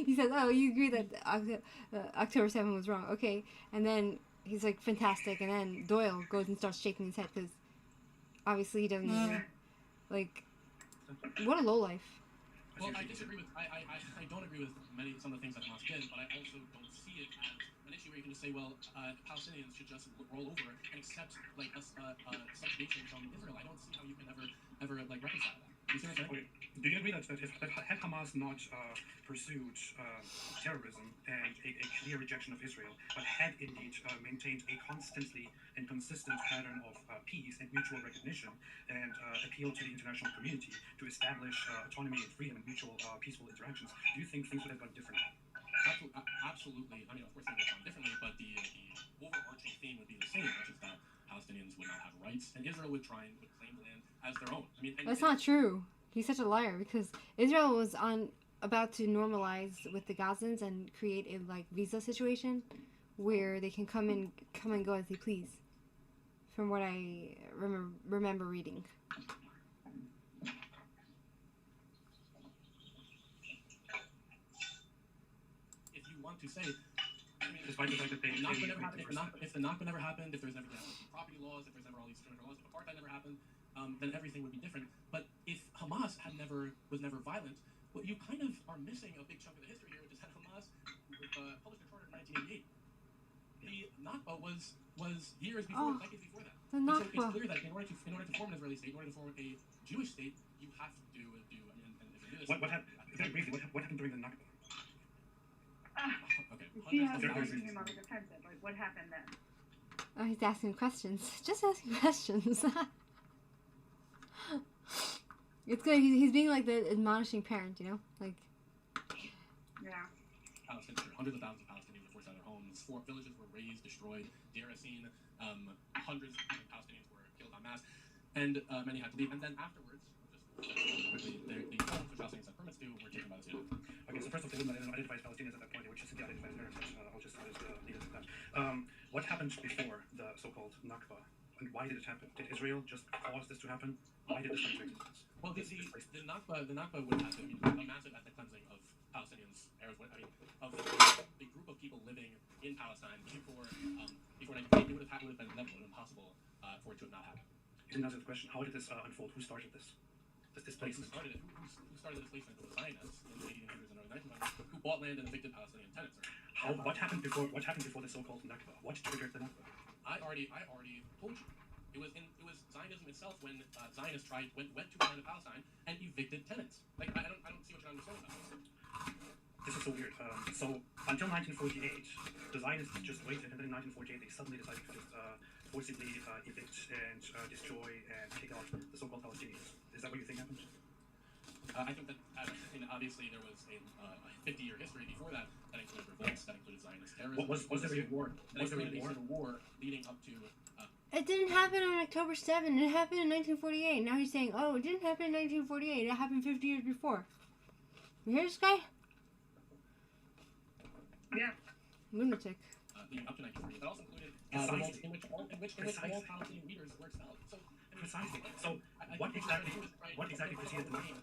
He says, "Oh, you agree that October 7 was wrong?" Okay, and then he's like, "Fantastic!" And then Doyle goes and starts shaking his head because obviously he doesn't even, like, what a lowlife. Well, I disagree with. I don't agree with some of the things that Hamas did, but I also don't see it as an issue where you can just say, well, Palestinians should just roll over and accept like a subjugation from Israel. I don't see how you can ever like reconcile that. You see what I'm saying? Okay. Do you agree that had Hamas not pursued terrorism and a clear rejection of Israel, but had indeed maintained a constantly and consistent pattern of peace and mutual recognition and appealed to the international community to establish autonomy and freedom and mutual peaceful interactions, do you think things would have gone differently? Absolutely. I mean, of course, things would have gone differently, but the overarching theme would be the same, which is that Palestinians would not have rights, and Israel would claim the land as their own. I mean, That's not true. He's such a liar because Israel was about to normalize with the Gazans and create a like visa situation where they can come and go as they please. From what I remember reading. If you want to say, I mean, Despite the fact that if the Nakba never happened, if there's never been property laws, if there's never all these discriminatory laws, if apartheid never happened, then everything would be different. But if Hamas was never violent, well, you kind of are missing a big chunk of the history here, which is that Hamas published their charter in 1988. The Nakba was years before, decades before that. The Nakba. So it's clear that in order to form an Israeli state, in order to form a Jewish state, you have to do. I mean, and if you do this, What happened during the Nakba? Okay. She has taken him on the defensive. Like, what happened then? Oh, he's asking questions. Just asking questions. It's good. He's being like the admonishing parent, you know? Like. Yeah. Hundreds of thousands of Palestinians were forced out of their homes. 4 villages were razed, destroyed. Deir Yassin, hundreds of Palestinians were killed en masse, and many had to leave. And then afterwards, just quickly, the homes which Palestinians had permits to were taken by the state. Okay, so first off, they wouldn't identify as Palestinians at that point. They would just simply identify as Arabs. I'll just leave it at that. What happened before the so-called Nakba? And why did it happen? Did Israel just cause this to happen? Why did this come to existence? Well, the Nakba would have been a massive ethnic cleansing of Palestinians, Arabs. I mean, of the group of people living in Palestine before 1948. It would have been inevitable and impossible for it to have not happened. You didn't answer the question. How did this unfold? Who started this? This displacement? Who started the displacement? It was Zionists in the 1800s and early 1900s who bought land and evicted Palestinian tenants. What happened before the so-called Nakba? What triggered the Nakba? I already told you. It was Zionism itself when Zionists went to the land of Palestine and evicted tenants. Like I don't see what you're understanding about this. This is so weird. So until 1948, the Zionists just waited, and then in 1948 they suddenly decided to just forcibly evict and destroy and kick out the so-called Palestinians. Is that what you think happened? I think that obviously there was a 50-year history before that included revolts, that included Zionist terrorism. Was there a war? Was there a civil war leading up to? It didn't happen on October 7th. It happened in 1948. Now he's saying, oh, it didn't happen in 1948. It happened 50 years before. You hear this guy? Yeah. Lunatic. Leading up to 1948. That also included revolts in which all Palestinian leaders were expelled. So precisely. So what exactly preceded the Nakba?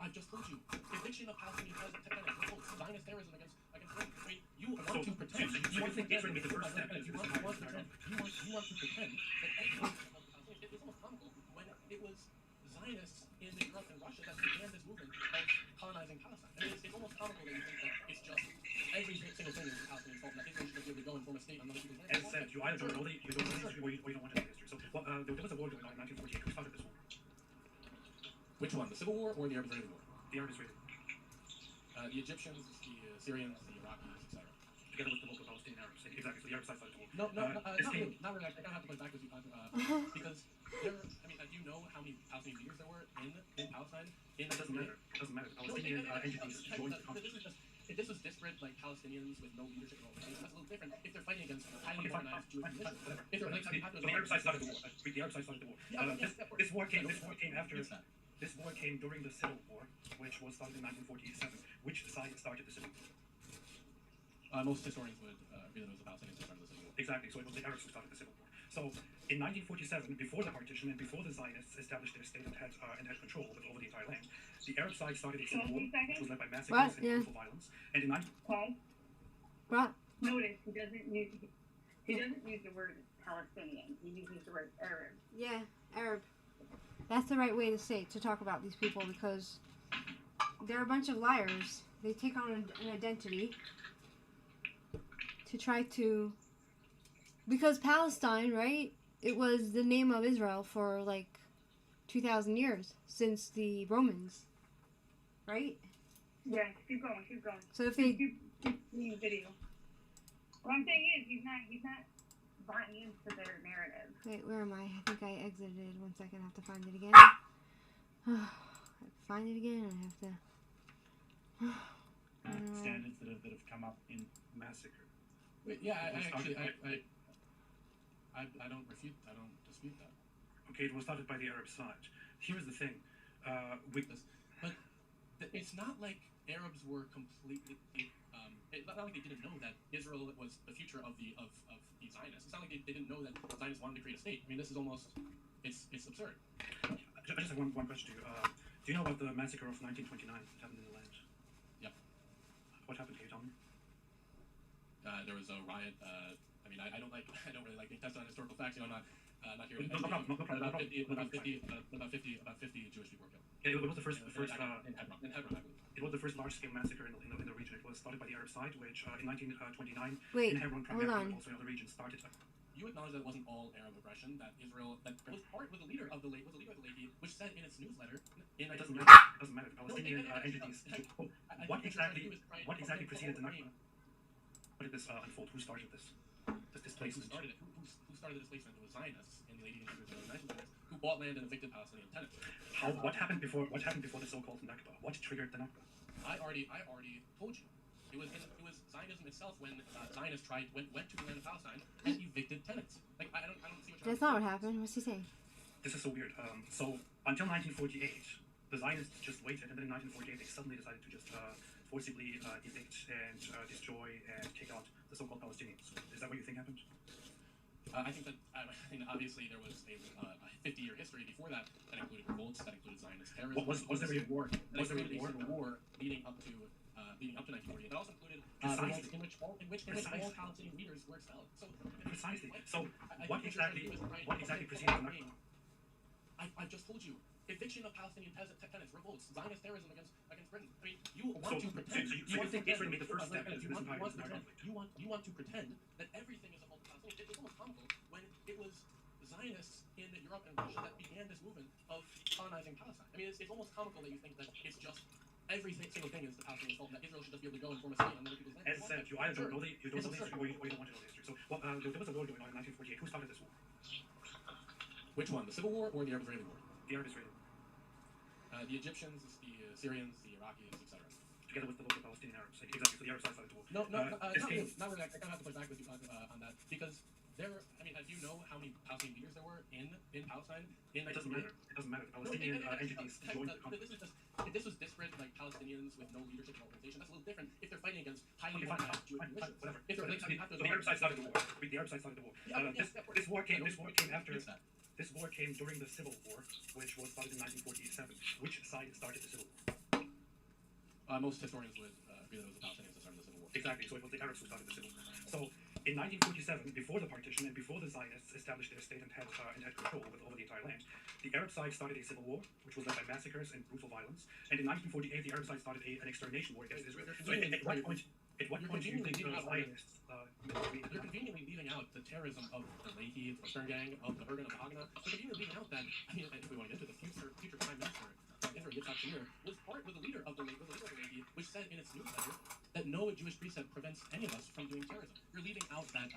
I've just told you. Eviction of Palestinian tenants, revolts, Zionist terrorism against women. I mean, you want to pretend. You want to pretend that everything about Palestinians. You want to pretend that everything about the Palestinians. It's almost comical when it was Zionists in Europe and Russia that began this movement of colonizing Palestine. I mean, it's almost comical that you think that it's just every single thing is the Palestinians' fault, and that Israel should be able to go and form a state on other people's land. As said, you either don't know the history or you don't want to know the history. So there was a war going on in 1948. Who started this war? Which one? The Civil War or the Arab-Israeli War? The Arab-Israeli. The Egyptians, the Syrians, the Iraqis, etc. Together with the local Palestinian Arabs. Exactly. So the Arab side started the war. Not really. I kind of have to go back because there. I mean, do you know how many Palestinian leaders there were in Palestine? It doesn't matter. It doesn't matter. Palestinian entities joined the conflict. If this was disparate, like Palestinians with no leadership and all that, that's a little different. If they're fighting against highly organized Jewish militias, if they're like the Arab side started the war. The Arab side started the war. This war came after. This war came during the Civil War, which was started in 1947. Which side started the Civil War? Most historians would agree that it was the Palestinians who started the Civil War. Exactly. So it was the Arabs who started the Civil War. So in 1947, before the partition and before the Zionists established their state and had control over the entire land, the Arab side started a civil war, which was led by massacres and brutal violence. And in What? Notice he doesn't use the word Palestinian. He uses the word Arab. Yeah, Arab. That's the right way to talk about these people, because they're a bunch of liars. They take on an identity to try to... Because Palestine, right? It was the name of Israel for like 2,000 years since the Romans, right? Yeah, keep going. So if they... Keep seeing the video. What I'm saying is, he's not buying into their narrative. Wait, where am I? I think I exited. 1 second, I have to find it again. I have to find it again. I have to... Standards that have come up in Massacre. Wait, yeah, I don't refute. I don't dispute that. Okay, it was started by the Arab side. Here's the thing. But it's not like Arabs were completely. It's not like they didn't know that Israel was the future of the Zionists. It's not like they didn't know that Zionists wanted to create a state. I mean, this is almost. It's absurd. I just have one question to you. Do you know about the massacre of 1929 that happened in the land? Yep. What happened? Can you tell me? There was a riot. I mean, I don't really like being tested on historical facts. You know, I'm not here. No problem. About 50 Jewish people were killed. Yeah, it was the first. In Hebron, I believe. It was the first large-scale massacre in the region. It was started by the Arab side, which in 1929 Wait, in Hebron, hold primarily, on. also in other regions, started. You acknowledge that it wasn't all Arab aggression. That Israel, that was the leader of the Leahy, which said in its newsletter. It doesn't matter. It doesn't matter. The Palestinian entities. What exactly preceded the Nakba? How did this unfold? Who started this? This displacement. Who started the displacement? It was Zionists in the late 1800s and 1900s who bought land and evicted Palestinian tenants. What happened before the so-called Nakba? What triggered the Nakba? I already told you. It was Zionism itself when Zionists went to the land of Palestine and evicted tenants. Like I don't see what you're That's not what happened. What's he saying? This is so weird. So until 1948, the Zionists just waited, and then in 1948 they suddenly decided to just forcibly evict and destroy and kick out the so-called Palestinians. Is that what you think happened? I think obviously there was a 50-year history before that included revolts, that included Zionist terrorism. Was there a war? Was there a war? Civil war leading up to 1948. It also included revolts in which all Palestinian leaders were expelled. So precisely. So what exactly preceded the Nakba? I just told you. Eviction of Palestinian tenants, revolts, Zionist terrorism against Britain. I mean, you want to pretend. You think Israel made the first step into this entire conflict? You want to pretend that everything is a fault of Palestinians. It was almost comical when it was Zionists in Europe and Russia that began this movement of colonizing Palestine. I mean, it's almost comical that you think that it's just every single thing is the Palestinians' fault, and that Israel should just be able to go and form a state on other people's land. As said, you either don't know the history or you don't want to know the history. So there was a war going on in 1948. Who started this war? Which one? The Civil War or the Arab-Israeli War? The Arab-Israeli. The Egyptians, the Syrians, the Iraqis, etc. Together with the local Palestinian Arabs. Exactly, so the Arab side started the war. Not really. I kind of have to push back with you on that because do you know how many Palestinian leaders there were in Palestine? It doesn't matter. It doesn't matter. The Palestinian entities joined the conflict. If this was disparate, like Palestinians with no leadership and organization, that's a little different. If they're fighting against highly organized Jewish militias, whatever. The Arab side started the war. The Arab side started the war. This war came after. This war came during the Civil War, which was started in 1947. Which side started the Civil War? Most historians would agree that it was the Palestinians that started the Civil War. Exactly, so it was the Arabs who started the Civil War. So in 1947, before the partition and before the Zionists established their state and had control over the entire land, the Arab side started a civil war, which was led by massacres and brutal violence. And in 1948, the Arab side started an extermination war against Israel. So at what point do you think the Zionists... You're conveniently leaving out the terrorism of the Leahy, the Stern Gang, of the Bergen, of the Haganah. You're conveniently leaving out that, if we want to get into the future Prime Minister of Israel, Yitzhak Shamir, was the leader of the Leahy, which said in its newsletter that no Jewish precept prevents any of us from doing terrorism. You're leaving out that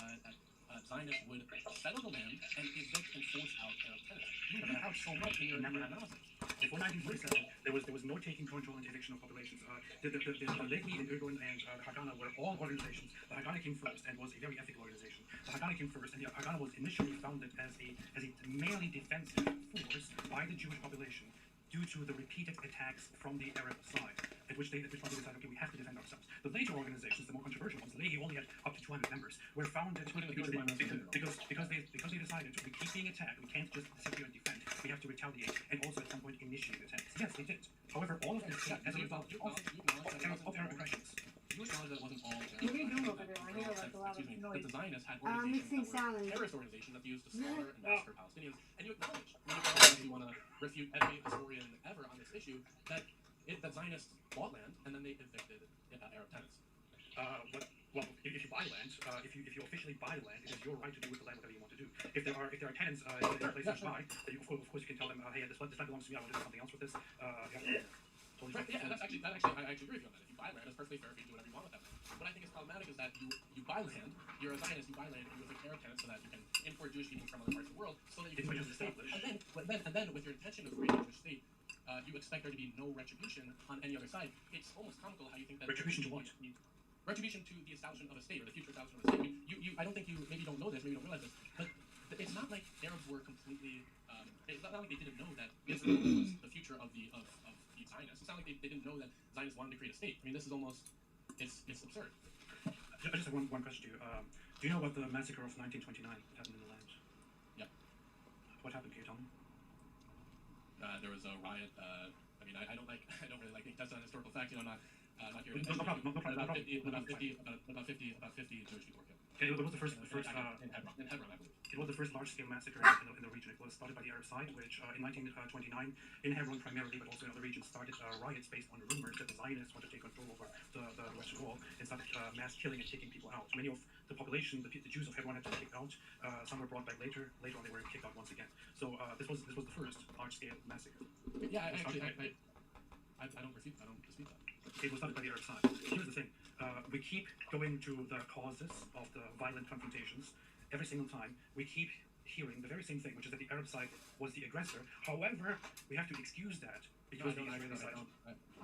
Zionists would settle the land and evict and force out Arab tenants. You leave out so much in your analysis. Before 1947, there was no taking control and eviction of populations. The Lehi and Irgun and the Haganah were all organizations. The Haganah came first and was a very ethical organization. The Haganah came first, and the Haganah was initially founded as a mainly defensive force by the Jewish population due to the repeated attacks from the Arab side, at which they decided, okay, we have to defend ourselves. The later organizations, the more controversial ones, Lehi only had up to 200 members, were founded because they decided we keep being attacked, we can't just sit here and defend, we have to retaliate, and also at some point initiate attacks. Yes, they did. However, all of this came as a result of Arab aggressions. you acknowledge that it wasn't all What are you doing over there? I hear like a lot of excuse me, noise. that the Zionists had mixing organizations that were salad. terrorist organizations that used to slaughter and massacre Palestinians, and you acknowledge, if you want to refute every historian ever on this issue, that Zionists bought land and then they evicted Arab tenants. Well, if you buy land, if you officially buy land, it is your right to do with the land whatever you want to do. If there are tenants in a place to buy, then of course you can tell them, hey, this land belongs to me. I want to do something else with this. Totally Right, yeah, and I actually agree with you on that. If you buy land, it's perfectly fair for you to do whatever you want with that land. What I think is problematic is that you buy land, you're a Zionist, you buy land, and you evict Arab tenants so that you can import Jewish people from other parts of the world, so that you can build a state. And then with your intention of creating a Jewish state, you expect there to be no retribution on any other side. It's almost comical how you think that Retribution to what? Retribution to the establishment of a state or the future establishment of a state. I don't think you maybe don't know this, maybe you don't realize this, but it's not like Arabs were completely. It's not like they didn't know that Israel was the future of the Zionists. It's not like they didn't know that Zionists wanted to create a state. I mean, this is almost it's absurd. I just have one question to you. Do you know about the massacre of 1929 that happened in the land? Yeah. What happened? Can you tell me? There was a riot. I mean, I don't really like being tested on historical facts. You know, not here. No problem. About 50 Jewish people were killed. Okay, it was the first in Hebron, I believe. It was the first large-scale massacre in the region. It was started by the Arab side, which in 1929, in Hebron primarily, but also in other regions, started riots based on rumors that the Zionists want to take control over the Western Wall and started mass killing and kicking people out. Many of the population, the Jews of Hebron, had to be kicked out. Some were brought back later. Later on, they were kicked out once again. So this was the first large-scale massacre. Yeah, I don't dispute that. It was started by the Arab side. Here's the thing. We keep going to the causes of the violent confrontations every single time. We keep hearing the very same thing, which is that the Arab side was the aggressor. However, we have to excuse that because the Israeli side.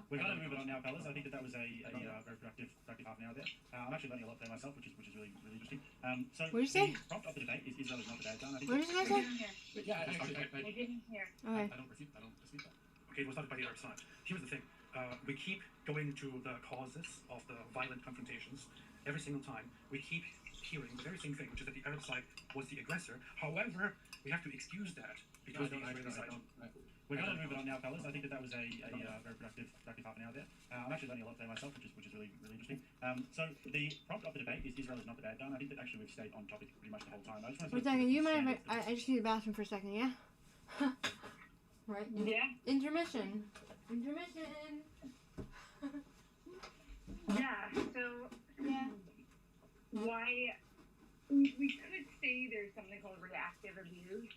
We're going to move it on now, fellas. I think that was a very productive half an hour there. I'm actually learning a lot there myself, which is really interesting. So What did you say? The prompt of the debate is Israel is not the bad guy. I think What did you guys say? Yeah, I didn't hear. Okay. I don't dispute that. Okay, it was started by the Arab side. Here's the thing. We keep going to the causes of the violent confrontations every single time. We keep hearing the very same thing, which is that the Arab side was the aggressor. However, we have to excuse that because the Israeli side. We're going to move it on now, fellas. I think that was a very productive half an hour there. I'm actually learning a lot there myself, which is really interesting. So the prompt of the debate is Israel is not the bad guy. I think that actually we've stayed on topic pretty much the whole time. I just want to One second, you mind if I just need the bathroom for a second, yeah? Right? Yeah. Intermission. Yeah. So. Yeah. Why? We could say there's something called reactive abuse.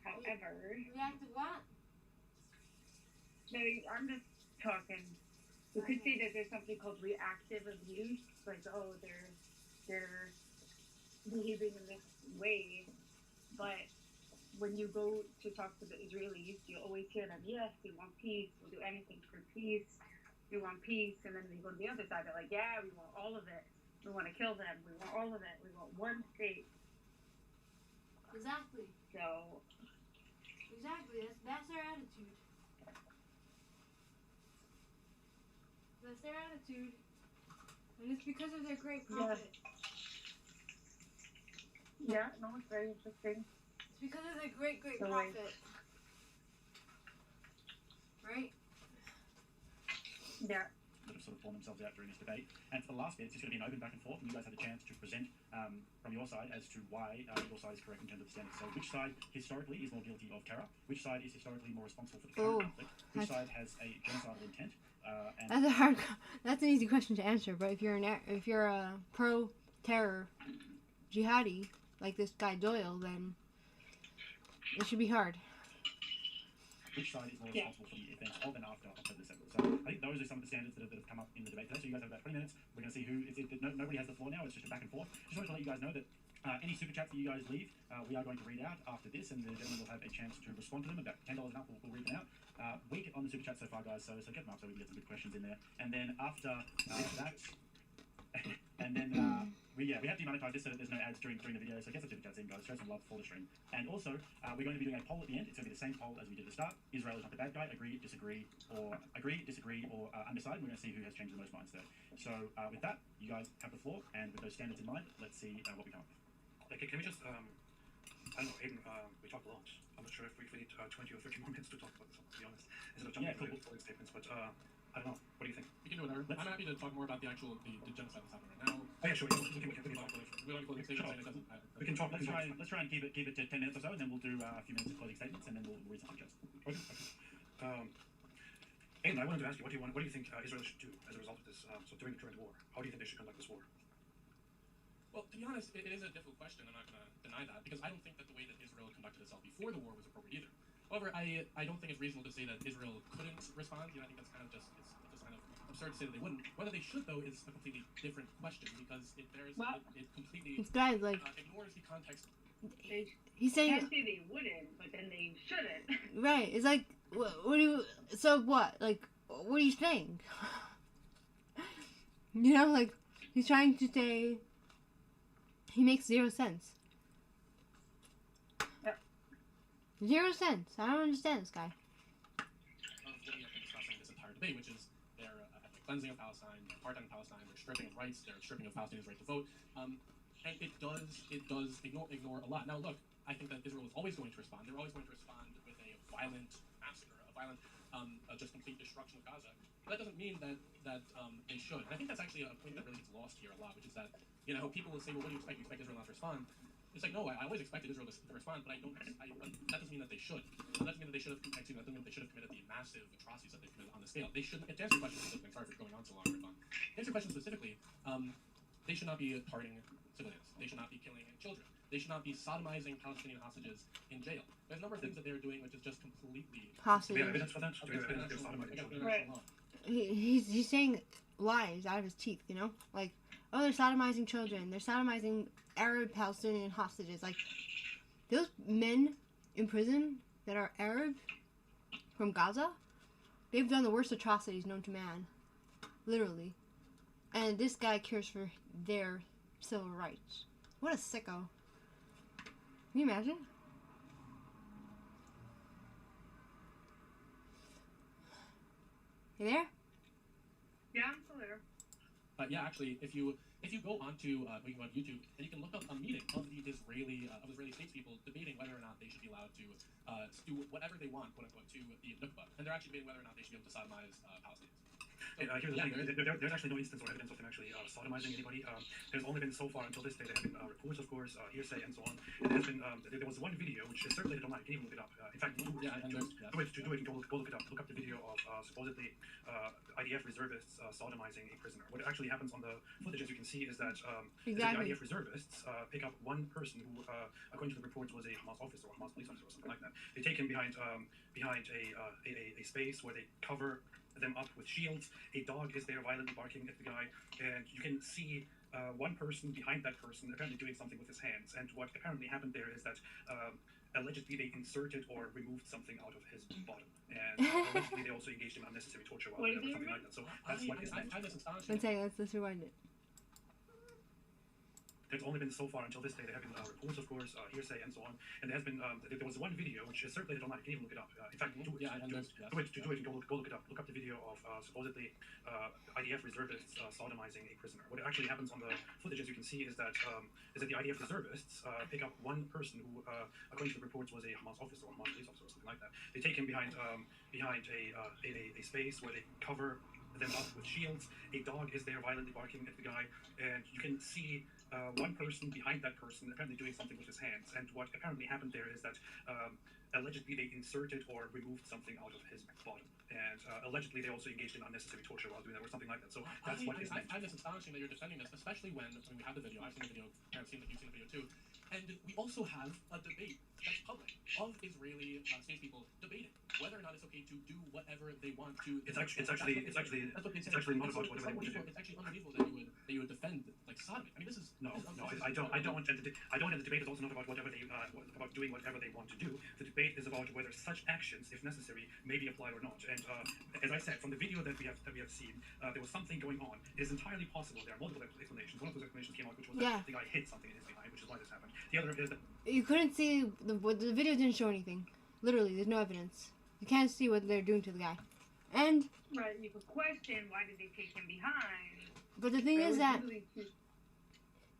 However, Reactive what? I'm just talking. We could say that there's something called reactive abuse, like they're behaving in this way, but when you go to talk to the Israelis, you always hear them, yes, we want peace, we'll do anything for peace, we want peace, and then you go to the other side, they're like, yeah, we want all of it, we want to kill them, we want all of it, we want one state. Exactly. So. Exactly. That's their attitude. That's their attitude. And it's because of their great prophet. Yeah, no, it's very interesting. It's because of their great prophet. Right? Yeah. That have sort of formed themselves out during this debate. And for the last bit, it's just going to be an open back and forth, and you guys have the chance to present from your side as to why your side is correct in terms of the standards. So which side historically is more guilty of terror? Which side is historically more responsible for the current conflict? Which side has a genocidal intent? And That's an easy question to answer. But if you're a pro-terror jihadi like this guy Doyle, then it should be hard. Which side is more responsible for the events of and after October 7th? So I think those are some of the standards that have come up in the debate today. So you guys have about 20 minutes. We're going to see who. Nobody has the floor now. It's just a back and forth. Just wanted to let you guys know that any super chats that you guys leave, we are going to read out after this, and the gentleman will have a chance to respond to them. About $10 and up, we'll read them out. Weak on the super chat so far, guys. So get them up so we can get some good questions in there. And then after that, and then we have demonetized this so that there's no ads during the video. So get some super chats in, guys. Show some love for the stream. And also, we're going to be doing a poll at the end. It's going to be the same poll as we did at the start. Israel is not the bad guy. Agree, disagree, or undecided. We're going to see who has changed the most minds there. So with that, you guys have the floor, and with those standards in mind, let's see what we come up with. Okay, can we just, I don't know, Aiden, we talked a lot. I'm not sure if we need 20 or 30 more minutes to talk about this, to be honest. Instead of jumping into full statements, but I don't know. What do you think? We can do whatever. I'm happy to talk more about the actual the genocide that's happening right now. Oh yeah, sure. We can talk. We want to close Sure. it doesn't. We can talk. Let's try and keep it to 10 minutes or so, and then we'll do a few minutes of closing statements, and then we'll read some pictures. Okay. And I wanted to ask you, what do you think Israel should do as a result of this? So during the current war, how do you think they should conduct this war? Well, to be honest, it is a difficult question. I'm not going to deny that, because I don't think that the way that Israel conducted itself before the war was appropriate either. However, I don't think it's reasonable to say that Israel couldn't respond. I think that's kind of just kind of absurd to say that they wouldn't. Whether they should, though, is a completely different question, because it completely This guy like ignores the context. he's I saying can't say they wouldn't, but then they shouldn't. right. It's like what do you? So what? Like what are you saying? You know, like he's trying to say. He makes 0 sense. Yep. 0 cents. I don't understand this guy. Of what we have been discussing this entire debate, which is their ethnic cleansing of Palestine, their apartheid in Palestine, their stripping of rights, their stripping of Palestinians' right to vote, and it does ignore a lot. Now, look, I think that Israel is always going to respond. They're always going to respond with a violent massacre, a violent, just complete destruction of Gaza. But that doesn't mean that they should. And I think that's actually a point that really gets lost here a lot, which is that people will say, well, what do you expect? You expect Israel not to respond? It's like, no, I always expected Israel to respond, but that doesn't mean that they should. That doesn't mean that they should have. That doesn't mean that they should have committed the massive atrocities that they've committed on the scale. They shouldn't. To answer your question specifically, sorry for going on so long, Riffon. To answer your question specifically, they should not be targeting civilians. They should not be killing children. They should not be sodomizing Palestinian hostages in jail. There's a number of things that they are doing which is just completely Do we have Hostage. evidence for that? Do we have evidence for sodomizing? Right. He's saying lies out of his teeth. You know, like they're sodomizing children. They're sodomizing Arab Palestinian hostages. Like those men in prison that are Arab from Gaza, they've done the worst atrocities known to man, literally. And this guy cares for their civil rights. What a sicko! Can you imagine? You there? Yeah, I'm still there. Yeah, actually, if you go onto we can go on YouTube and you can look up a meeting of the Israeli statespeople debating whether or not they should be allowed to do whatever they want, quote unquote, to the Nukba, and they're actually debating whether or not they should be able to sodomize Palestinians. Here's the thing. There's actually no instance or evidence of them actually sodomizing anybody. There's only been so far until this day. There have been reports, of course, hearsay, and so on. And there has been there was one video which is circulated online. You can even look it up. In fact, to do it, go look it up. Look up the video of supposedly IDF reservists sodomizing a prisoner. What actually happens on the footage, as you can see, is that the IDF reservists pick up one person who, according to the reports, was a Hamas officer or Hamas police officer or something like that. They take him behind a space where they cover them up with shields. A dog is there violently barking at the guy, and you can see one person behind that person apparently doing something with his hands. And what apparently happened there is that allegedly they inserted or removed something out of his bottom, and allegedly they also engaged in unnecessary torture while there, something like that. So that's what is I find this astonishing. One second, let's rewind it. There's only been so far until this day. There have been reports, of course, hearsay, and so on. And there has been there was one video which is circulated online. You can even look it up. In fact, go look it up. Look up the video of supposedly IDF reservists sodomizing a prisoner. What actually happens on the footage, as you can see, is that the IDF reservists pick up one person who, according to the reports, was a Hamas officer or Hamas police officer or something like that. They take him behind a space where they cover them up with shields. A dog is there violently barking at the guy, and you can see one person behind that person apparently doing something with his hands. And what apparently happened there is that allegedly they inserted or removed something out of his bottom, and allegedly they also engaged in unnecessary torture while doing that or something like that. So that's what is meant. I find this astonishing that you're defending this, especially when we have the video. I've seen the video. I've seen that you've seen the video too. And we also have a debate that's public of Israeli statespeople debating whether or not it's okay to do whatever they want to. It's actually not about whatever they want to do. It's actually unbelievable that you would defend like sodomy. I mean, this is I don't. And the debate is also not about about doing whatever they want to do. The debate is about whether such actions, if necessary, may be applied or not. And as I said, from the video that we have seen, there was something going on. It is entirely possible. There are multiple explanations. One of those explanations came out, which was that the guy hit something in his behind, which is why this happened. The other is that You couldn't see the video didn't show anything. Literally, there's no evidence. You can't see what they're doing to the guy. And Right, you could question why did they take him behind. but the thing is that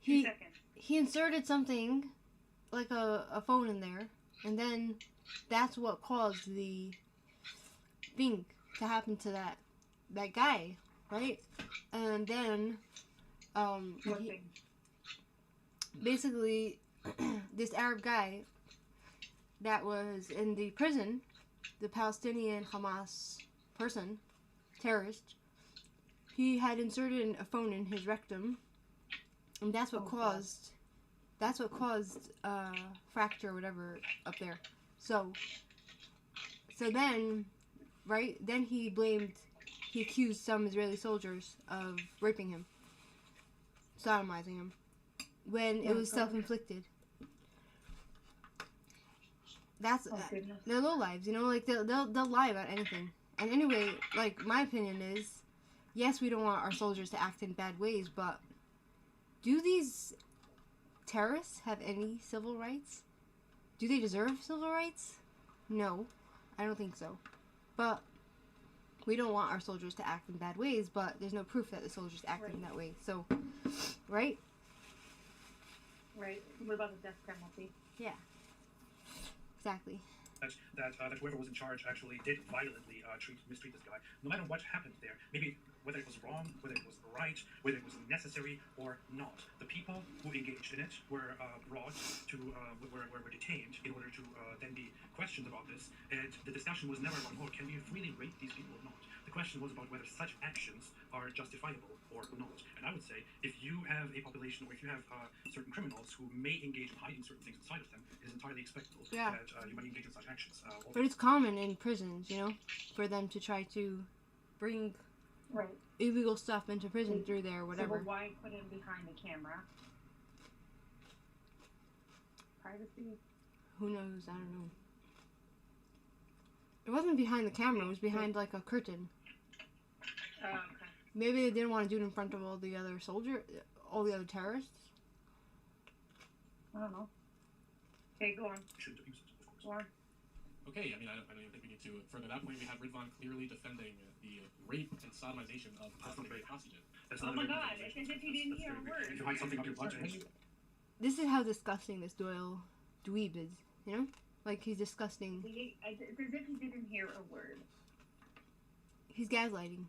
Two seconds. he inserted something like a phone in there, and then that's what caused the thing to happen to that guy. right? And then, What he- thing? basically, this Arab guy that was in the prison, the Palestinian Hamas person, terrorist, he had inserted a phone in his rectum, and that's what caused fracture or whatever up there. So then, right, then he accused some Israeli soldiers of raping him, sodomizing him, when it was self-inflicted. That's Goodness. they're low lives, you know, like they'll lie about anything. And anyway, like, my opinion is, yes, we don't want our soldiers to act in bad ways, but do these terrorists have any civil rights? Do they deserve civil rights? No, I don't think so. But we don't want our soldiers to act in bad ways, but there's no proof that the soldiers acted in that way. So, right? Right. What about the death penalty? Yeah. Exactly. That whoever was in charge actually did violently mistreat this guy. No matter what happened there, maybe whether it was wrong, whether it was right, whether it was necessary or not, the people who engaged in it were brought to, were detained in order to then be questioned about this. And the discussion was never about, oh, can we really rape these people or not? The question was about whether such actions are justifiable or not. And I would say, if you have a population, or if you have certain criminals who may engage in hiding certain things inside of them, it is entirely expectable that you might engage in such actions. But it's common in prisons, you know, for them to try to bring illegal stuff into prison through there, whatever. So why put him behind the camera? Privacy? Who knows? I don't know. It wasn't behind the camera. It was behind, like, a curtain. Oh, okay. Maybe they didn't want to do it in front of all the other terrorists. I don't know. Okay, go on. Shouldn't abuse it, of course. Go on. Okay, I mean, I don't even think we need to further that point. We have Ridvan clearly defending the rape and sodomization of Palestinian hostages. That's Oh not my a very God, good it's as if you didn't hear a word. If you hide something up your butt, This is how disgusting this dweeb is, you know? Like, he's disgusting. It's as if he didn't hear a word. He's gaslighting.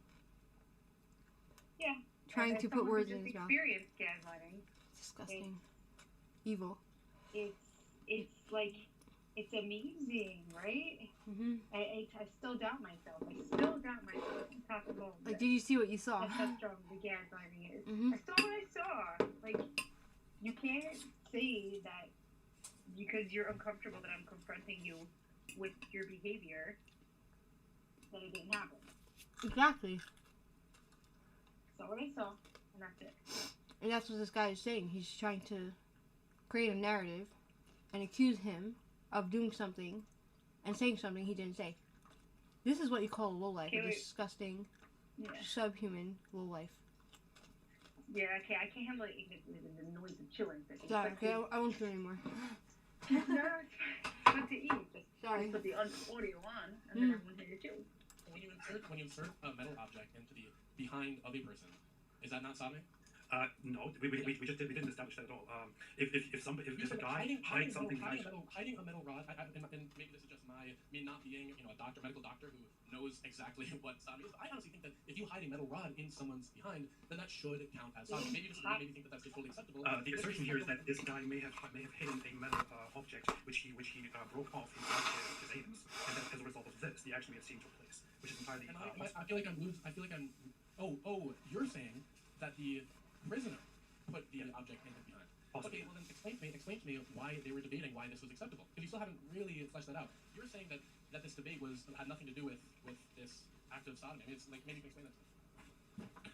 Yeah. Trying to put words in his mouth. Experience gaslighting. Disgusting. Evil. It's like, it's amazing, right? Mm-hmm. I still doubt myself. I still doubt myself on top of all Like, this. did you see what you saw? That's how strong the gaslighting is. Mm-hmm. I saw what I saw. Like, you can't say that because you're uncomfortable that I'm confronting you with your behavior that it didn't happen. Exactly. Saw what I saw, and that's it. And that's what this guy is saying. He's trying to create a narrative and accuse him of doing something and saying something he didn't say. This is what you call a lowlife, a disgusting, subhuman lowlife. Yeah, okay, I can't handle the noise of chewing. Sorry, okay, I won't do it anymore. No, it's good to eat. Sorry. Just put the audio on, and then everyone hear you chew. When you insert a metal object into the behind of a person, is that not sodomy? No, we didn't establish that at all. If a guy hides something behind hiding a metal rod, and maybe this is just me not being a medical doctor who knows exactly what sodomy is. I honestly think that if you hide a metal rod in someone's behind, then that should count as sodomy. Maybe you disagree, maybe think that that's totally acceptable. the assertion here is that this guy may have hidden a metal object which he broke off inside his anus, and that as a result of this, the action we have seen took place, which is entirely. I feel like I'm. Oh, you're saying that the prisoner put the object in his behind. Possibly. Okay, well then explain to me why they were debating why this was acceptable. Because you still haven't really fleshed that out. You're saying that this debate had nothing to do with this act of sodomy. I mean, it's like, maybe you can explain that to me.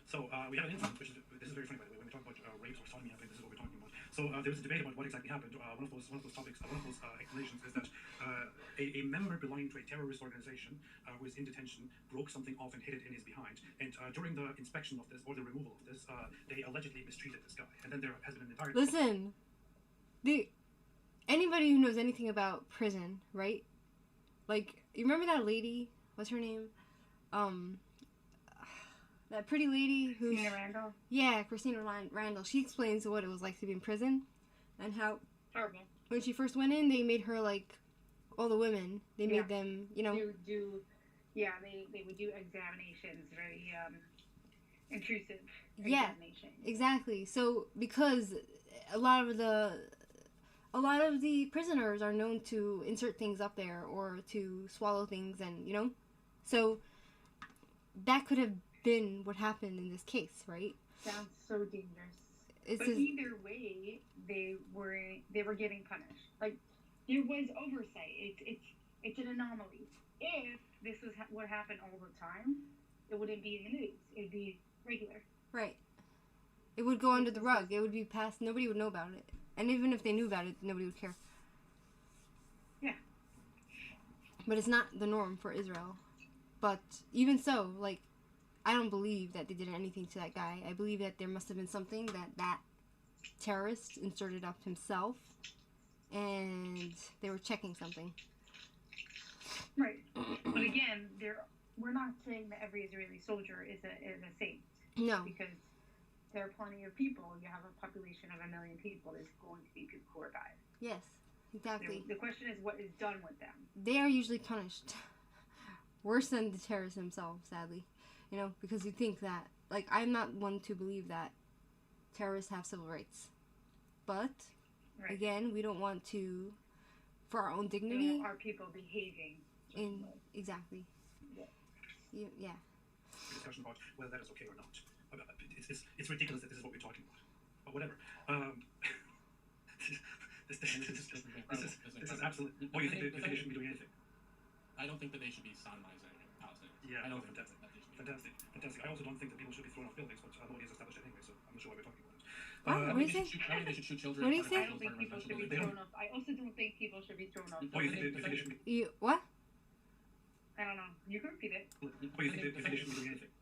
So we have an incident, this is very funny by the way, when we talk about rapes or sodomy, I think this is what we're talking about. So there was a debate about what exactly happened. One of those topics, one of those explanations is that a member belonging to a terrorist organization who is in detention broke something off and hid it in his behind. And during the inspection of this, or the removal of this, they allegedly mistreated this guy. And then there has been an entire... Listen, anybody who knows anything about prison, right? Like, you remember that lady? What's her name? That pretty lady who... Christina Randall? Yeah, Christina Randall. She explains what it was like to be in prison and how Horrible. when she first went in, they made her, like, all the women, they made them, you know... They would do examinations, very, intrusive Yeah. examination. Exactly. So because a lot of the prisoners are known to insert things up there or to swallow things, and so that could have been what happened in this case, right? Sounds so dangerous. It's But just, either way, they were getting punished. Like there was oversight. It's an anomaly. If this was what happened all the time, it wouldn't be in the news. It'd be regular. right. It would go under the rug. It would be passed. Nobody would know about it. And even if they knew about it, nobody would care. Yeah. But it's not the norm for Israel. But even so, like, I don't believe that they did anything to that guy. I believe that there must have been something that terrorist inserted up himself, and they were checking something. Right. But again, we're not saying that every Israeli soldier is a saint. No. Because there are plenty of people. You have a population of 1 million people. There's going to be people who are bad. Yes, exactly. The question is what is done with them. They are usually punished worse than the terrorists themselves, sadly. Because you think that, like, I'm not one to believe that terrorists have civil rights. But, Right. again, we don't want to, for our own You dignity. know, are people behaving? Exactly. Yeah. Yeah. Discussion about whether that is okay or not. It's ridiculous that this is what we're talking about. But whatever. This is absolutely. Oh, you think they shouldn't be doing anything? I don't think that they should be sodomizing Palestine. Yeah, I don't no, think fantastic. that they should be. Fantastic. I also don't think that people should be thrown off buildings, but nobody has established it anyway, so I'm not sure why we're talking about it. What? I What think is it? I think they should shoot children. What do you part of say? I don't think people should be They don't- thrown off. I also don't think people should be thrown off. Oh, you think they shouldn't be? What? I don't know. You can repeat it. Oh, you think they shouldn't be doing anything?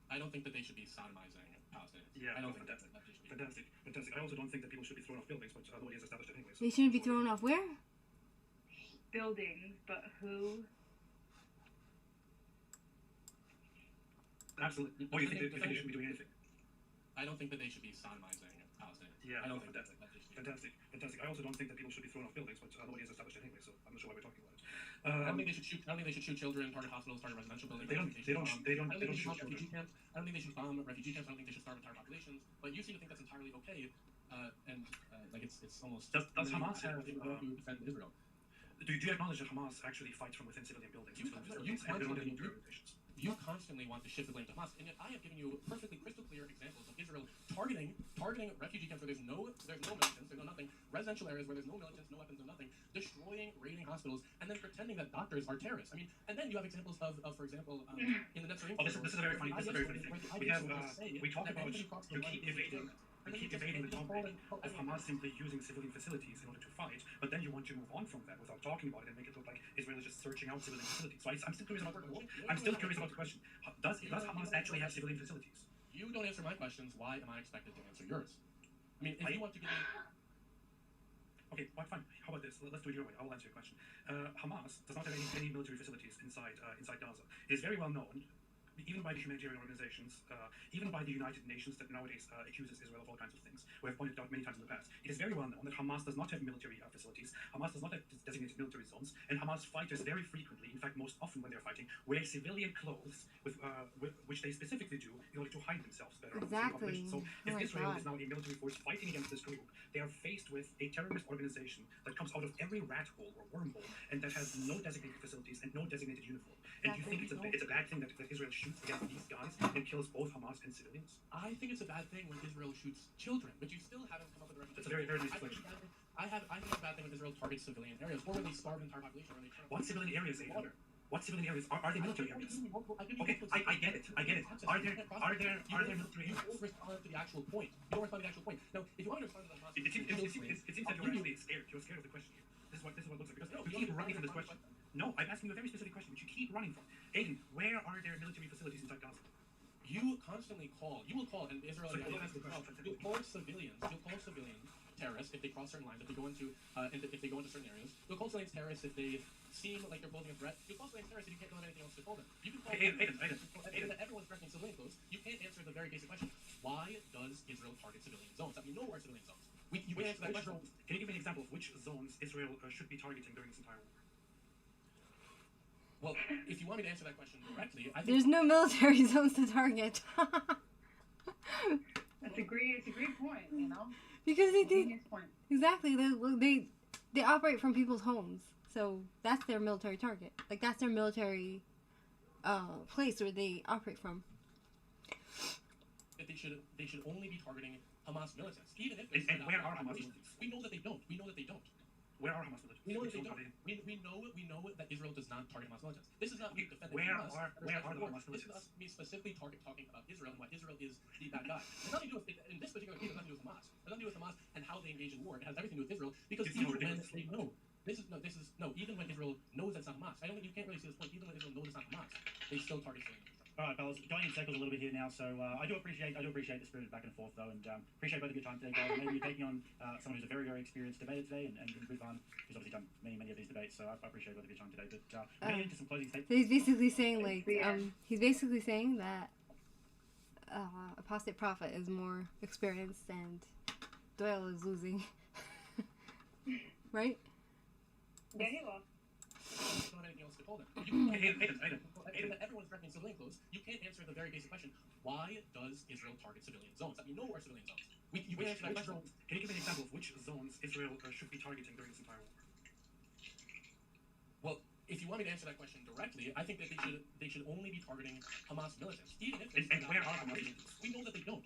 I don't think that they should be sodomizing Palestine. Yeah, I no, don't think fantastic. that they should be. Fantastic. I also don't think that people should be thrown off buildings, but nobody has established it anyway. So They shouldn't be thrown off where? Buildings, but who? Absolutely. Oh, you think they shouldn't be doing anything? I don't think that they should be sodomizing Palestine. Yeah, I no, don't think fantastic. that they should be. Fantastic. I also don't think that people should be thrown off buildings, but nobody has established it anyway, so I'm not sure why we're talking about it. I don't think they should shoot. I don't think they should shoot children, target hospitals, target residential buildings. They don't I don't shoot think they should bomb children. refugee camps. I don't think they should bomb refugee camps. I don't think they should starve entire populations. But you seem to think that's entirely okay, and like it's almost. Does Hamas have, people who defend Israel? Do you acknowledge that Hamas actually fights from within civilian buildings? You- and you they don't have constantly- military organizations? You constantly want to shift the blame to Hamas, and yet I have given you perfectly crystal clear examples of Israel targeting refugee camps where there's no militants, there's no nothing, residential areas where there's no militants, no weapons, no nothing, destroying, raiding hospitals, and then pretending that doctors are terrorists. I mean, and then you have examples of for example, in the Netzarim. Oh, this is a very funny thing. We have we talk about you keep evading the topic of Hamas simply using civilian facilities in order to fight, but then you want to move on from that without talking about it and make it look like Israel is just searching out civilian facilities. So I'm still curious about the question. Does Hamas actually have civilian facilities? You don't answer my questions. Why am I expected to answer yours? I mean, if you want to give me. Okay, fine. How about this? Let's do it your way. I will answer your question. Hamas does not have any military facilities inside Gaza. It is very well known, even by the humanitarian organizations, even by the United Nations that nowadays accuses Israel of all kinds of things. We have pointed out many times in the past. It is very well known that Hamas does not have military facilities. Hamas does not have designated military zones, and Hamas fighters very frequently, in fact most often when they're fighting, wear civilian clothes, which they specifically do in order to hide themselves better. Exactly. So if Oh my Israel God. is now a military force fighting against this group, they are faced with a terrorist organization that comes out of every rat hole or wormhole and that has no designated facilities and no designated uniform. And do you think it's a bad thing that Israel shoots against these guys and kills both Hamas and civilians? I think it's a bad thing when Israel shoots children, but you still haven't come up with a That's a very, very nice I think question. I think it's a bad thing when Israel targets civilian areas, or when they starve an entire population, or they turn What civilian areas, Aiden? What civilian areas? Are they military areas? Okay, Okay, I get it. Are there military You areas? don't respond to the actual point. You don't respond to the actual point. Now, if you want to respond to the Hamas, It seems that you're actually scared. You're scared of the question here. This is what it looks like. Because you keep running from this question. No, I'm asking you a very specific question, which you keep running from. Aiden, where are there military facilities inside Gaza? you constantly call. You will call, and Israel. So let me ask you a question. You'll call civilians. You'll call civilians terrorists if they cross certain lines. If they go into certain areas. You'll call civilians terrorists if they seem like they're posing a threat. You'll call civilians terrorists if you can't know anything else to call them. You can call. Aiden. Everyone's dressed in civilian clothes. You can't answer the very basic question: why does Israel target civilian zones? I mean, no are civilian zones. You can't answer that question. Can you give me an example of which zones Israel should be targeting during this entire war? Well, if you want me to answer that question directly, I think There's no military zones to target. It's a great point, you know? Because they Genius point. exactly they operate from people's homes, so that's their military target. Like that's their military place where they operate from. That they should only be targeting Hamas militants, even if And where are Hamas militants? We know that they don't. Where are Hamas militants? We know that they Which don't. zones are they? We know that Israel does not target Hamas militants. This is not me defending Where Hamas. are the Hamas This is militants? us me specifically talking about Israel and why Israel is the bad guy. It's nothing to do with in this particular case. It has nothing to do with Hamas. It has nothing to do with Hamas and how they engage in war. It has everything to do with Israel because It's even not when ridiculous. they know even when Israel knows that's not Hamas. I don't think you can't really see this point. Even when Israel knows it's not Hamas, they still target civilian infrastructure. All right, fellas, going in circles a little bit here now. So I do appreciate the spirit of back and forth though, and appreciate both of your time today, guys. Maybe you're taking on someone who's a very, very experienced debater today, and Ridvan, who's obviously done many of these debates. So I appreciate both of your time today. But we're getting into some closing statements. So he's basically saying that Apostate Prophet is more experienced and Doyle is losing. Right? Yeah, he lost. You don't have anything else to call them. Given that everyone's dressed in civilian clothes, you can't answer the very basic question: why does Israel target civilian zones that we know are civilian zones? You can answer that question. Zones, can you give me an example of which zones Israel should be targeting during this entire war? Well, if you want me to answer that question directly, I think that they should only be targeting Hamas militants, even if And where are Hamas militants? we know that they don't.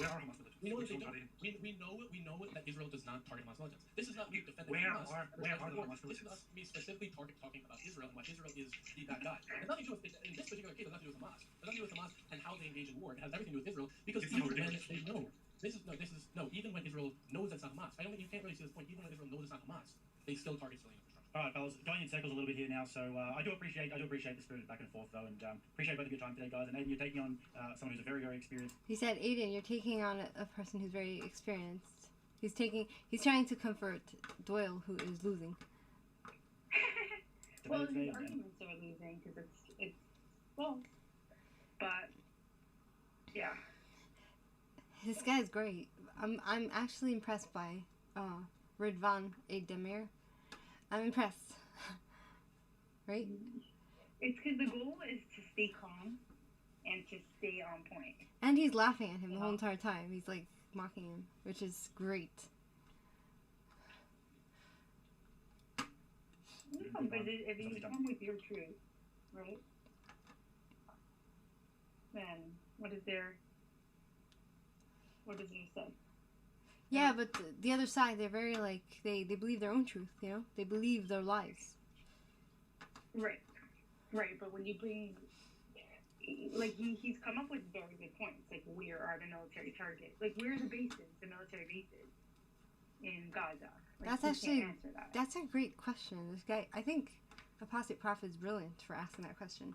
Where are Hamas militants? We know Which that they zones are don't. they? We know that Israel does not target Hamas militants. This is not me defending Where Hamas. are the Hamas This is militants? us me specifically talking about Israel and why Israel is the bad guy. It has nothing to do with in this particular case. It has nothing to do with Hamas. It has nothing to do with Hamas and how they engage in war. It has everything to do with Israel because It's even not when ridiculous. they know even when Israel knows that's not Hamas. I don't think you can't really see this point. Even when Israel knows it's not Hamas, they still target civilian infrastructure. All right, fellas, going in circles a little bit here now. So I do appreciate the spirit of back and forth though, and appreciate both of your time today, guys. And Aiden, you're taking on someone who's a very, very experienced. He said, Aiden, you're taking on a person who's very experienced. He's trying to comfort Doyle, who is losing. Well, today, his arguments are losing because it's false. But yeah, This guy's great. I'm actually impressed by Ridvan Demir. I'm impressed. Right? it's because the goal is to stay calm and to stay on point. And he's laughing at him the whole entire time. He's like mocking him, which is great. No, but if you come with your truth, right? Then what is there say? Yeah, but the other side, they're very like they believe their own truth. You know, they believe their lies. Right. But when you bring, like he's come up with very good points. Like where are the military targets? Like where are the military bases in Gaza? Like, That's who actually can't answer that. that's a great question. This guy, I think, Apostate Prophet is brilliant for asking that question.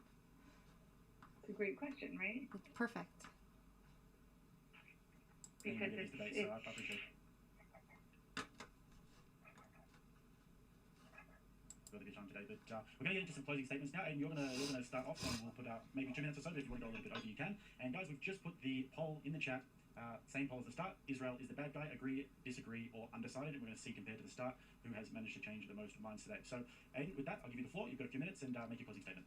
It's a great question, right? It's perfect. Because these debates, so I appreciate both of your time today. But we're going to get into some closing statements now, and you're going to start off, and we'll put out maybe 2 minutes or so. But if you want to go a little bit over, you can. And guys, we've just put the poll in the chat. Same poll as the start. Israel is the bad guy. Agree, disagree, or undecided. And we're going to see compared to the start who has managed to change the most minds today. So, Aiden, with that, I'll give you the floor. You've got a few minutes, and make your closing statement.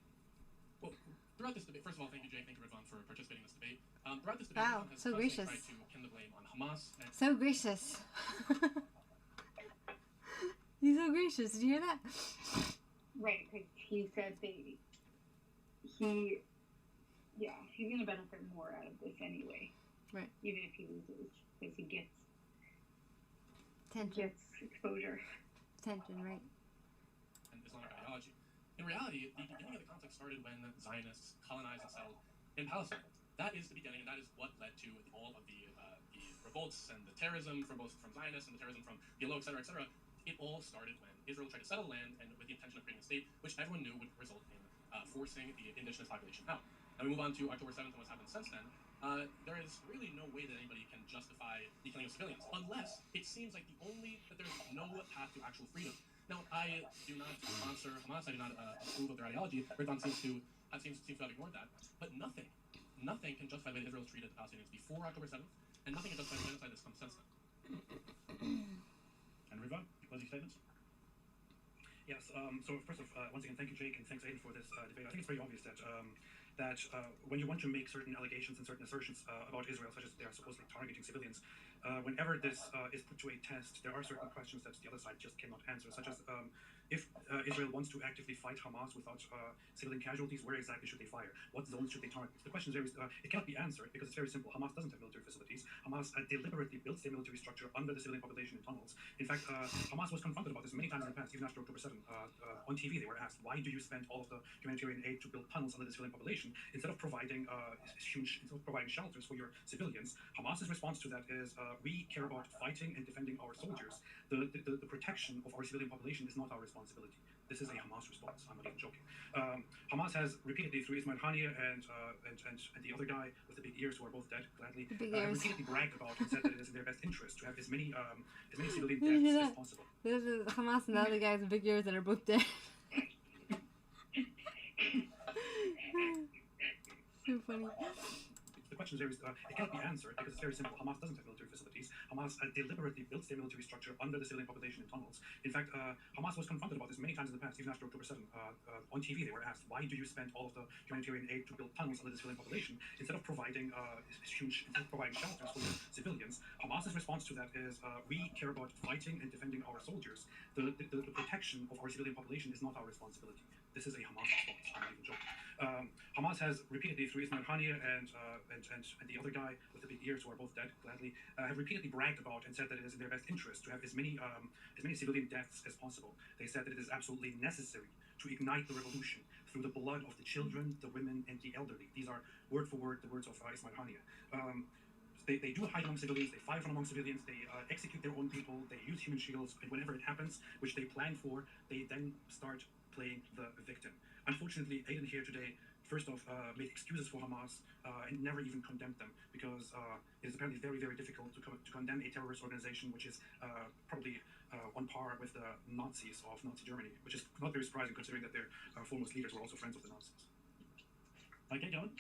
Well, throughout this debate, first of all, thank you, Jay. Thank you, Ridvan, for participating in this debate. Throughout this debate, Wow, Ridvan has so constantly gracious. tried to pin the blame on Hamas. And So gracious. He's so gracious. Did you hear that? right, because he said he's gonna benefit more out of this anyway. Right. Even if he loses, because he gets Tension. exposure. Tension, right? and Islamic ideology. In reality, the beginning of the conflict started when Zionists colonized and settled in Palestine. That is the beginning, and that is what led to all of the revolts and the terrorism from Zionists and the terrorism from PLO, et cetera, et cetera. It all started when Israel tried to settle land and with the intention of creating a state, which everyone knew would result in forcing the indigenous population out. Now we move on to October 7th and what's happened since then. There is really no way that anybody can justify the killing of civilians, unless it seems like that there's no path to actual freedom. Now, I do not sponsor Hamas. I do not approve of their ideology. Ridvan seems to have ignored that. But nothing can justify the way Israel treated the Palestinians before October 7th, and nothing can justify the genocide that's come since then. And Ridvan, closing statements. Yes. So first off, once again, thank you, Jake, and thanks, Aiden, for this debate. I think it's very obvious that that when you want to make certain allegations and certain assertions about Israel, such as they are supposedly targeting civilians, whenever this is put to a test, there are certain questions that the other side just cannot answer, such as if Israel wants to actively fight Hamas without civilian casualties, where exactly should they fire? What zones should they target? The question is it cannot be answered because it's very simple. Hamas doesn't have military facilities. Hamas deliberately builds their military structure under the civilian population in tunnels. In fact, Hamas was confronted about this many times in the past, even after October 7. On TV, they were asked, why do you spend all of the humanitarian aid to build tunnels under the civilian population instead of providing shelters for your civilians? Hamas's response to that is, we care about fighting and defending our soldiers. The protection of our civilian population is not our responsibility. This is a Hamas response. I'm not even joking. Hamas has repeatedly, through Ismail Haniyeh and the other guy with the big ears, who are both dead, gladly, repeatedly bragged about and said that it is in their best interest to have as many civilian deaths as possible. This is Hamas and the other guys with big ears that are both dead. So funny. The question is it can't be answered because it's very simple. Hamas doesn't have military facilities. Hamas deliberately builds their military structure under the civilian population in tunnels. In fact, Hamas was confronted about this many times in the past, even after October 7. On TV, they were asked, why do you spend all of the humanitarian aid to build tunnels under the civilian population instead of providing shelters for your civilians? Hamas's response to that is, we care about fighting and defending our soldiers. The protection of our civilian population is not our responsibility. This is a Hamas response. I'm not even joking. Hamas has repeatedly, through Ismail Haniyeh and the other guy with the big ears, who are both dead, gladly, have repeatedly bragged about and said that it is in their best interest to have as many civilian deaths as possible. They said that it is absolutely necessary to ignite the revolution through the blood of the children, the women, and the elderly. These are word for word the words of Ismail Haniyeh. They do hide among civilians, they fight from among civilians, they execute their own people, they use human shields, and whenever it happens, which they plan for, they then start playing the victim. Unfortunately, Aiden here today, first off, made excuses for Hamas and never even condemned them, because it is apparently very, very difficult to condemn a terrorist organization which is probably on par with the Nazis of Nazi Germany, which is not very surprising considering that their foremost leaders were also friends of the Nazis. Okay, Dylan,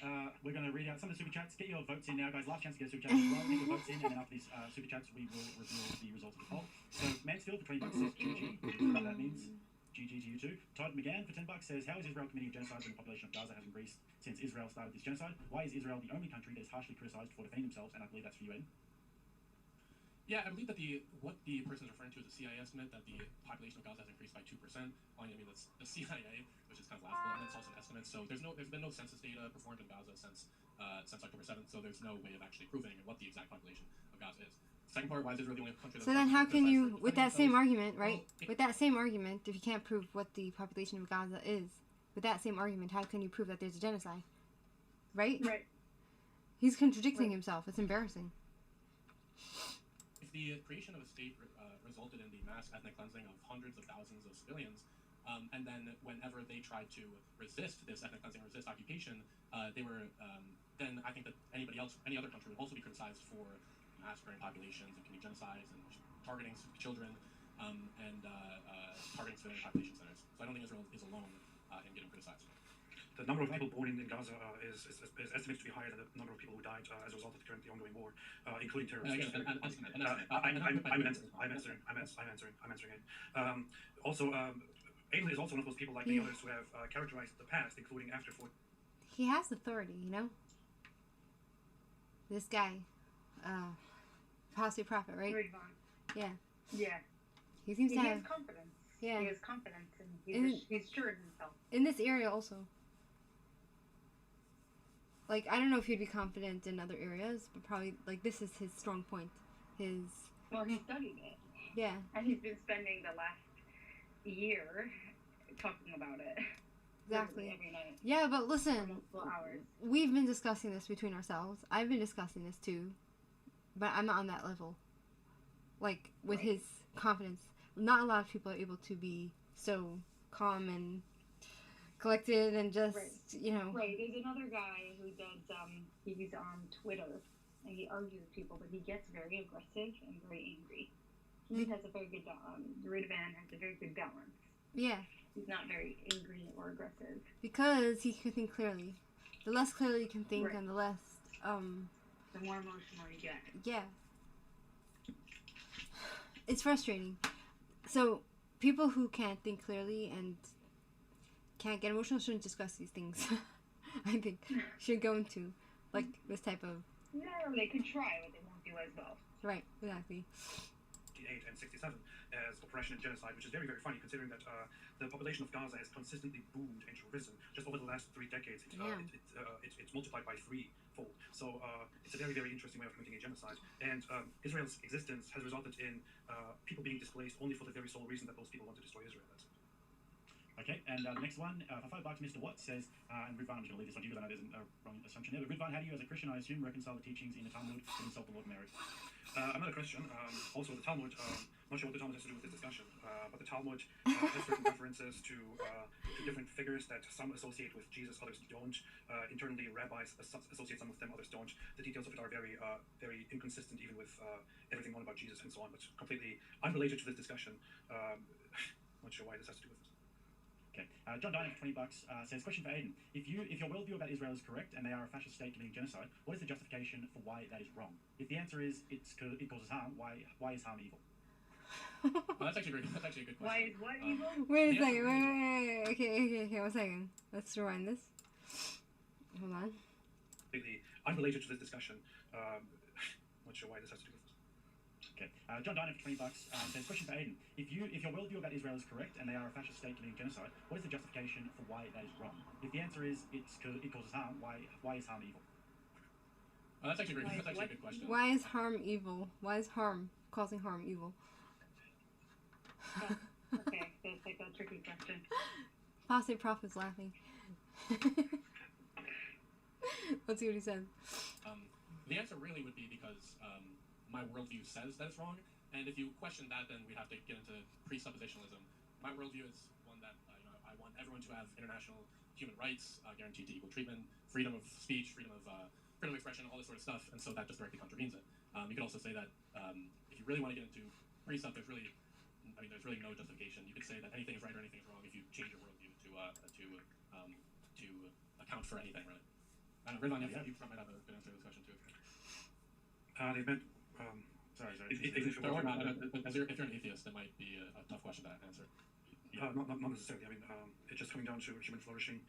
we're going to read out some of the super chats. Get your votes in now, guys. Last chance to get a super chat as well. Get your votes in, and then after these super chats, we will reveal the results of the poll. So, Mansfield for 20 bucks says GG. What that means. GG to you too. Todd McGann for 10 bucks says, how is Israel committing genocide when the population of Gaza has increased since Israel started this genocide? Why is Israel the only country that is harshly criticized for defending themselves? And I believe that's for you, Aiden. Yeah, I believe that what the person is referring to is the CIA estimate that the population of Gaza has increased by 2%. I mean, that's the CIA, which is kind of laughable, and it's also an estimate. So there's been no census data performed in Gaza since October 7th. So there's no way of actually proving what the exact population of Gaza is. Second part, why is Israel the only country? So then, how can you, with that same argument, right? With that same argument, if you can't prove what the population of Gaza is, with that same argument, how can you prove that there's a genocide? Right? Right. He's contradicting himself. It's embarrassing. If the creation of a state resulted in the mass ethnic cleansing of hundreds of thousands of civilians, and then whenever they tried to resist this ethnic cleansing, resist occupation, they were then I think that any other country would also be criticized for massacring populations and committing genocides and targeting children and targeting civilian population centers. So I don't think Israel is alone in getting criticized. The number of people born in Gaza is estimated to be higher than the number of people who died as a result of the currently ongoing war, including terrorists. I'm answering it. Also, Aiden is also one of those people like many others who have characterized the past, including after 4. He has authority, you know? This guy, Apostate prophet, right? Yeah. Yeah. He seems He to has have confidence. Yeah. He has confidence, and he's sure of himself. in this area also. Like, I don't know if he'd be confident in other areas, but probably, like, this is his strong point. Well, he studied it. Yeah. And he's been spending the last year talking about it. Exactly. Every night. Yeah, but For listen, multiple hours. we've been discussing this between ourselves. I've been discussing this too, but I'm not on that level. Like, with his confidence. Not a lot of people are able to be so calm and collected and just, you know. Right. There's another guy who does, he's on Twitter, and he argues with people, but he gets very aggressive and very angry. He has a very good, Ridvan has a very good balance. Yeah. He's not very angry or aggressive. Because he can think clearly. The less clearly you can think and the less, The more emotional you get. yeah. It's frustrating. So, people who can't think clearly and can't get emotional shouldn't discuss these things. I think should go into like this type of No, they could try, but they won't do as well. right, exactly. 68 and 67 as oppression and genocide, which is very, very funny considering that the population of Gaza has consistently boomed and risen. Just over the last 3 decades, it's multiplied by threefold. So it's a very, very interesting way of committing a genocide. And Israel's existence has resulted in people being displaced only for the very sole reason that those people want to destroy Israel. That's it. Okay, and the next one, for $5, Mr. Watts says, and Ridvan, I'm just going to leave this one to you because I know there's a wrong assumption there, but Ridvan, how do you as a Christian, I assume, reconcile the teachings in the Talmud that insult the Lord Mary? I'm not a Christian. Also, the Talmud, not sure what the Talmud has to do with this discussion, but the Talmud has certain references to different figures that some associate with Jesus, others don't. Internally, rabbis associate some with them, others don't. The details of it are very, very inconsistent, even with everything known about Jesus and so on, but completely unrelated to this discussion. Not sure why this has to do with it. Okay, John Diner for $20 says, question for Aiden. If your worldview about Israel is correct and they are a fascist state committing genocide, what is the justification for why that is wrong? If the answer is it causes harm, why is harm evil? Well, that's actually a good question. Why is what evil? Wait a second, wait. Okay, 1 second. Let's rewind this. Hold on. Completely unrelated to this discussion. Not sure why this has to do with it. Okay, John Diner for $20 says, question for Aiden. If your worldview about Israel is correct and they are a fascist state committing genocide, what is the justification for why that is wrong? If the answer is it causes harm, why is harm evil? That's actually a good question. Why is harm evil? Why is harm causing harm evil? Okay, that's like a tricky question. Apostate prophet's laughing. Let's see what he said. The answer really would be because my worldview says that it's wrong, and if you question that, then we'd have to get into presuppositionalism. My worldview is one that I want everyone to have international human rights, guaranteed to equal treatment, freedom of speech, freedom of expression, all this sort of stuff, and so that just directly contravenes it. You could also say that if you really want to get into presup, there's really no justification. You could say that anything is right or anything is wrong if you change your worldview to account for anything, really. Ridvan, you might have a good answer to this question too. They've been. Sorry. Or not. If you're an atheist, that might be a tough question to answer. Not necessarily. I mean, it's just coming down to human flourishing.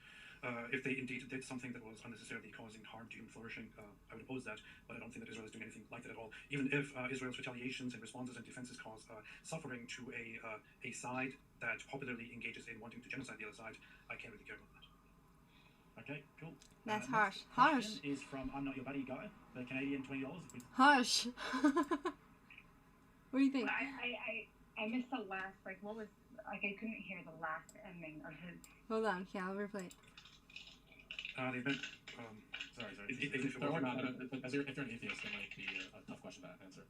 If they indeed did something that was unnecessarily causing harm to human flourishing, I would oppose that, but I don't think that Israel is doing anything like that at all. Even if Israel's retaliations and responses and defenses cause suffering to a side that popularly engages in wanting to genocide the other side, I can't really care about that. Okay, cool. That's next harsh. question is from I'm Not Your Buddy Guy, the Canadian $20. Harsh. What do you think? I missed the last, like, what was, like, I couldn't hear the last ending of his. Hold on, yeah, I'll replay it. They've been. Sorry. Or not. If you're an atheist, that might be a tough question to answer.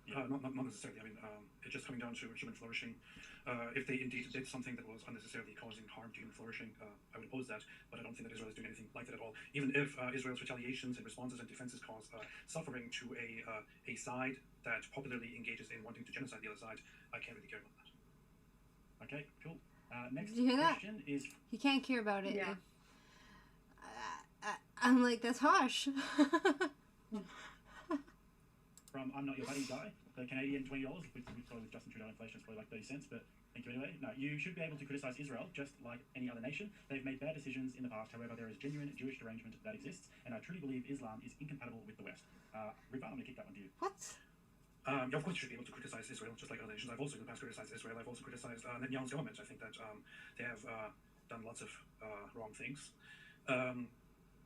Not necessarily. I mean, it's just coming down to human flourishing. If they indeed did something that was unnecessarily causing harm to human flourishing, I would oppose that, but I don't think that Israel is doing anything like that at all. Even if Israel's retaliations and responses and defenses cause suffering to a side that popularly engages in wanting to genocide the other side, I can't really care about that. Okay, cool. Next Did you hear that? question is He can't care about it. Yeah. I'm like, that's harsh. from I'm Not Your Buddy Guy, the Canadian $20, which probably with Justin Trudeau inflation is probably like 30 cents, but thank you anyway. No, you should be able to criticize Israel just like any other nation. They've made bad decisions in the past, however, there is genuine Jewish derangement that exists, and I truly believe Islam is incompatible with the West. Ridvan, I'm going to kick that one to you. What? Of course, you should be able to criticize Israel just like other nations. I've also in the past criticized Israel. I've also criticized Netanyahu's government. I think that they have done lots of wrong things.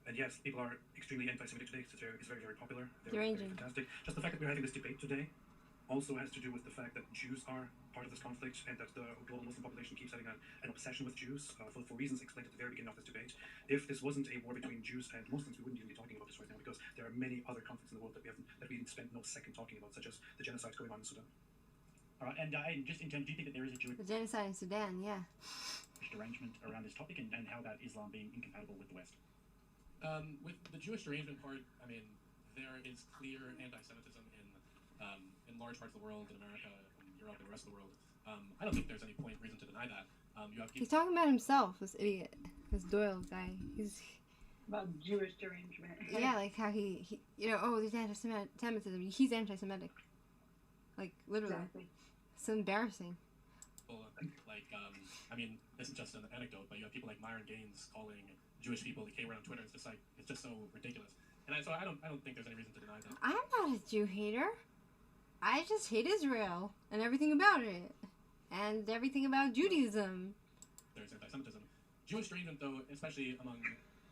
And yes, people are extremely anti-Semitic today. It's very, very popular. Very fantastic. Just the fact that we're having this debate today also has to do with the fact that Jews are part of this conflict and that the global Muslim population keeps having an obsession with Jews for reasons explained at the very beginning of this debate. If this wasn't a war between Jews and Muslims, we wouldn't even be talking about this right now because there are many other conflicts in the world that we didn't spend no second talking about, such as the genocide going on in Sudan. All right, and just in terms, do you think that there is a Jewish The genocide in Sudan, yeah. derangement around this topic and how that Islam being incompatible with the West? With the Jewish derangement part, I mean, there is clear anti-Semitism in large parts of the world, in America, in Europe, and the rest of the world. I don't think there's any reason to deny that. He's talking about himself, this idiot, this Doyle guy. He's About Jewish derangement. yeah, like how he there's anti-Semitism. He's anti-Semitic, like literally. Exactly. It's embarrassing. I mean, this is just an anecdote, but you have people like Myron Gaines calling Jewish people that came around Twitter. It's just like it's just so ridiculous. And so I don't think there's any reason to deny that. I'm not a Jew hater. I just hate Israel and everything about it, and everything about Judaism. There's anti-Semitism. Jewish derangement, though, especially among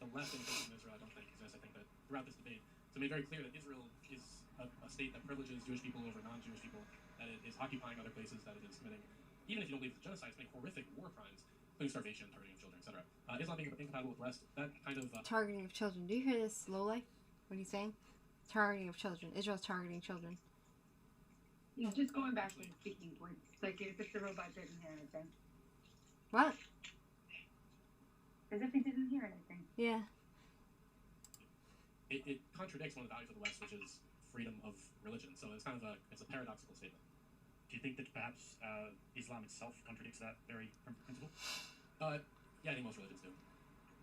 the left in Israel, I don't think exists. I think that throughout this debate, it's made very clear that Israel is a state that privileges Jewish people over non-Jewish people, that it is occupying other places, that it is committing, even if you don't believe it's genocide, it's committing horrific war crimes, including starvation, targeting of children, etc. Islam being incompatible with the West, that kind of... Targeting of children. Do you hear this, Lowlife? What are you saying? Targeting of children. Israel's targeting children. He's just going back to his speaking points. Like if it's a robot didn't hear anything. What? As if he didn't hear anything. Yeah. It contradicts one of the values of the West, which is freedom of religion. So it's kind of a paradoxical statement. Do you think that perhaps Islam itself contradicts that very principle? Yeah, I think most religions do.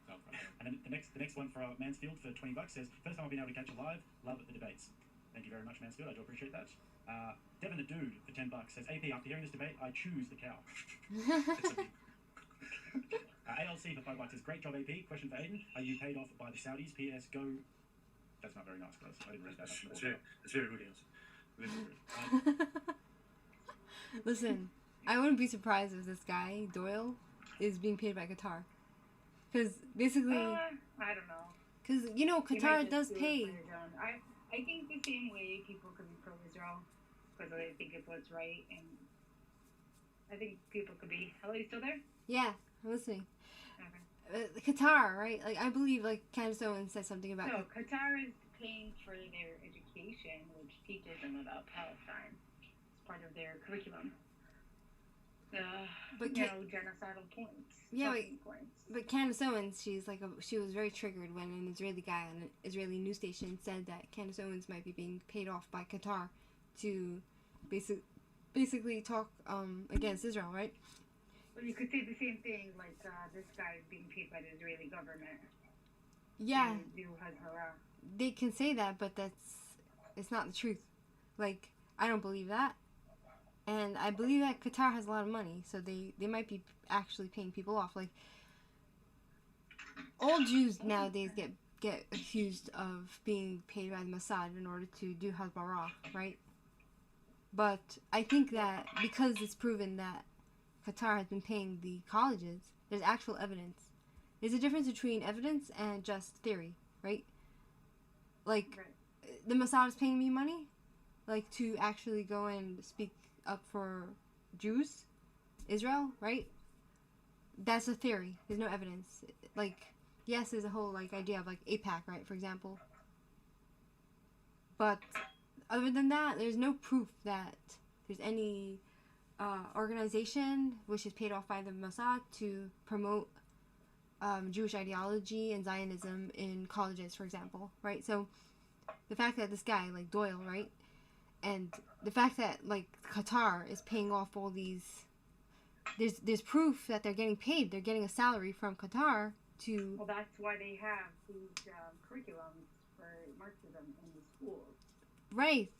So, and then the next one for Mansfield for $20 says, first time I've been able to catch a live, love the debates. Thank you very much, Mansfield. I do appreciate that. Devin the Dude for $10 says, AP, after hearing this debate, I choose the cow. ALC for $5 says, great job, AP. Question for Aiden, are you paid off by the Saudis? PS, go. That's not very nice, guys. I didn't read that. It's very rude, yes. Very rude. Listen, I wouldn't be surprised if this guy, Doyle, is being paid by Qatar. Because basically... I don't know. Because, you know, Qatar does pay. I think the same way people can be pro-Israel because they think it's what's right, and I think people could be... Hello, you still there? Yeah, I'm listening. Okay. Qatar, right? Like, I believe, like, Candace Owens said something about... So, Qatar is paying for their education, which teaches them about Palestine. It's part of their curriculum. But genocidal points. Yeah, points. But Candace Owens, she was very triggered when an Israeli guy on an Israeli news station said that Candace Owens might be being paid off by Qatar to basically talk against Israel, right? Well, you could say the same thing, like this guy is being paid by the Israeli government. Yeah. To do Hezbollah. They can say that, but it's not the truth. Like, I don't believe that. And I believe that Qatar has a lot of money, so they might be actually paying people off. Like, all Jews nowadays get accused of being paid by the Mossad in order to do Hezbollah, right? But I think that because it's proven that Qatar has been paying the colleges, there's actual evidence. There's a difference between evidence and just theory, right? Like, right. The Mossad is paying me money, like, to actually go and speak up for Jews, Israel, right? That's a theory. There's no evidence. Like, yes, there's a whole, like, idea of, like, AIPAC, right, for example. But other than that, there's no proof that there's any organization which is paid off by the Mossad to promote Jewish ideology and Zionism in colleges, for example, right? So the fact that this guy, like Doyle, right, and the fact that, like, Qatar is paying off all these, there's proof that they're getting paid. They're getting a salary from Qatar to... Well, that's why they have these curriculums for Marxism in the schools. Right.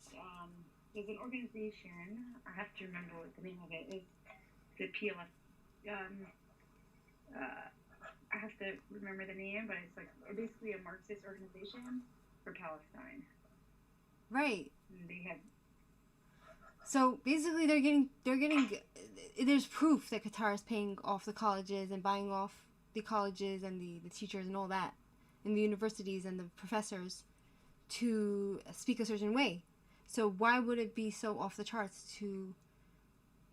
There's an organization, I have to remember what the name of it is, the PLF. I have to remember the name, but it's like basically a Marxist organization for Palestine. Right. And they have. So basically, they're getting. There's proof that Qatar is paying off the colleges and buying off the colleges and the teachers and all that, and the universities and the professors, to speak a certain way. So why would it be so off the charts to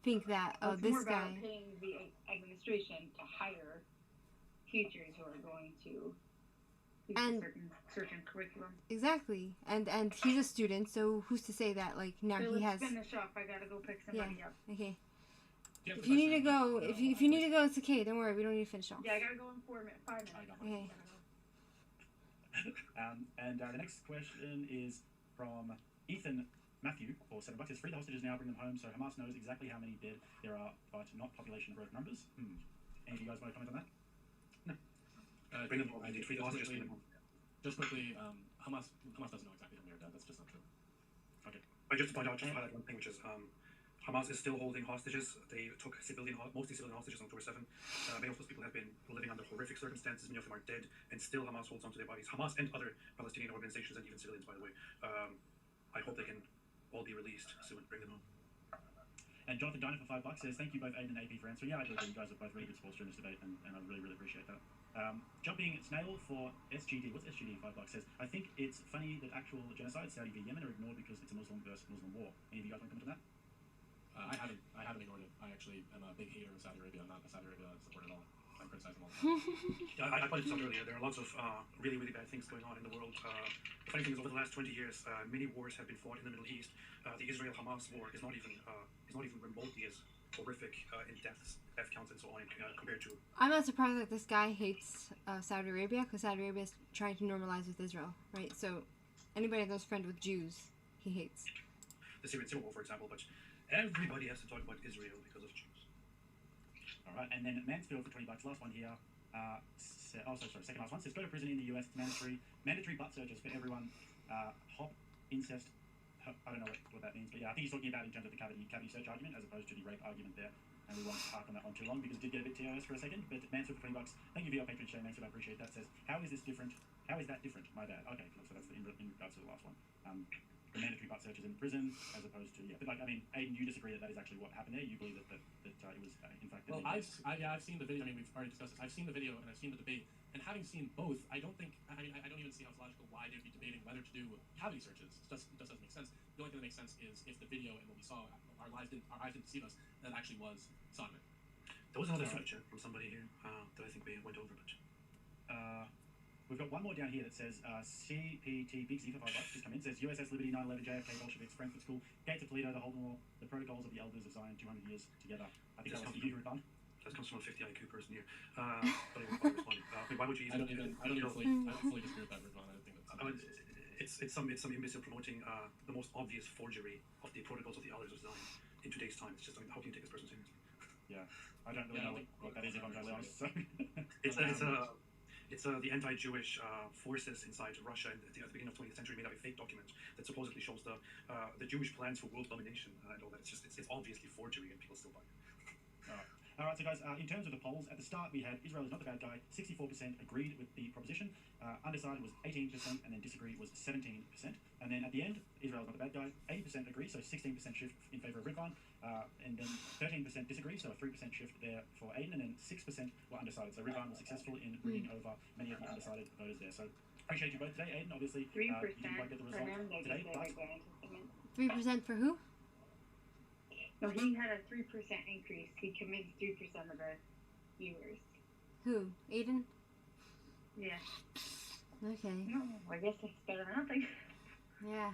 think that it's this more guy? About paying the administration to hire teachers who are going to teach a certain curriculum. Exactly, and he's a student, so who's to say that, like, now so he has? Let's finish up. I gotta go pick somebody up. Okay. If you need to go, if you need to go, it's okay. Don't worry, we don't need to finish off. Yeah, I gotta go in 5 minutes. Okay. And the next question is from Ethan Matthew for $7. Is free the hostages now, bring them home, so Hamas knows exactly how many dead there are, but not population growth numbers. Any of you guys want to comment on that? No. Bring them home. Free the hostages. Bring them home. Just quickly, Hamas doesn't know exactly how many are dead. That's just not true. Okay. But just to point out, just to highlight one thing, which is Hamas is still holding hostages. They took mostly civilian hostages on October 7. Many of those people have been living under horrific circumstances. Many of them are dead, and still Hamas holds onto their bodies. Hamas and other Palestinian organizations and even civilians, by the way. I hope they can all be released soon. Bring them home. And Jonathan Diner for $5 says, thank you both Aiden and AP for answering. Yeah, I do agree. You guys are both really good sports during this debate, and I really, really appreciate that. Jumping Snail for SGD. What's SGD? $5 says, I think it's funny that actual genocide, Saudi v Yemen, are ignored because it's a Muslim versus Muslim war. Any of you guys want to comment on that? I haven't ignored it. I actually am a big hater of Saudi Arabia. I'm not a Saudi Arabia supporter at all. I criticize them all the time. Yeah, I pointed this out earlier. There are lots of really, really bad things going on in the world. The funny thing is, over the last 20 years, many wars have been fought in the Middle East. The Israel-Hamas war is not even remotely as horrific in deaths, death counts, and so on compared to. I'm not surprised that this guy hates Saudi Arabia, because Saudi Arabia is trying to normalize with Israel, right? So anybody that's friend with Jews, he hates. The Syrian civil war, for example, but everybody has to talk about Israel because of Jews. All right, and then Mansfield for $20. Last one here. Second last one says, go to prison in the US. It's mandatory butt searches for everyone. Hop, incest. I don't know what that means, but yeah, I think he's talking about in terms of the cavity search argument as opposed to the rape argument there. And we won't harp on that one too long because it did get a bit TOS for a second. But Mansfield for $20. Thank you for your patron share, Mansfield. I appreciate that. Says, how is this different? How is that different? My bad. Okay, so that's in regards to the last one. The mandatory butt searches in prison as opposed to but like, I mean, Aiden, you disagree that is actually what happened there. You believe that it was in fact. Well, I've seen the video. I mean, we've already discussed this. I've seen the video and I've seen the debate, and having seen both, I don't even see how it's logical why they'd be debating whether to do cavity searches. It just doesn't make sense. The only thing that makes sense is if the video and what we saw, our eyes didn't deceive us, that actually was sodomy. There was another feature from somebody here that I think we went over, but. We've got one more down here that says CPT Big Z for $5 just come in. Says USS Liberty, 9/11, JFK, Bolsheviks, Frankfurt School, Gates of Toledo, the Holden Wall, the protocols of the elders of Zion, 200 years together. I think that was you, Ruban. That comes from a 50 IQ person here. But I will respond. Why would you I don't even fully disagree with that, Ruban. I don't think that's. It's some imbecile promoting the most obvious forgery of the protocols of the elders of Zion in today's time. It's just, I mean, how can you take this person seriously? Yeah, I don't really know what that is if I'm totally honest. So. It's the anti-Jewish forces inside Russia at the beginning of the 20th century made up a fake document that supposedly shows the Jewish plans for world domination and all that. It's obviously forgery and people still buy it. All right, so guys, in terms of the polls, at the start we had Israel is not the bad guy, 64% agreed with the proposition, undecided was 18%, and then disagreed was 17%. And then at the end, Israel is not the bad guy, 80% agree, so 16% shift in favor of Ridvan, and then 13% disagree, so a 3% shift there for Aiden, and then 6% were undecided. So Ridvan was successful in bringing over many of the undecided voters there. So appreciate you both today, Aiden. Obviously, 3% you didn't quite get the result today, but 3% for who? No, he had a 3% increase. He convinced 3% of the viewers. Who? Aiden? Yeah. Okay. No, I guess it's better than nothing. Yeah.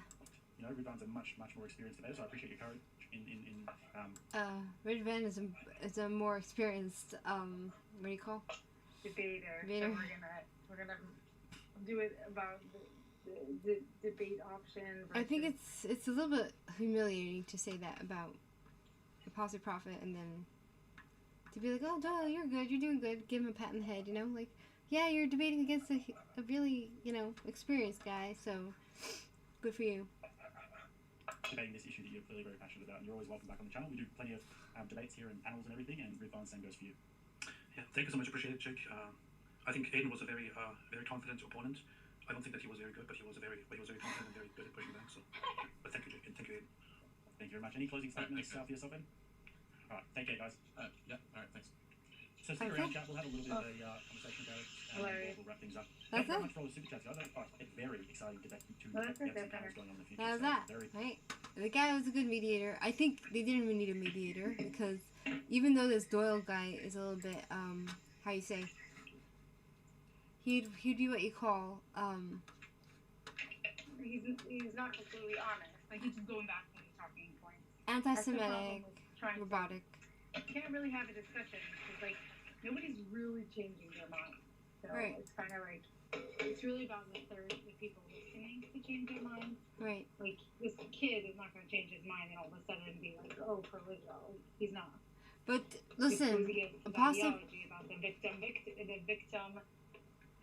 You know, Ridvan's a much more experienced today, so I appreciate your courage in Ridvan is a more experienced what do you call? Debater. So we're gonna do it about the debate option. I think it's a little bit humiliating to say that about Apostate Prophet, and then to be like, oh, Doyle, you're good, you're doing good, give him a pat on the head, you know, like, yeah, you're debating against a really, experienced guy, so good for you. Debating this issue that you're clearly very passionate about, and you're always welcome back on the channel. We do plenty of debates here and panels and everything, and Ridvan, same goes for you. Yeah, thank you so much. Appreciate it, Jake. I think Aiden was a very confident opponent. I don't think that he was very good, but he was very confident and very good at pushing back. So, but thank you, Jake, and thank you, Aiden. Thank you very much. Any closing statements for yourself, Aiden? All right, take care, guys. Yeah. All right. Thanks. So stick around, chat. We'll have a little bit of a conversation about it, and we'll wrap things up. Thank you very much for all the super chats, guys. It's very exciting to get some panels going on in the future. How's that? Right? The guy was a good mediator. I think they didn't even need a mediator because even though this Doyle guy is a little bit, how you say, he'd be what you call, he's not completely honest. Like, he's just going back to his talking points. Anti-Semitic, robotic. You can't really have a discussion because, like, nobody's really changing their mind. So right. It's kind of like, it's really about the people listening to change their mind. Right. Like, this kid is not going to change his mind and all of a sudden be like, oh, pro-Israel. He's not. But listen, Apostate about the victim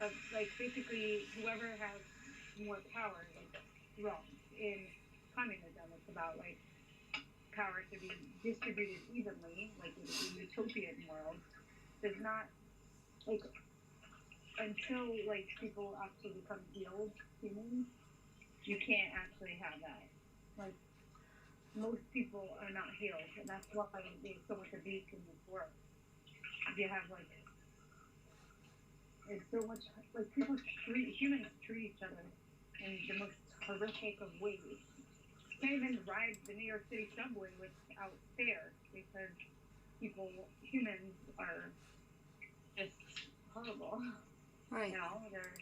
of, like, basically whoever has more power is wrong. In communism, it's about, like, power to be distributed evenly, like in a utopian world, does not, like, until, like, people actually become healed humans, you can't actually have that. Like, most people are not healed, and that's why there's so much abuse in this world. You have, like, there's so much, like, humans treat each other in the most horrific of ways. You can't even ride the New York City subway without fear because humans are just horrible. Right. You know, they're